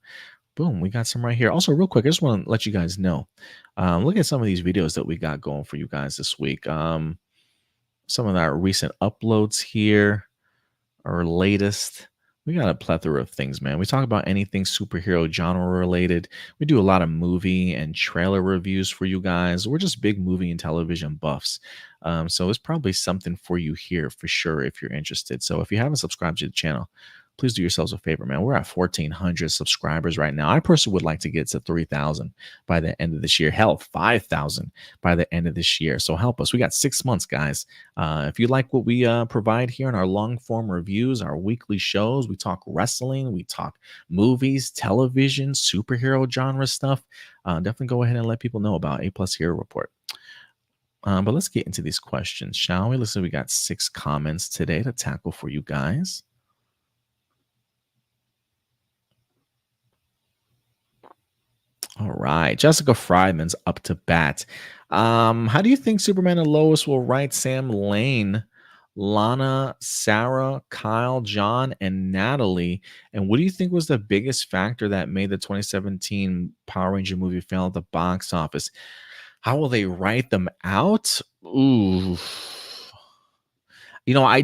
boom, we got some right here. Also, real quick, I just want to let you guys know, look at some of these videos that we got going for you guys this week. Some of our recent uploads here, our latest. We got a plethora of things, man. We talk about anything superhero genre related. We do a lot of movie and trailer reviews for you guys. We're just big movie and television buffs. So it's probably something for you here for sure if you're interested. So if you haven't subscribed to the channel, please do yourselves a favor, man. We're at 1,400 subscribers right now. I personally would like to get to 3,000 by the end of this year. Hell, 5,000 by the end of this year. So help us. We got 6 months, guys. If you like what we provide here in our long-form reviews, our weekly shows, we talk wrestling, we talk movies, television, superhero genre stuff, definitely go ahead and let people know about A+ Hero Report. But let's get into these questions, shall we? Listen, we got 6 comments today to tackle for you guys. All right. Jessica Fryman's up to bat. How do you think Superman and Lois will write Sam Lane, Lana, Sarah, Kyle, John, and Natalie? And what do you think was the biggest factor that made the 2017 Power Ranger movie fail at the box office? How will they write them out? Ooh. I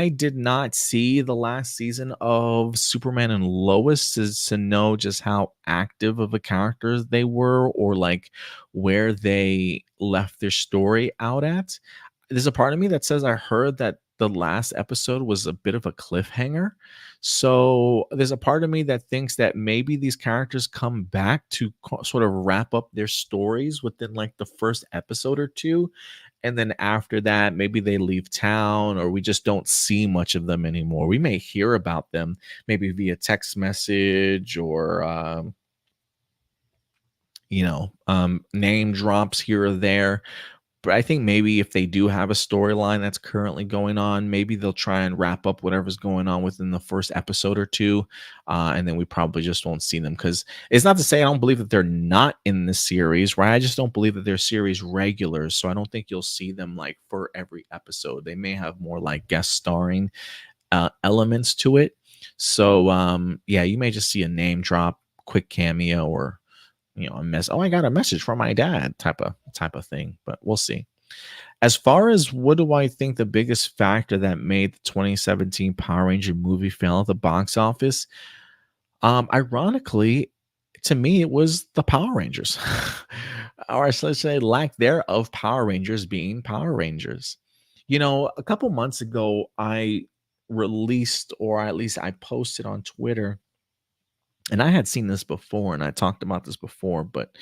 did not see the last season of Superman and Lois to know just how active of a characters they were, or like where they left their story out at. There's a part of me that says I heard that the last episode was a bit of a cliffhanger. So there's a part of me that thinks that maybe these characters come back to sort of wrap up their stories within like the first episode or two, and then after that maybe they leave town, or we just don't see much of them anymore. We may hear about them maybe via text message, or name drops here or there. But I think maybe if they do have a storyline that's currently going on, maybe they'll try and wrap up whatever's going on within the first episode or two. And then we probably just won't see them, because it's not to say I don't believe that they're not in the series, right? I just don't believe that they're series regulars. So I don't think you'll see them like for every episode. They may have more like guest starring elements to it. So yeah, you may just see a name drop, quick cameo, or a mess. Oh, I got a message from my dad type of thing, but we'll see. As far as what do I think the biggest factor that made the 2017 Power Ranger movie fail at the box office? Ironically, to me, it was the Power Rangers, or let's say lack thereof Power Rangers being Power Rangers. A couple months ago, I released, or at least I posted on Twitter, and I had seen this before, and I talked about this before, but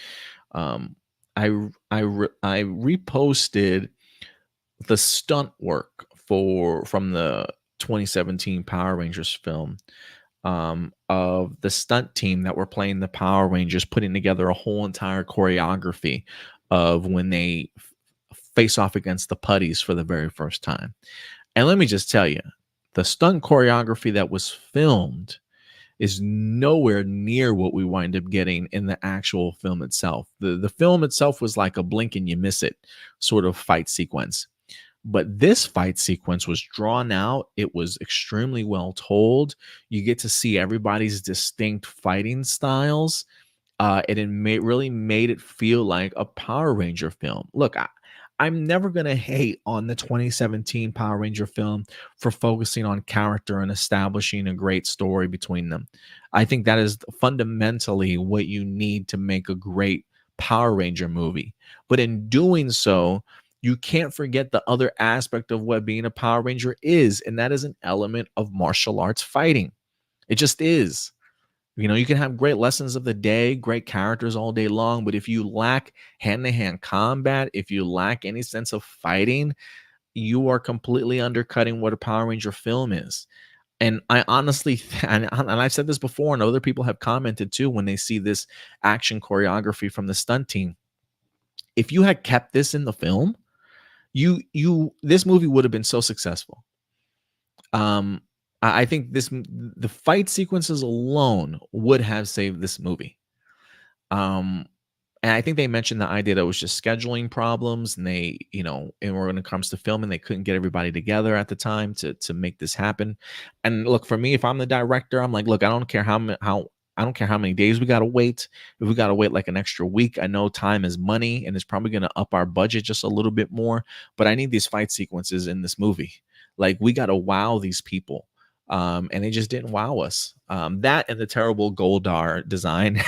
um, I reposted the stunt work from the 2017 Power Rangers film, of the stunt team that were playing the Power Rangers, putting together a whole entire choreography of when they face off against the putties for the very first time. And let me just tell you, the stunt choreography that was filmed is nowhere near what we wind up getting in the actual film itself. The film itself was like a blink and you miss it sort of fight sequence. But this fight sequence was drawn out. It was extremely well told. You get to see everybody's distinct fighting styles. Really made it feel like a Power Ranger film. Look, I'm never going to hate on the 2017 Power Ranger film for focusing on character and establishing a great story between them. I think that is fundamentally what you need to make a great Power Ranger movie. But in doing so, you can't forget the other aspect of what being a Power Ranger is, and that is an element of martial arts fighting. It just is. You can have great lessons of the day, great characters all day long, but if you lack hand-to-hand combat, if you lack any sense of fighting, you are completely undercutting what a Power Ranger film is. And I honestly, and I've said this before, and other people have commented too, when they see this action choreography from the stunt team, if you had kept this in the film, this movie would have been so successful. I think the fight sequences alone would have saved this movie. And I think they mentioned the idea that it was just scheduling problems, and and when it comes to filming, they couldn't get everybody together at the time to make this happen. And look, for me, if I'm the director, I'm like, look, I don't care I don't care how many days we got to wait. If we got to wait like an extra week, I know time is money, and it's probably going to up our budget just a little bit more. But I need these fight sequences in this movie. Like, we got to wow these people. And they just didn't wow us. That and the terrible Goldar design,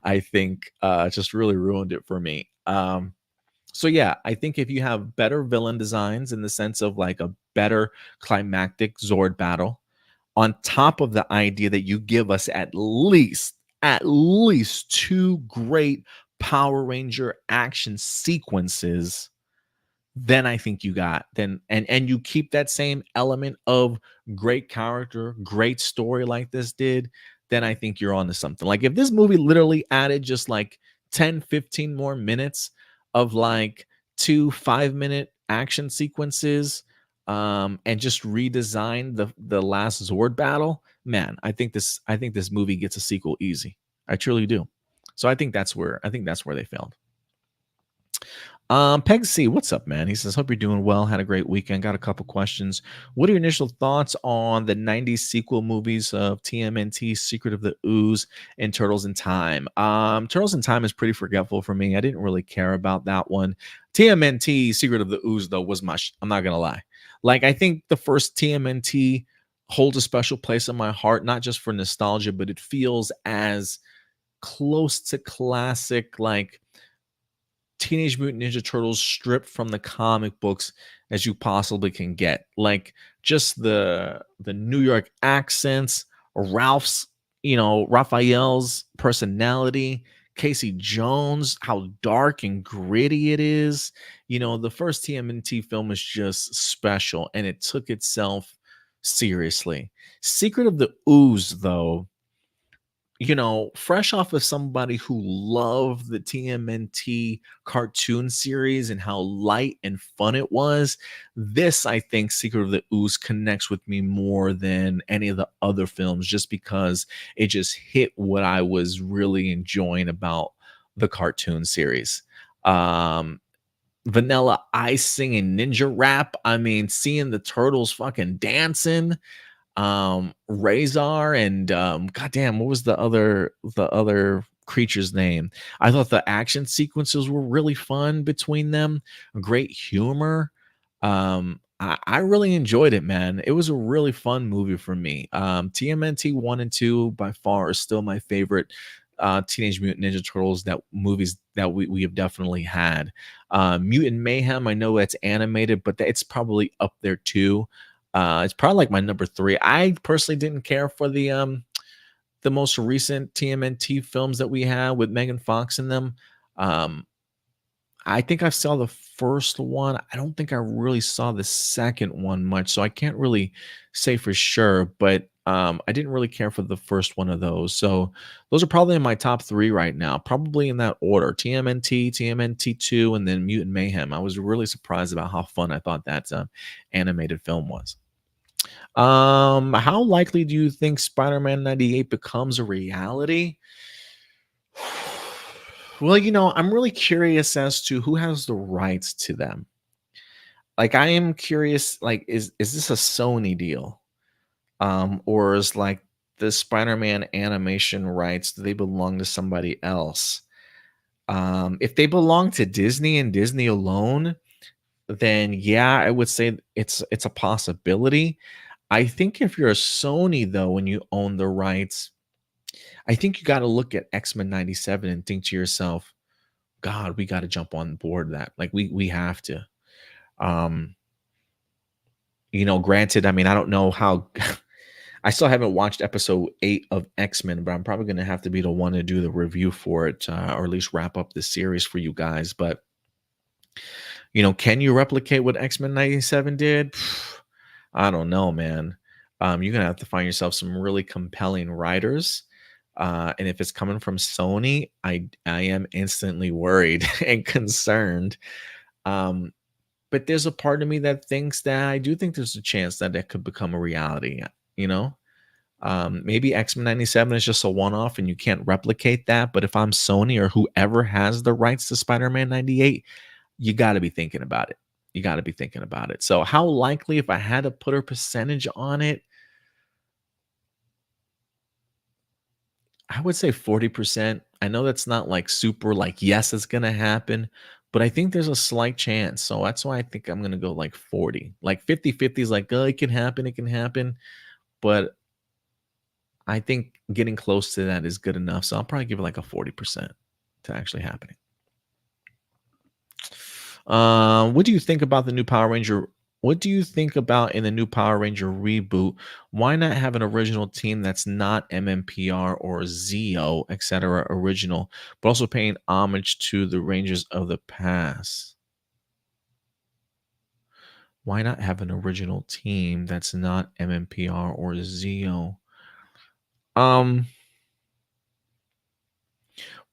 I think, just really ruined it for me. So yeah, I think if you have better villain designs, in the sense of like a better climactic Zord battle, on top of the idea that you give us at least two great Power Ranger action sequences, then I think you got and you keep that same element of great character, great story like this did, then I think you're on to something. Like, if this movie literally added just like 10, 15 more minutes of like 2 5-minute action sequences, and just redesign the last Zord battle, man, I think this movie gets a sequel easy. I truly do. So I think that's where they failed. Peg C, what's up, man? He says, hope you're doing well. Had a great weekend. Got a couple questions. What are your initial thoughts on the 90s sequel movies of TMNT, Secret of the Ooze, and Turtles in Time? Turtles in Time is pretty forgetful for me. I didn't really care about that one. TMNT, Secret of the Ooze, though, was I'm not gonna lie. Like, I think the first TMNT holds a special place in my heart, not just for nostalgia, but it feels as close to classic, like Teenage Mutant Ninja Turtles stripped from the comic books as you possibly can get. Like, just the New York accents, Ralph's, Raphael's personality, Casey Jones, how dark and gritty it is. The first TMNT film is just special, and it took itself seriously. Secret of the Ooze, though, fresh off of somebody who loved the TMNT cartoon series and how light and fun it was, this, I think, Secret of the Ooze connects with me more than any of the other films, just because it just hit what I was really enjoying about the cartoon series. Vanilla Ice singing ninja rap. I mean, seeing the turtles fucking dancing, Razor and goddamn, what was the other creature's name? I thought the action sequences were really fun between them. Great humor. I really enjoyed it, man. It was a really fun movie for me. TMNT 1 and 2 by far are still my favorite Teenage Mutant Ninja Turtles that movies that we have definitely had. Mutant Mayhem, I know it's animated, but it's probably up there too. It's probably like my number 3. I personally didn't care for the most recent TMNT films that we had with Megan Fox in them. Um, I think I saw the first one. I don't think I really saw the second one much, so I can't really say for sure. But I didn't really care for the first one of those. So those are probably in my top 3 right now, probably in that order: TMNT, TMNT2, and then Mutant Mayhem. I was really surprised about how fun I thought that animated film was. How likely do you think Spider-Man 98 becomes a reality? Well, I'm really curious as to who has the rights to them. Like, I am curious, like, is this a Sony deal? Or is like the Spider-Man animation rights, do they belong to somebody else? If they belong to Disney and Disney alone, then yeah, I would say it's a possibility. I think if you're a Sony though, and you own the rights, I think you got to look at X-Men 97 and think to yourself, God, we got to jump on board that. Like, we have to. Um, Granted, I mean, I don't know how I still haven't watched episode 8 of X-Men, but I'm probably going to have to be the one to do the review for it, or at least wrap up the series for you guys. But can you replicate what X-Men 97 did? I don't know, man. You're gonna have to find yourself some really compelling writers. And if it's coming from Sony, I am instantly worried and concerned. Um, but there's a part of me that thinks that I do think there's a chance that it could become a reality. You know, maybe X-Men 97 is just a one-off and you can't replicate that. But if I'm Sony or whoever has the rights to Spider-Man 98, you got to be thinking about it. You got to be thinking about it. So how likely, if I had to put a percentage on it, I would say 40%. I know that's not like super like, yes, it's going to happen, but I think there's a slight chance. So that's why I think I'm going to go like 40. Like 50-50 is like, oh, it can happen. It can happen. But I think getting close to that is good enough. So I'll probably give it like a 40% to actually happening. What do you think about the new Power Ranger? What do you think about in the new Power Ranger reboot? Why not have an original team that's not MMPR or Zeo, etc. original, but also paying homage to the Rangers of the past? Why not have an original team that's not MMPR or Zeo? Um,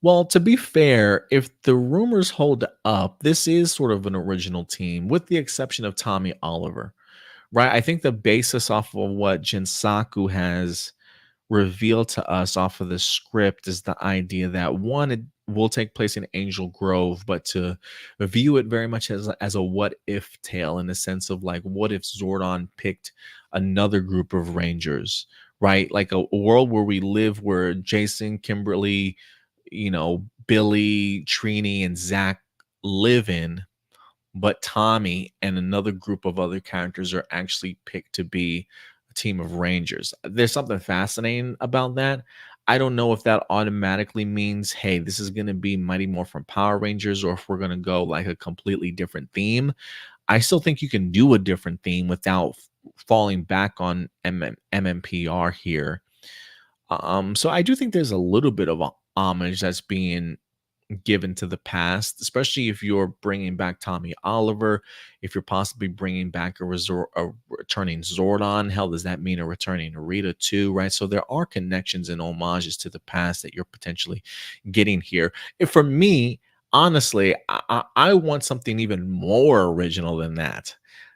Well, to be fair, if the rumors hold up, this is sort of an original team, with the exception of Tommy Oliver, right? I think the basis off of what Jinsaku has revealed to us off of the script is the idea that one, it will take place in Angel Grove, but to view it very much as a what if tale, in the sense of like, what if Zordon picked another group of Rangers, right? Like a world where we live, where Jason, Kimberly, Billy, Trini, and Zach live in, but Tommy and another group of other characters are actually picked to be a team of Rangers. There's something fascinating about that. I don't know if that automatically means, hey, this is going to be Mighty Morphin Power Rangers, or if we're going to go like a completely different theme. I still think you can do a different theme without falling back on MMPR here. So I do think there's a little bit of a homage that's being given to the past, especially if you're bringing back Tommy Oliver, if you're possibly bringing back a returning Zordon. Hell, does that mean a returning Rita too, right? So there are connections and homages to the past that you're potentially getting here. If for me, honestly, I want something even more original than that.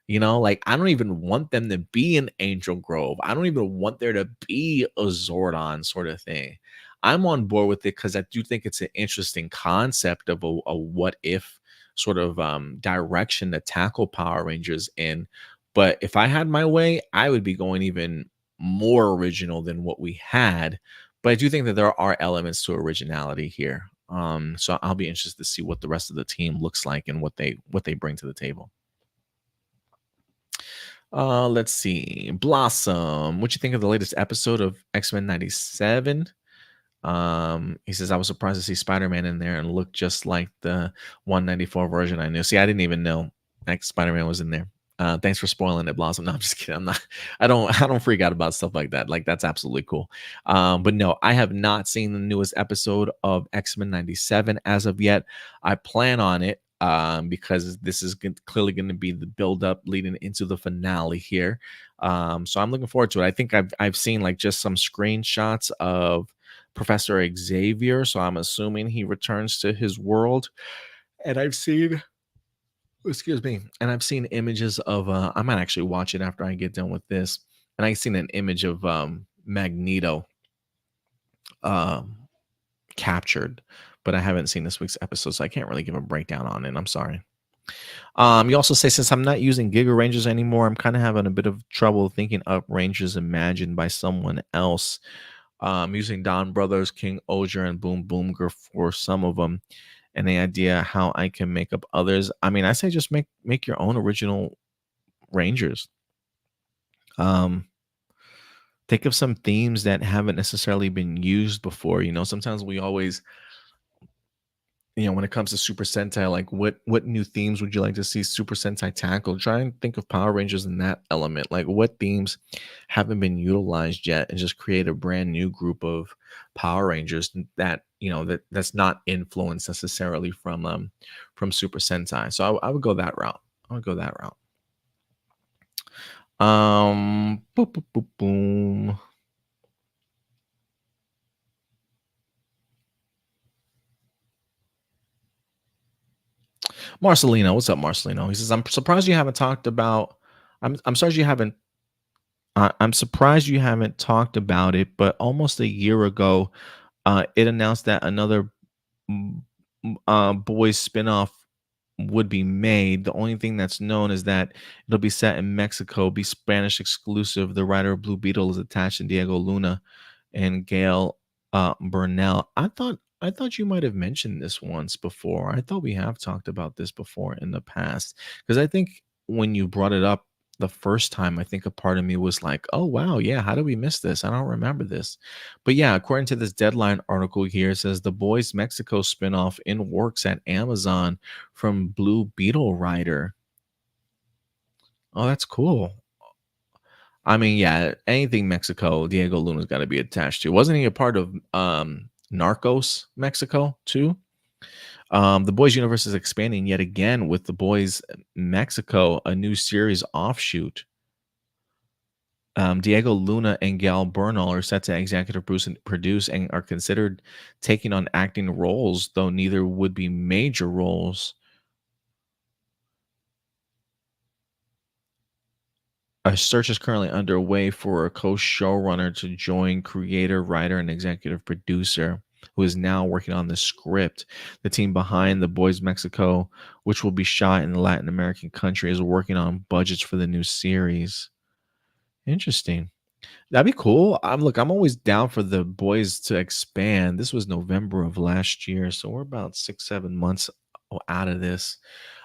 Like, I don't even want them to be in Angel Grove. I don't even want there to be a Zordon sort of thing. I'm on board with it because I do think it's an interesting concept of a what if sort of direction to tackle Power Rangers in. But if I had my way, I would be going even more original than what we had. But I do think that there are elements to originality here. So I'll be interested to see what the rest of the team looks like and what they bring to the table. Let's see. Blossom, what you think of the latest episode of X-Men 97? He says, I was surprised to see Spider-Man in there and looked just like the 194 version I knew. See, I didn't even know Spider-Man was in there. Thanks for spoiling it, Blossom. No, I'm just kidding. I don't freak out about stuff like that. Like, that's absolutely cool. But no, I have not seen the newest episode of X-Men 97 as of yet. I plan on it because this is clearly going to be the build up leading into the finale here. So I'm looking forward to it. I think I've seen like just some screenshots of Professor Xavier, so I'm assuming he returns to his world. And I've seen, excuse me, and I've seen images of I might actually watch it after I get done with this. And I've seen an image of Magneto um captured, but I haven't seen this week's episode, so I can't really give a breakdown on it. I'm sorry. You also say, since I'm not using Giga Rangers anymore, I'm kind of having a bit of trouble thinking up Rangers imagined by someone else. Using Don Brothers, King Oger, and Boom Boomger for some of them. Any idea how I can make up others? I mean, I say just make your own original Rangers. Think of some themes that haven't necessarily been used before. Sometimes we always, when it comes to Super Sentai, like what new themes would you like to see Super Sentai tackle? Try and think of Power Rangers in that element. Like, what themes haven't been utilized yet, and just create a brand new group of Power Rangers that that's not influenced necessarily from Super Sentai. So I would go that route. I would go that route. Boom, boom, boom, boom. Marcelino, what's up, Marcelino? He says, I'm surprised you haven't talked about. I'm sorry you haven't. I'm surprised you haven't talked about it. But almost a year ago, it announced that another boys spinoff would be made. The only thing that's known is that it'll be set in Mexico, be Spanish exclusive. The writer of Blue Beetle is attached to Diego Luna and Gail Burnell. I thought you might have mentioned this once before. I thought we have talked about this before in the past, because I think when you brought it up the first time, I think a part of me was like, oh wow, yeah, how did we miss this? I don't remember this. But yeah, according to this Deadline article here, it says the Boys Mexico spinoff in works at Amazon from Blue Beetle writer. Oh, that's cool. I mean, yeah, anything Mexico, Diego Luna's got to be attached to. Wasn't he a part of Narcos Mexico too? The Boys universe is expanding yet again with the Boys Mexico, a new series offshoot. Diego Luna and Gal Bernal are set to executive produce and are considered taking on acting roles, though neither would be major roles. A search is currently underway for a co-showrunner to join creator, writer, and executive producer who is now working on the script. The team behind The Boys Mexico, which will be shot in the Latin American country, is working on budgets for the new series. Interesting. That'd be cool. I'm always down for The Boys to expand. This was November of last year, so we're about 6, 7 months out of this.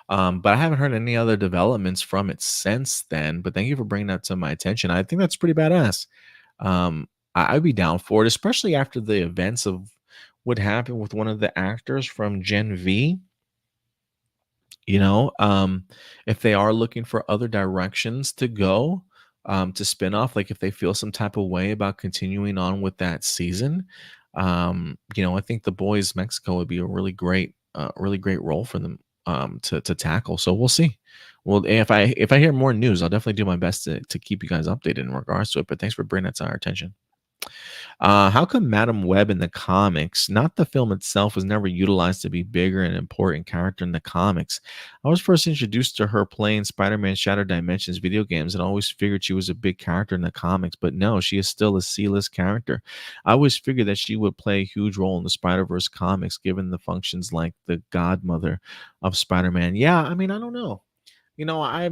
But I haven't heard any other developments from it since then. But thank you for bringing that to my attention. I think that's pretty badass. I'd be down for it, especially after the events of what happened with one of the actors from Gen V. You know, if they are looking for other directions to go, to spin off, like if they feel some type of way about continuing on with that season, I think The Boys Mexico would be a really great role for them to tackle. So we'll see. Well, if I hear more news, I'll definitely do my best to keep you guys updated in regards to it. But thanks for bringing that to our attention. How come Madam Web in the comics, not the film itself, was never utilized to be bigger and important character in the comics? I was first introduced to her playing Spider-Man Shattered Dimensions video games and always figured she was a big character in the comics, but no, she is still a C-list character. I always figured that she would play a huge role in the Spider-Verse comics, given the functions like the godmother of Spider-Man. Yeah, I mean, I don't know. You know, I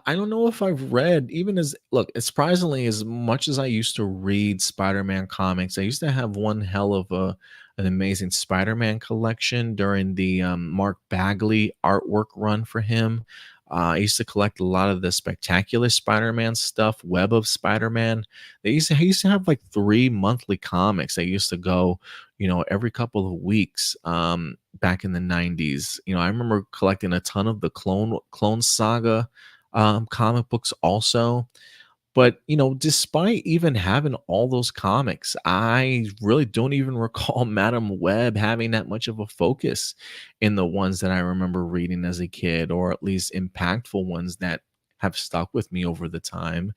don't know if I've read even as look, as surprisingly as much as I used to read Spider-Man comics, I used to have one hell of an amazing Spider-Man collection during the Mark Bagley artwork run for him. I used to collect a lot of the spectacular Spider-Man stuff, Web of Spider-Man. He used to have like 3 monthly comics. They used to go, every couple of weeks back in the 90s. I remember collecting a ton of the Clone Saga comic books also. But despite even having all those comics, I really don't even recall Madam Web having that much of a focus in the ones that I remember reading as a kid, or at least impactful ones that have stuck with me over the time.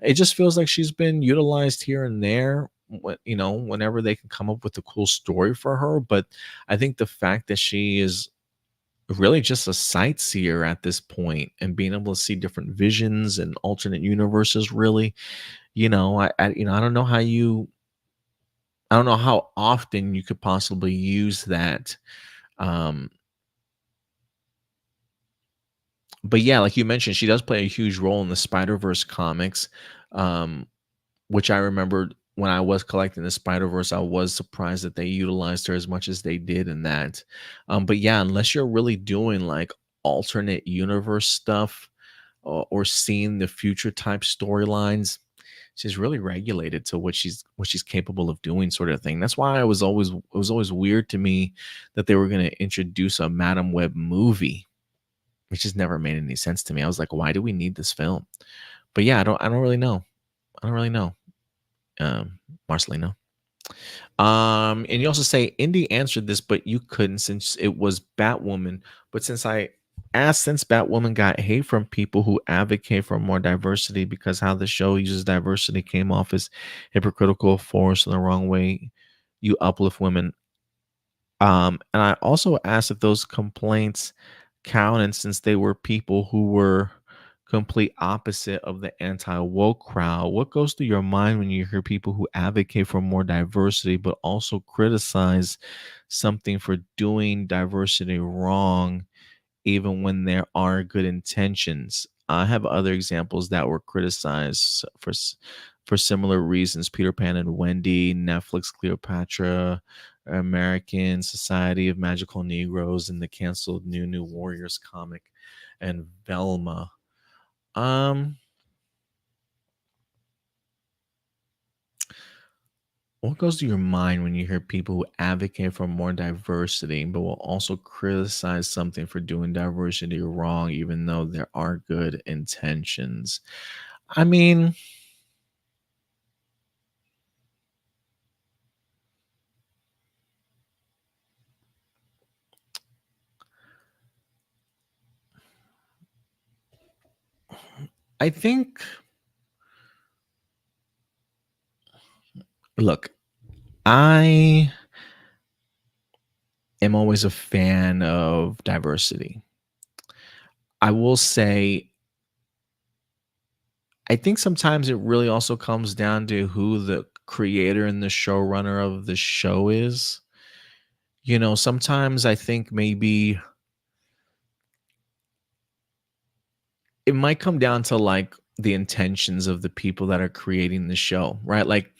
It just feels like she's been utilized here and there, whenever they can come up with a cool story for her. But I think the fact that she is really just a sightseer at this point and being able to see different visions and alternate universes, really, I don't know I don't know how often you could possibly use that. um but yeah, like you mentioned, she does play a huge role in the Spider-Verse comics, um which I remembered when I was collecting the Spider-Verse. I was surprised that they utilized her as much as they did in that. But yeah, unless you're really doing like alternate universe stuff, or seeing the future type storylines, she's really regulated to what she's capable of doing, sort of thing. That's why it was always weird to me that they were going to introduce a Madam Web movie, which just never made any sense to me. I was like, why do we need this film? But yeah, I don't really know. I don't really know. Marcelino. And you also say Indy answered this, but you couldn't since it was Batwoman. But since I asked, since Batwoman got hate from people who advocate for more diversity because how the show uses diversity came off as hypocritical, forced in the wrong way, you uplift women. And I also asked if those complaints counted since they were people who were complete opposite of the anti-woke crowd. What goes through your mind when you hear people who advocate for more diversity but also criticize something for doing diversity wrong, even when there are good intentions? I have other examples that were criticized for similar reasons: Peter Pan and Wendy, Netflix Cleopatra, American Society of Magical Negroes, and the canceled New Warriors comic, and Velma. Um, what goes to your mind when you hear people who advocate for more diversity, but will also criticize something for doing diversity wrong, even though there are good intentions? I mean, I think, look, I am always a fan of diversity. I will say I think sometimes it really also comes down to who the creator and the showrunner of the show is. Sometimes I think maybe it might come down to like the intentions of the people that are creating the show, right? Like,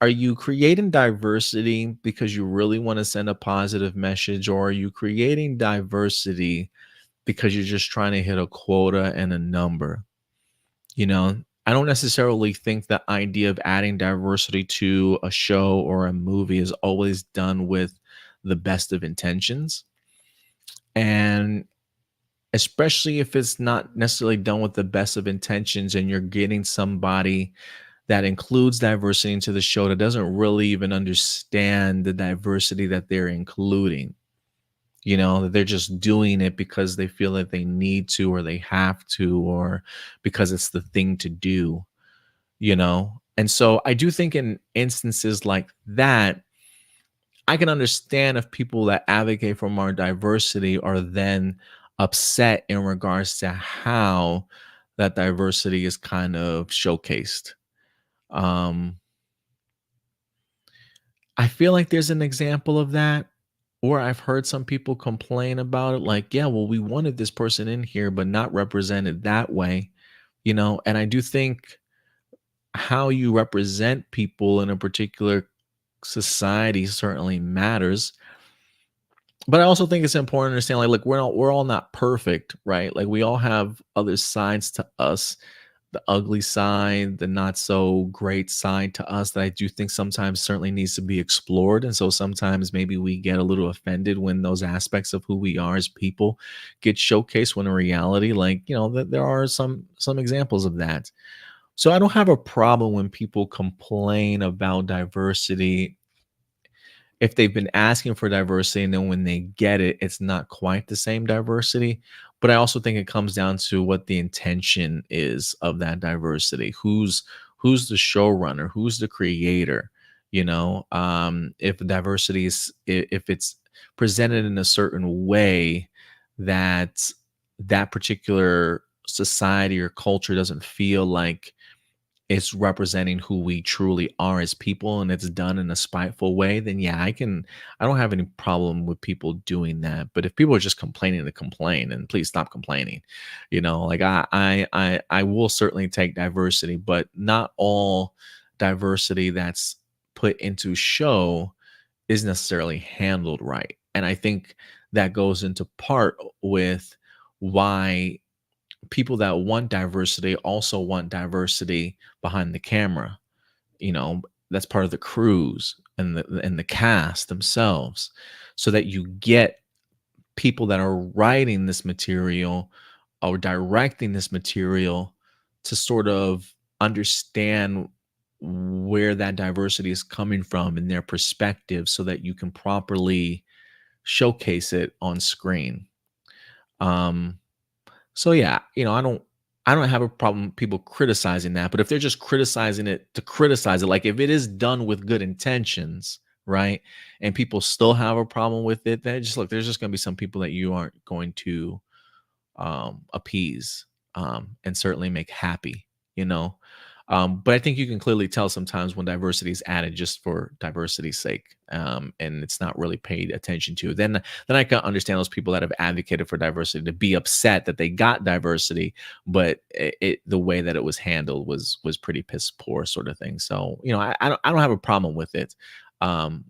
are you creating diversity because you really want to send a positive message, or are you creating diversity because you're just trying to hit a quota and a number? I don't necessarily think the idea of adding diversity to a show or a movie is always done with the best of intentions. And especially if it's not necessarily done with the best of intentions and you're getting somebody that includes diversity into the show that doesn't really even understand the diversity that they're including. That they're just doing it because they feel that they need to or they have to, or because it's the thing to do. And so I do think in instances like that, I can understand if people that advocate for more diversity are then upset in regards to how that diversity is kind of showcased. um I feel like there's an example of that, or I've heard some people complain about it, like, yeah, well, we wanted this person in here but not represented that way. And I do think how you represent people in a particular society certainly matters. But I also think it's important to understand, like, look, we're all not perfect, right? Like, we all have other sides to us, the ugly side, the not so great side to us that I do think sometimes certainly needs to be explored. And so sometimes maybe we get a little offended when those aspects of who we are as people get showcased, when in reality, like, that there are some examples of that. So I don't have a problem when people complain about diversity if they've been asking for diversity and then when they get it, it's not quite the same diversity. But I also think it comes down to what the intention is of that diversity. Who's the showrunner? Who's the creator? If diversity is, if it's presented in a certain way that that particular society or culture doesn't feel like it's representing who we truly are as people, and it's done in a spiteful way, then yeah, I don't have any problem with people doing that. But if people are just complaining to complain, and please stop complaining. Like, I will certainly take diversity, but not all diversity that's put into show is necessarily handled right. And I think that goes into part with why people that want diversity also want diversity behind the camera. you know that's part of the crews and the cast themselves, so that you get people that are writing this material or directing this material to sort of understand where that diversity is coming from in their perspective, so that you can properly showcase it on screen. um so yeah, I don't have a problem people criticizing that, but if they're just criticizing it to criticize it, like if it is done with good intentions, right? And people still have a problem with it, then just look, there's just going to be some people that you aren't going to appease, and certainly make happy, you know. But I think you can clearly tell sometimes when diversity is added just for diversity's sake, and it's not really paid attention to. Then I can understand those people that have advocated for diversity to be upset that they got diversity, but the way that it was handled was pretty piss poor, sort of thing. So I don't have a problem with it. Um,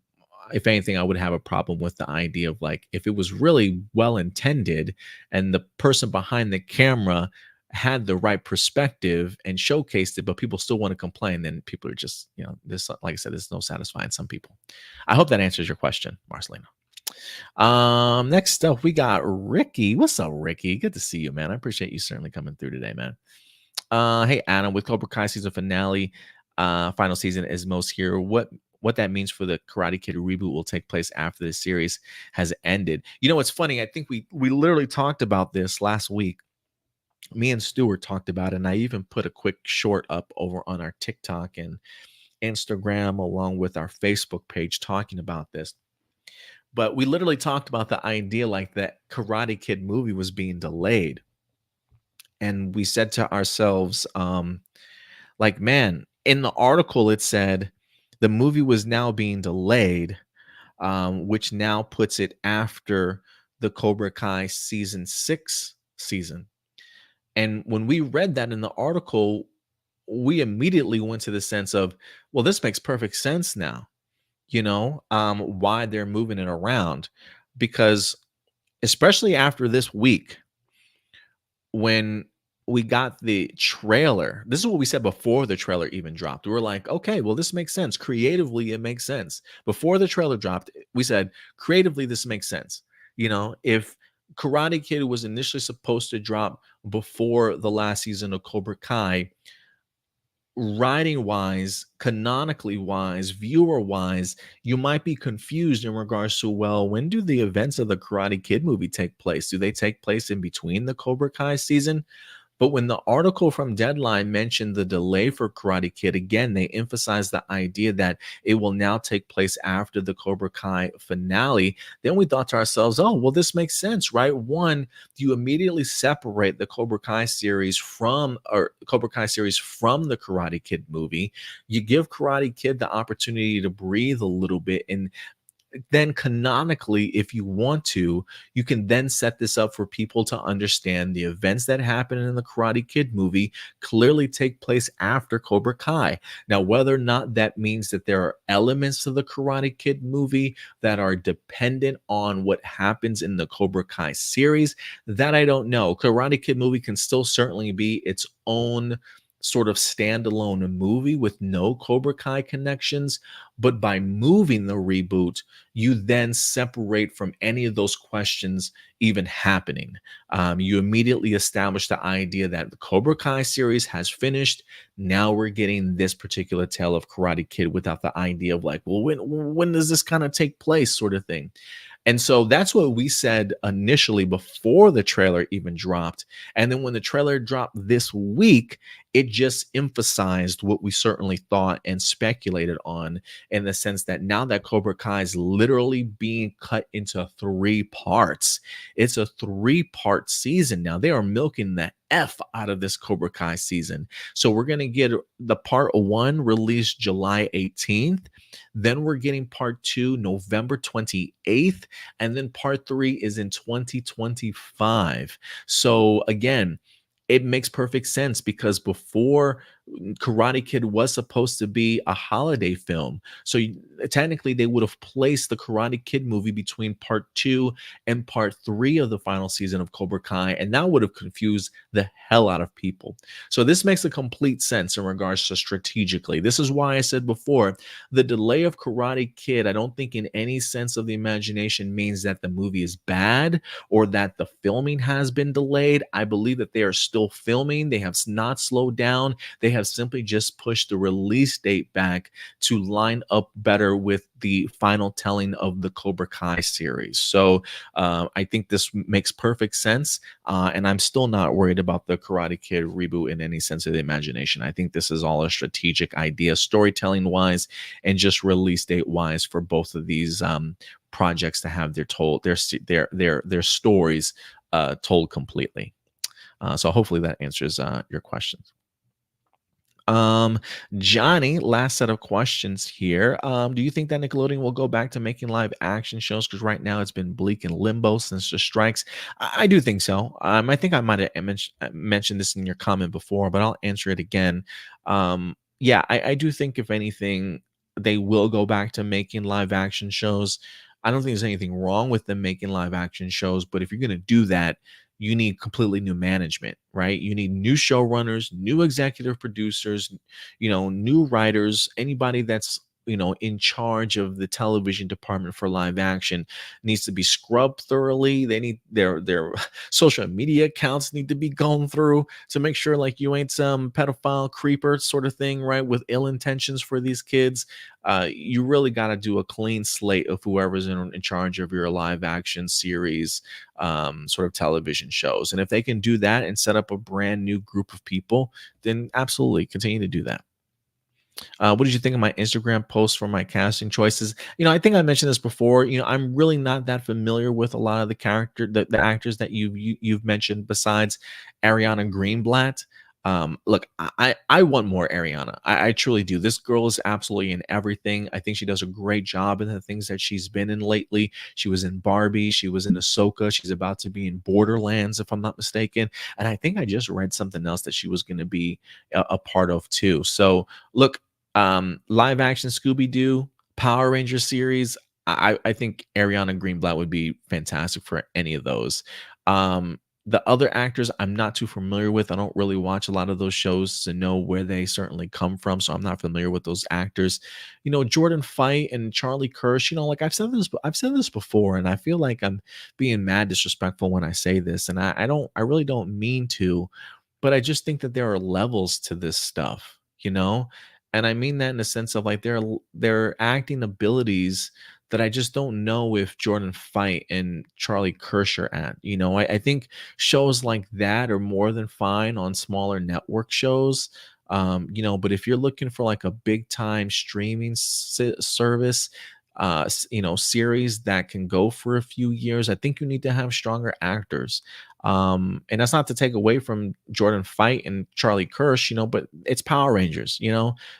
if anything, I would have a problem with the idea of, like, if it was really well intended and the person behind the camera had the right perspective and showcased it, but people still want to complain, then people are just, this, like I said, there's no satisfying some people. I hope that answers your question, Marcelino. Next up, we got Ricky. What's up, Ricky? Good to see you, man. I appreciate you certainly coming through today, man. Hey, Adam, with Cobra Kai season finale, final season is most here. What that means for the Karate Kid reboot will take place after the series has ended. It's funny. I think we literally talked about this last week. Me and Stuart talked about it, and I even put a quick short up over on our TikTok and Instagram along with our Facebook page talking about this. But we literally talked about the idea, like, that Karate Kid movie was being delayed. and we said to ourselves, like, man, in the article it said the movie was now being delayed, which now puts it after the Cobra Kai season 6 season. And when we read that in the article, we immediately went to the sense of, well, this makes perfect sense now, why they're moving it around. Because especially after this week, when we got the trailer, this is what we said before the trailer even dropped. We were like, okay, well, this makes sense. Creatively, it makes sense. Before the trailer dropped, we said, creatively, this makes sense. If Karate Kid was initially supposed to drop before the last season of Cobra Kai, writing wise, canonically wise, viewer wise, you might be confused in regards to, well, when do the events of the Karate Kid movie take place? Do they take place in between the Cobra Kai season? But when the article from Deadline mentioned the delay for Karate Kid, again, they emphasized the idea that it will now take place after the Cobra Kai finale. Then we thought to ourselves, oh, well, this makes sense, right? One, you immediately separate the Cobra Kai series from the Karate Kid movie. You give Karate Kid the opportunity to breathe a little bit, and then canonically, if you want to, you can then set this up for people to understand the events that happen in the Karate Kid movie clearly take place after Cobra Kai. Now, whether or not that means that there are elements of the Karate Kid movie that are dependent on what happens in the Cobra Kai series, that I don't know. Karate Kid movie can still certainly be its own sort of standalone movie with no Cobra Kai connections, but by moving the reboot, you then separate from any of those questions even happening. You immediately establish the idea that the Cobra Kai series has finished. Now we're getting this particular tale of Karate Kid without the idea of like, well, when does this kind of take place, sort of thing. And so that's what we said initially before the trailer even dropped. And then when the trailer dropped this week, it just emphasized what we certainly thought and speculated on, in the sense that now that Cobra Kai is literally being cut into 3 parts. It's a 3-part season now. They are milking the F out of this Cobra Kai season. So we're going to get the part 1 released July 18th. Then we're getting part 2 November 28th. And then part 3 is in 2025. So again, it makes perfect sense, because before, Karate Kid was supposed to be a holiday film. So technically, they would have placed the Karate Kid movie between part 2 and part 3 of the final season of Cobra Kai, and that would have confused the hell out of people. So this makes a complete sense in regards to strategically. This is why I said before, the delay of Karate Kid, I don't think in any sense of the imagination means that the movie is bad or that the filming has been delayed. I believe that they are still filming. They have not slowed down. They have simply just pushed the release date back to line up better with the final telling of the Cobra Kai series. So I think this makes perfect sense. And I'm still not worried about the Karate Kid reboot in any sense of the imagination. I think this is all a strategic idea, storytelling wise, and just release date wise, for both of these projects to have their stories told completely. So hopefully that answers your questions. Johnny, last set of questions here. Do you think that Nickelodeon will go back to making live action shows? Because right now it's been bleak in limbo since the strikes. I do think so. I think I might have mentioned this in your comment before, but I'll answer it again. Yeah, I do think, if anything, they will go back to making live action shows. I don't think there's anything wrong with them making live action shows, but if you're going to do that, you need completely new management, right? You need new showrunners, new executive producers, new writers, anybody that's, in charge of the television department for live action needs to be scrubbed thoroughly. They need their social media accounts need to be gone through to make sure like you ain't some pedophile creeper sort of thing, right? With ill intentions for these kids. You really got to do a clean slate of whoever's in charge of your live action series, sort of television shows. And if they can do that and set up a brand new group of people, then absolutely continue to do that. What did you think of my Instagram post for my casting choices? I think I mentioned this before. I'm really not that familiar with a lot of the actors that you've mentioned besides Ariana Greenblatt. Look, I want more Ariana. I truly do. This girl is absolutely in everything. I think she does a great job in the things that she's been in lately. She was in Barbie. She was in Ahsoka. She's about to be in Borderlands, if I'm not mistaken. And I think I just read something else that she was going to be a part of too. So look, live action Scooby-Doo, Power Ranger series. I think Ariana Greenblatt would be fantastic for any of those. The other actors I'm not too familiar with. I don't really watch a lot of those shows to know where they certainly come from, so I'm not familiar with those actors. Jordan Fight and Charlie Kirsch. Like I've said this before, and I feel like I'm being mad disrespectful when I say this, and I really don't mean to, but I just think that there are levels to this stuff, and I mean that in the sense of like their acting abilities that I just don't know if Jordan Fight and Charlie Kirsch are at. I think shows like that are more than fine on smaller network shows. But if you're looking for like a big time streaming service, series that can go for a few years, I think you need to have stronger actors. And that's not to take away from Jordan Fight and Charlie Kirsch, but it's Power Rangers.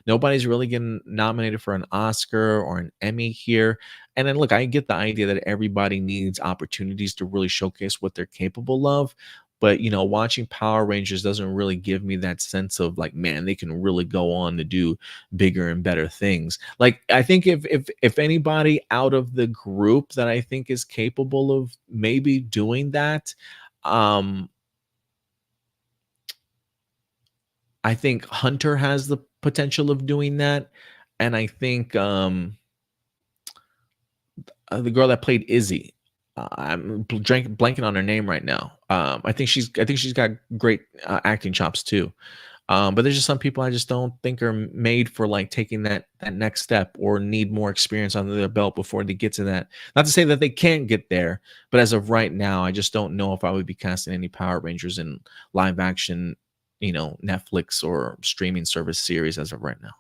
Nobody's really getting nominated for an Oscar or an Emmy here. And then look, I get the idea that everybody needs opportunities to really showcase what they're capable of. But watching Power Rangers doesn't really give me that sense of like, man, they can really go on to do bigger and better things. Like I think if anybody out of the group that I think is capable of maybe doing that, um, I think Hunter has the potential of doing that, and I think the girl that played Izzy, I'm blanking on her name right now. I think she's got great acting chops too. But there's just some people I just don't think are made for like taking that next step or need more experience under their belt before they get to that. Not to say that they can't get there, but as of right now, I just don't know if I would be casting any Power Rangers in live action, Netflix or streaming service series as of right now.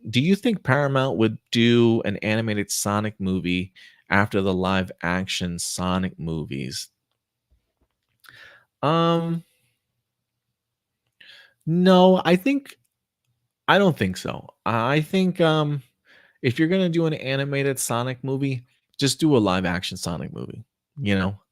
Do you think Paramount would do an animated Sonic movie after the live action Sonic movies? Um, no, I don't think so. I think if you're gonna do an animated Sonic movie, just do a live action Sonic movie.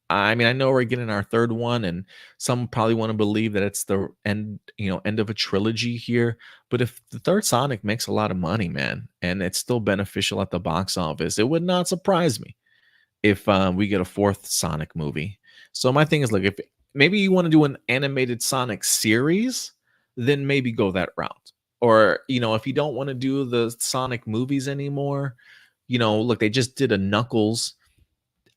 I mean, I know we're getting our third one, and some probably want to believe that it's the end of a trilogy here. But if the third Sonic makes a lot of money, man, and it's still beneficial at the box office, it would not surprise me if we get a fourth Sonic movie. So my thing is, like, if maybe you want to do an animated Sonic series, then maybe go that route. Or if you don't want to do the Sonic movies anymore, look, they just did a Knuckles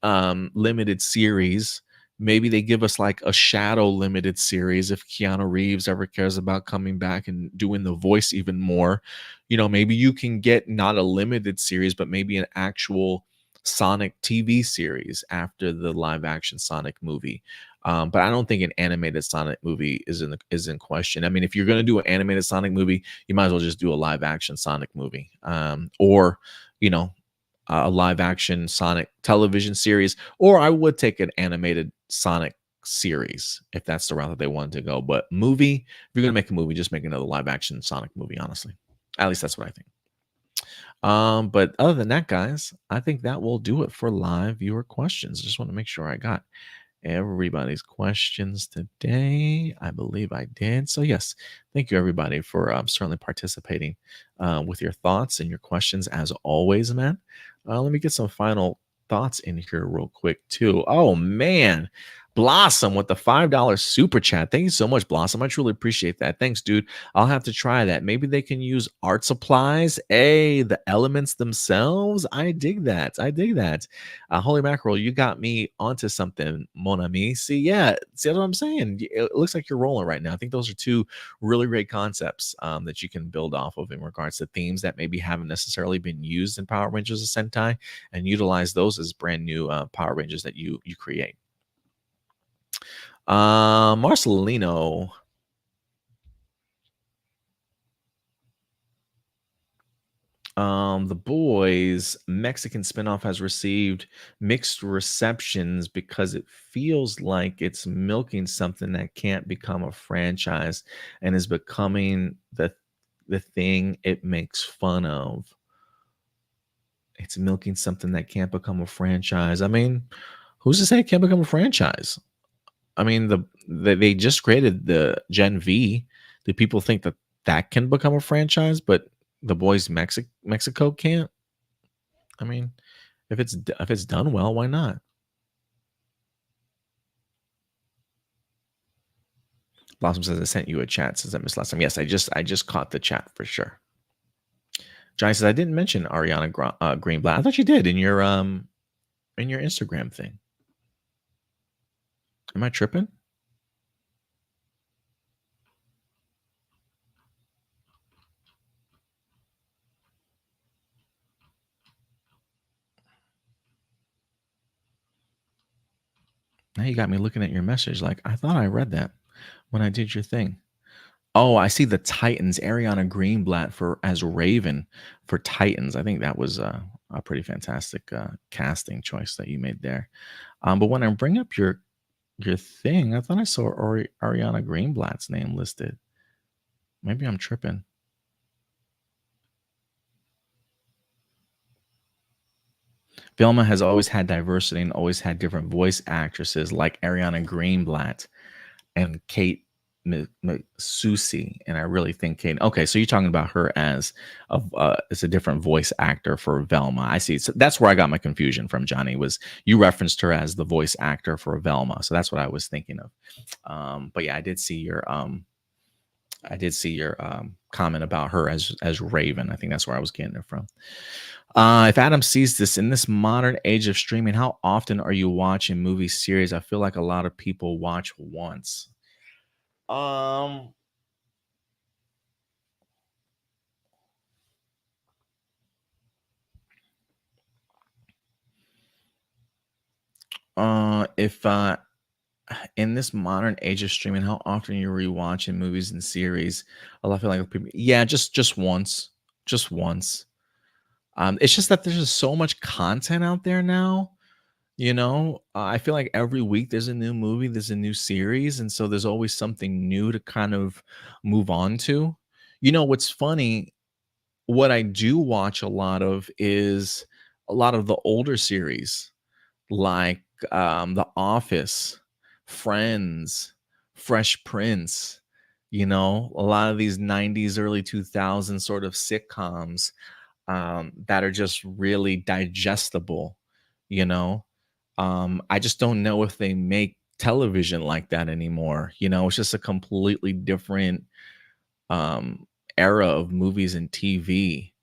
limited series. Maybe they give us like a Shadow limited series if Keanu Reeves ever cares about coming back and doing the voice even more. Maybe you can get not a limited series, but maybe an actual Sonic TV series after the live action Sonic movie. But I don't think an animated Sonic movie is in question. I mean, if you're going to do an animated Sonic movie, you might as well just do a live action Sonic movie, or you know, a live action Sonic television series, or I would take an animated Sonic series if that's the route that they wanted to go. But movie, if you're gonna make a movie, just make another live action Sonic movie. Honestly, at least that's what I think. But other than that, guys, I think that will do it for live viewer questions. I just want to make sure I got everybody's questions today. I believe I did. So, yes, thank you everybody for certainly participating with your thoughts and your questions as always, man. Let me get some final thoughts in here real quick, too. Oh, man. Blossom with the $5 super chat. Thank you so much, Blossom. I truly appreciate that. Thanks, dude. I'll have to try that. Maybe they can use art supplies. Hey, the elements themselves. I dig that. I dig that. Holy mackerel, you got me onto something, mon ami. See what I'm saying? It looks like you're rolling right now. I think those are two really great concepts that you can build off of in regards to themes that maybe haven't necessarily been used in Power Rangers or Sentai, and utilize those as brand new Power Rangers that you create. Marcelino. The Boys Mexican spinoff has received mixed receptions because it feels like it's milking something that can't become a franchise and is becoming the thing it makes fun of. It's milking something that can't become a franchise. I mean, who's to say it can't become a franchise? I mean, they just created the Gen V. Do people think that that can become a franchise, but The Boys Mexico can't? I mean, if it's done well, why not? Blossom says I sent you a chat. Says I missed last time. Yes, I just caught the chat for sure. Johnny says I didn't mention Ariana Greenblatt. I thought you did in your Instagram thing. Am I tripping? Now you got me looking at your message like I thought I read that when I did your thing. Oh, I see the Titans, Ariana Greenblatt for as Raven for Titans. I think that was a pretty fantastic casting choice that you made there. But when I bring up your thing, I thought I saw Ariana Greenblatt's name listed. Maybe I'm tripping. Velma has always had diversity and always had different voice actresses like Ariana Greenblatt and Kate Masusi, and I really think Kate. Okay, so you're talking about her as a different voice actor for Velma. I see. So that's where I got my confusion from. Johnny was you referenced her as the voice actor for Velma, so that's what I was thinking of. But yeah, I did see your comment about her as Raven. I think that's where I was getting it from. If Adam sees this in this modern age of streaming, how often are you watching movie series? I feel like a lot of people watch once. Um, if in this modern age of streaming, how often are you rewatching movies and series? I feel like people, yeah, just once, just once. It's just that there's just so much content out there now. I feel like every week there's a new movie, there's a new series, and so there's always something new to kind of move on to. What's funny, what I do watch a lot of is a lot of the older series like The Office, Friends, Fresh Prince, a lot of these 90s, early 2000s sort of sitcoms that are just really digestible, you know. I just don't know if they make television like that anymore. It's just a completely different um, era of movies and TV.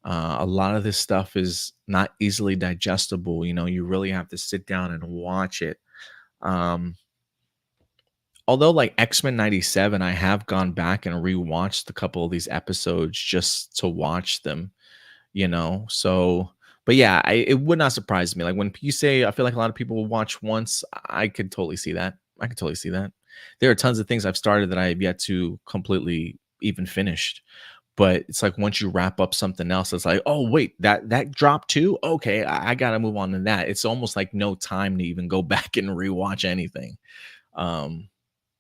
A lot of this stuff is not easily digestible. You really have to sit down and watch it. Um, Although, like X-Men 97, I have gone back and rewatched a couple of these episodes just to watch them, So, but yeah, it would not surprise me. Like when you say, I feel like a lot of people will watch once, I could totally see that. I could totally see that. There are tons of things I've started that I have yet to completely even finished. But it's like once you wrap up something else, it's like, oh wait, that dropped too. Okay, I gotta move on to that. It's almost like no time to even go back and rewatch anything. Um,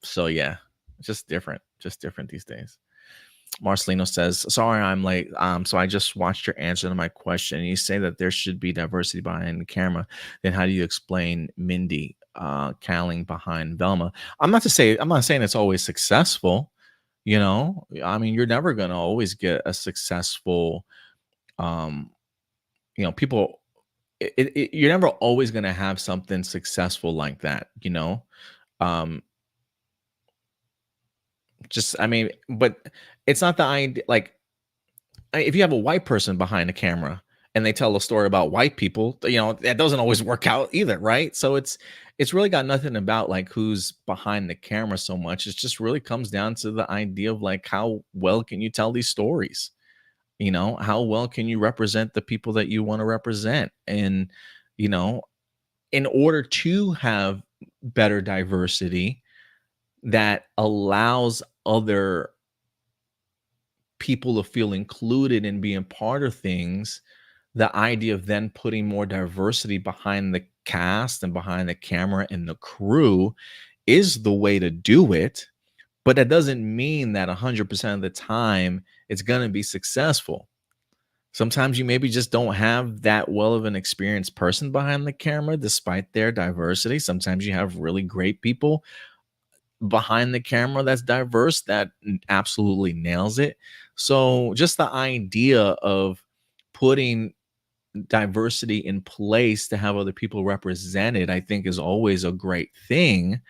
so yeah, it's just different these days. Marcelino says, sorry, I'm late. So I just watched your answer to my question. You say that there should be diversity behind the camera. Then how do you explain Mindy Kaling behind Velma? I'm not saying it's always successful. I mean, you're never gonna always get a successful um, people you're never always gonna have something successful like that. Um, just I mean, but it's not the idea like if you have a white person behind the camera and they tell a story about white people, that doesn't always work out either, right? So it's really got nothing about like who's behind the camera so much. It just really comes down to the idea of like how well can you tell these stories? How well can you represent the people that you want to represent? And you know, in order to have better diversity that allows other people to feel included and being part of things, the idea of then putting more diversity behind the cast and behind the camera and the crew is the way to do it. But that doesn't mean that 100% of the time it's going to be successful. Sometimes you maybe just don't have that well of an experienced person behind the camera, despite their diversity. Sometimes you have really great people behind the camera that's diverse that absolutely nails it. So just the idea of putting diversity in place to have other people represented, I think is always a great thing,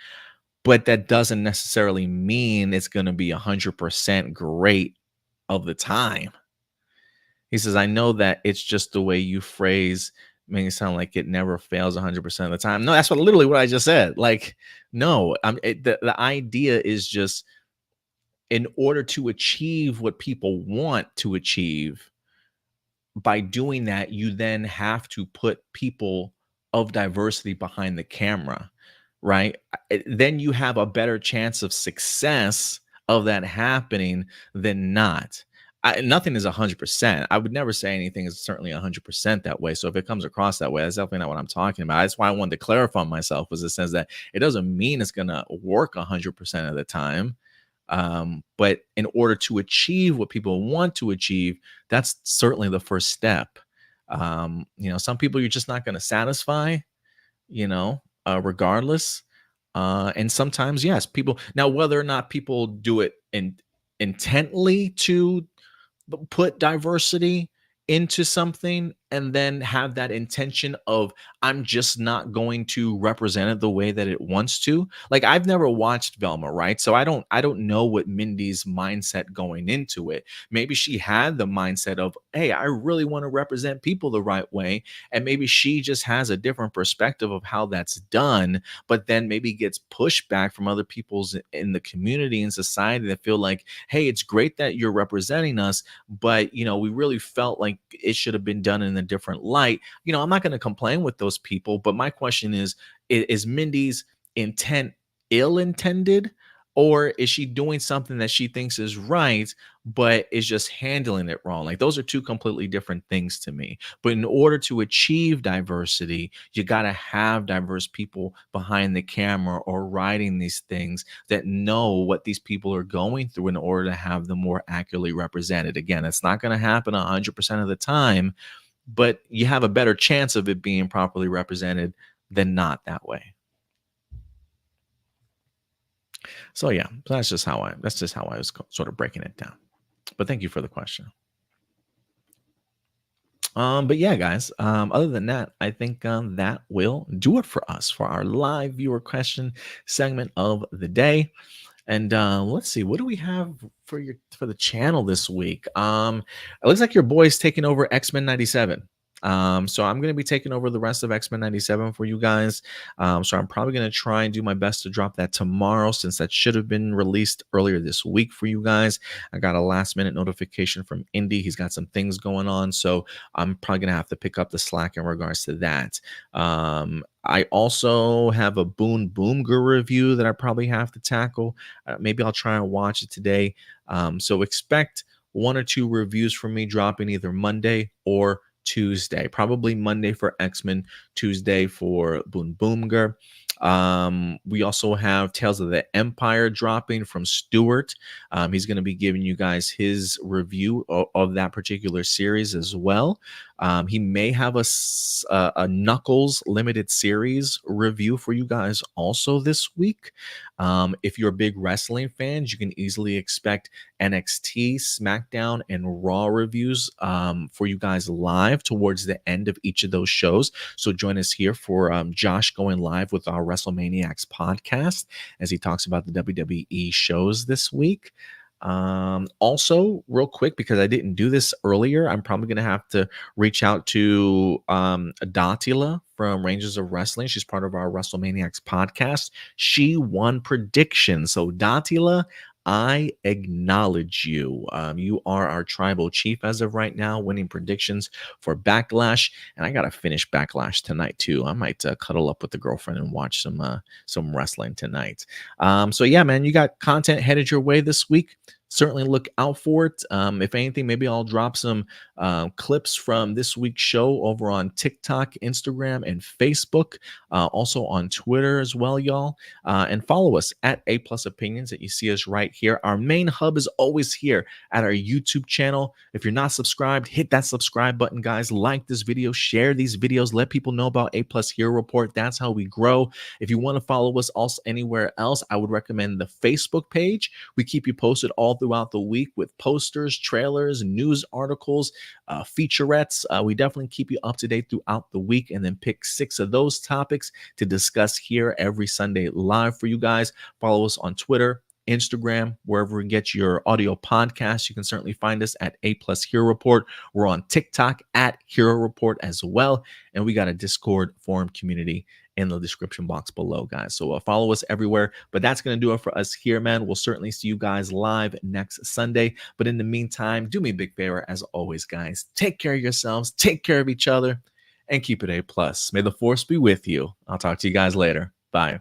but that doesn't necessarily mean it's going to be 100% great of the time. He says, I know that it's just the way you phrase making it sound like it never fails 100% of the time. No, that's literally what I just said. Like, no, the idea is just in order to achieve what people want to achieve, by doing that, you then have to put people of diversity behind the camera, right? Then you have a better chance of success of that happening than not. Nothing is 100%. I would never say anything is certainly 100% that way. So if it comes across that way, that's definitely not what I'm talking about. That's why I wanted to clarify myself, was it says that it doesn't mean it's going to work 100% of the time. But in order to achieve what people want to achieve, that's certainly the first step. Some people you're just not going to satisfy, regardless. And sometimes, yes, people, now, whether or not people do it intently to put diversity into something and then have that intention of, I'm just not going to represent it the way that it wants to. Like, I've never watched Velma, right? So I don't know what Mindy's mindset going into it. Maybe she had the mindset of, hey, I really want to represent people the right way, and maybe she just has a different perspective of how that's done, but then maybe gets pushback from other people's in the community and society that feel like, hey, it's great that you're representing us, but we really felt like it should have been done in a different light. I'm not going to complain with those people, but my question is Mindy's intent ill-intended, or is she doing something that she thinks is right but is just handling it wrong? Like, those are two completely different things to me. But in order to achieve diversity, you got to have diverse people behind the camera or writing these things that know what these people are going through in order to have them more accurately represented. Again, it's not going to happen 100% of the time, but you have a better chance of it being properly represented than not that way. So yeah, that's just how I was sort of breaking it down. But thank you for the question. But yeah, guys, other than that, I think that will do it for us for our live viewer question segment of the day. And let's see, what do we have for the channel this week? It looks like your boy's taking over X-Men 97. So I'm going to be taking over the rest of X-Men 97 for you guys. So I'm probably going to try and do my best to drop that tomorrow, since that should have been released earlier this week for you guys. I got a last minute notification from Indy. He's got some things going on, so I'm probably going to have to pick up the slack in regards to that. I also have a Boon Boomger review that I probably have to tackle. Maybe I'll try and watch it today. So expect 1 or 2 reviews from me dropping either Monday or Tuesday. Probably Monday for X-Men, Tuesday for Boon Boomger. We also have Tales of the Empire dropping from Stuart. He's going to be giving you guys his review of that particular series as well. He may have a Knuckles limited series review for you guys also this week. If you're big wrestling fans, you can easily expect NXT, SmackDown, and Raw reviews for you guys live towards the end of each of those shows. So join us here for Josh going live with our WrestleManiacs podcast as he talks about the WWE shows this week. Also, real quick, because I didn't do this earlier, I'm probably going to have to reach out to Datila from Rangers of Wrestling. She's part of our WrestleManiacs podcast. She won predictions. So Datila, I acknowledge you. You are our tribal chief as of right now, winning predictions for Backlash, and I gotta finish Backlash tonight too. I might cuddle up with the girlfriend and watch some wrestling tonight. So yeah, man, you got content headed your way this week. certainly look out for it. If anything, maybe I'll drop some clips from this week's show over on TikTok, Instagram, and Facebook. Also on Twitter as well, y'all. And follow us at A Plus Opinions that you see us right here. Our main hub is always here at our YouTube channel. If you're not subscribed, hit that subscribe button, guys. Like this video, share these videos, let people know about A Plus Hero Report. That's how we grow. If you want to follow us also anywhere else, I would recommend the Facebook page. We keep you posted all throughout the week with posters, trailers, news articles, featurettes. We definitely keep you up to date throughout the week and then pick 6 of those topics to discuss here every Sunday live for you guys. Follow us on Twitter, Instagram, wherever we get your audio podcasts. You can certainly find us at A Plus Hero Report. We're on TikTok at Hero Report as well. And we got a Discord forum community in the description box below, guys. So follow us everywhere. But that's going to do it for us here, man. We'll certainly see you guys live next Sunday. But in the meantime, do me a big favor, as always, guys. Take care of yourselves, take care of each other, and keep it A+. May the force be with you. I'll talk to you guys later. Bye.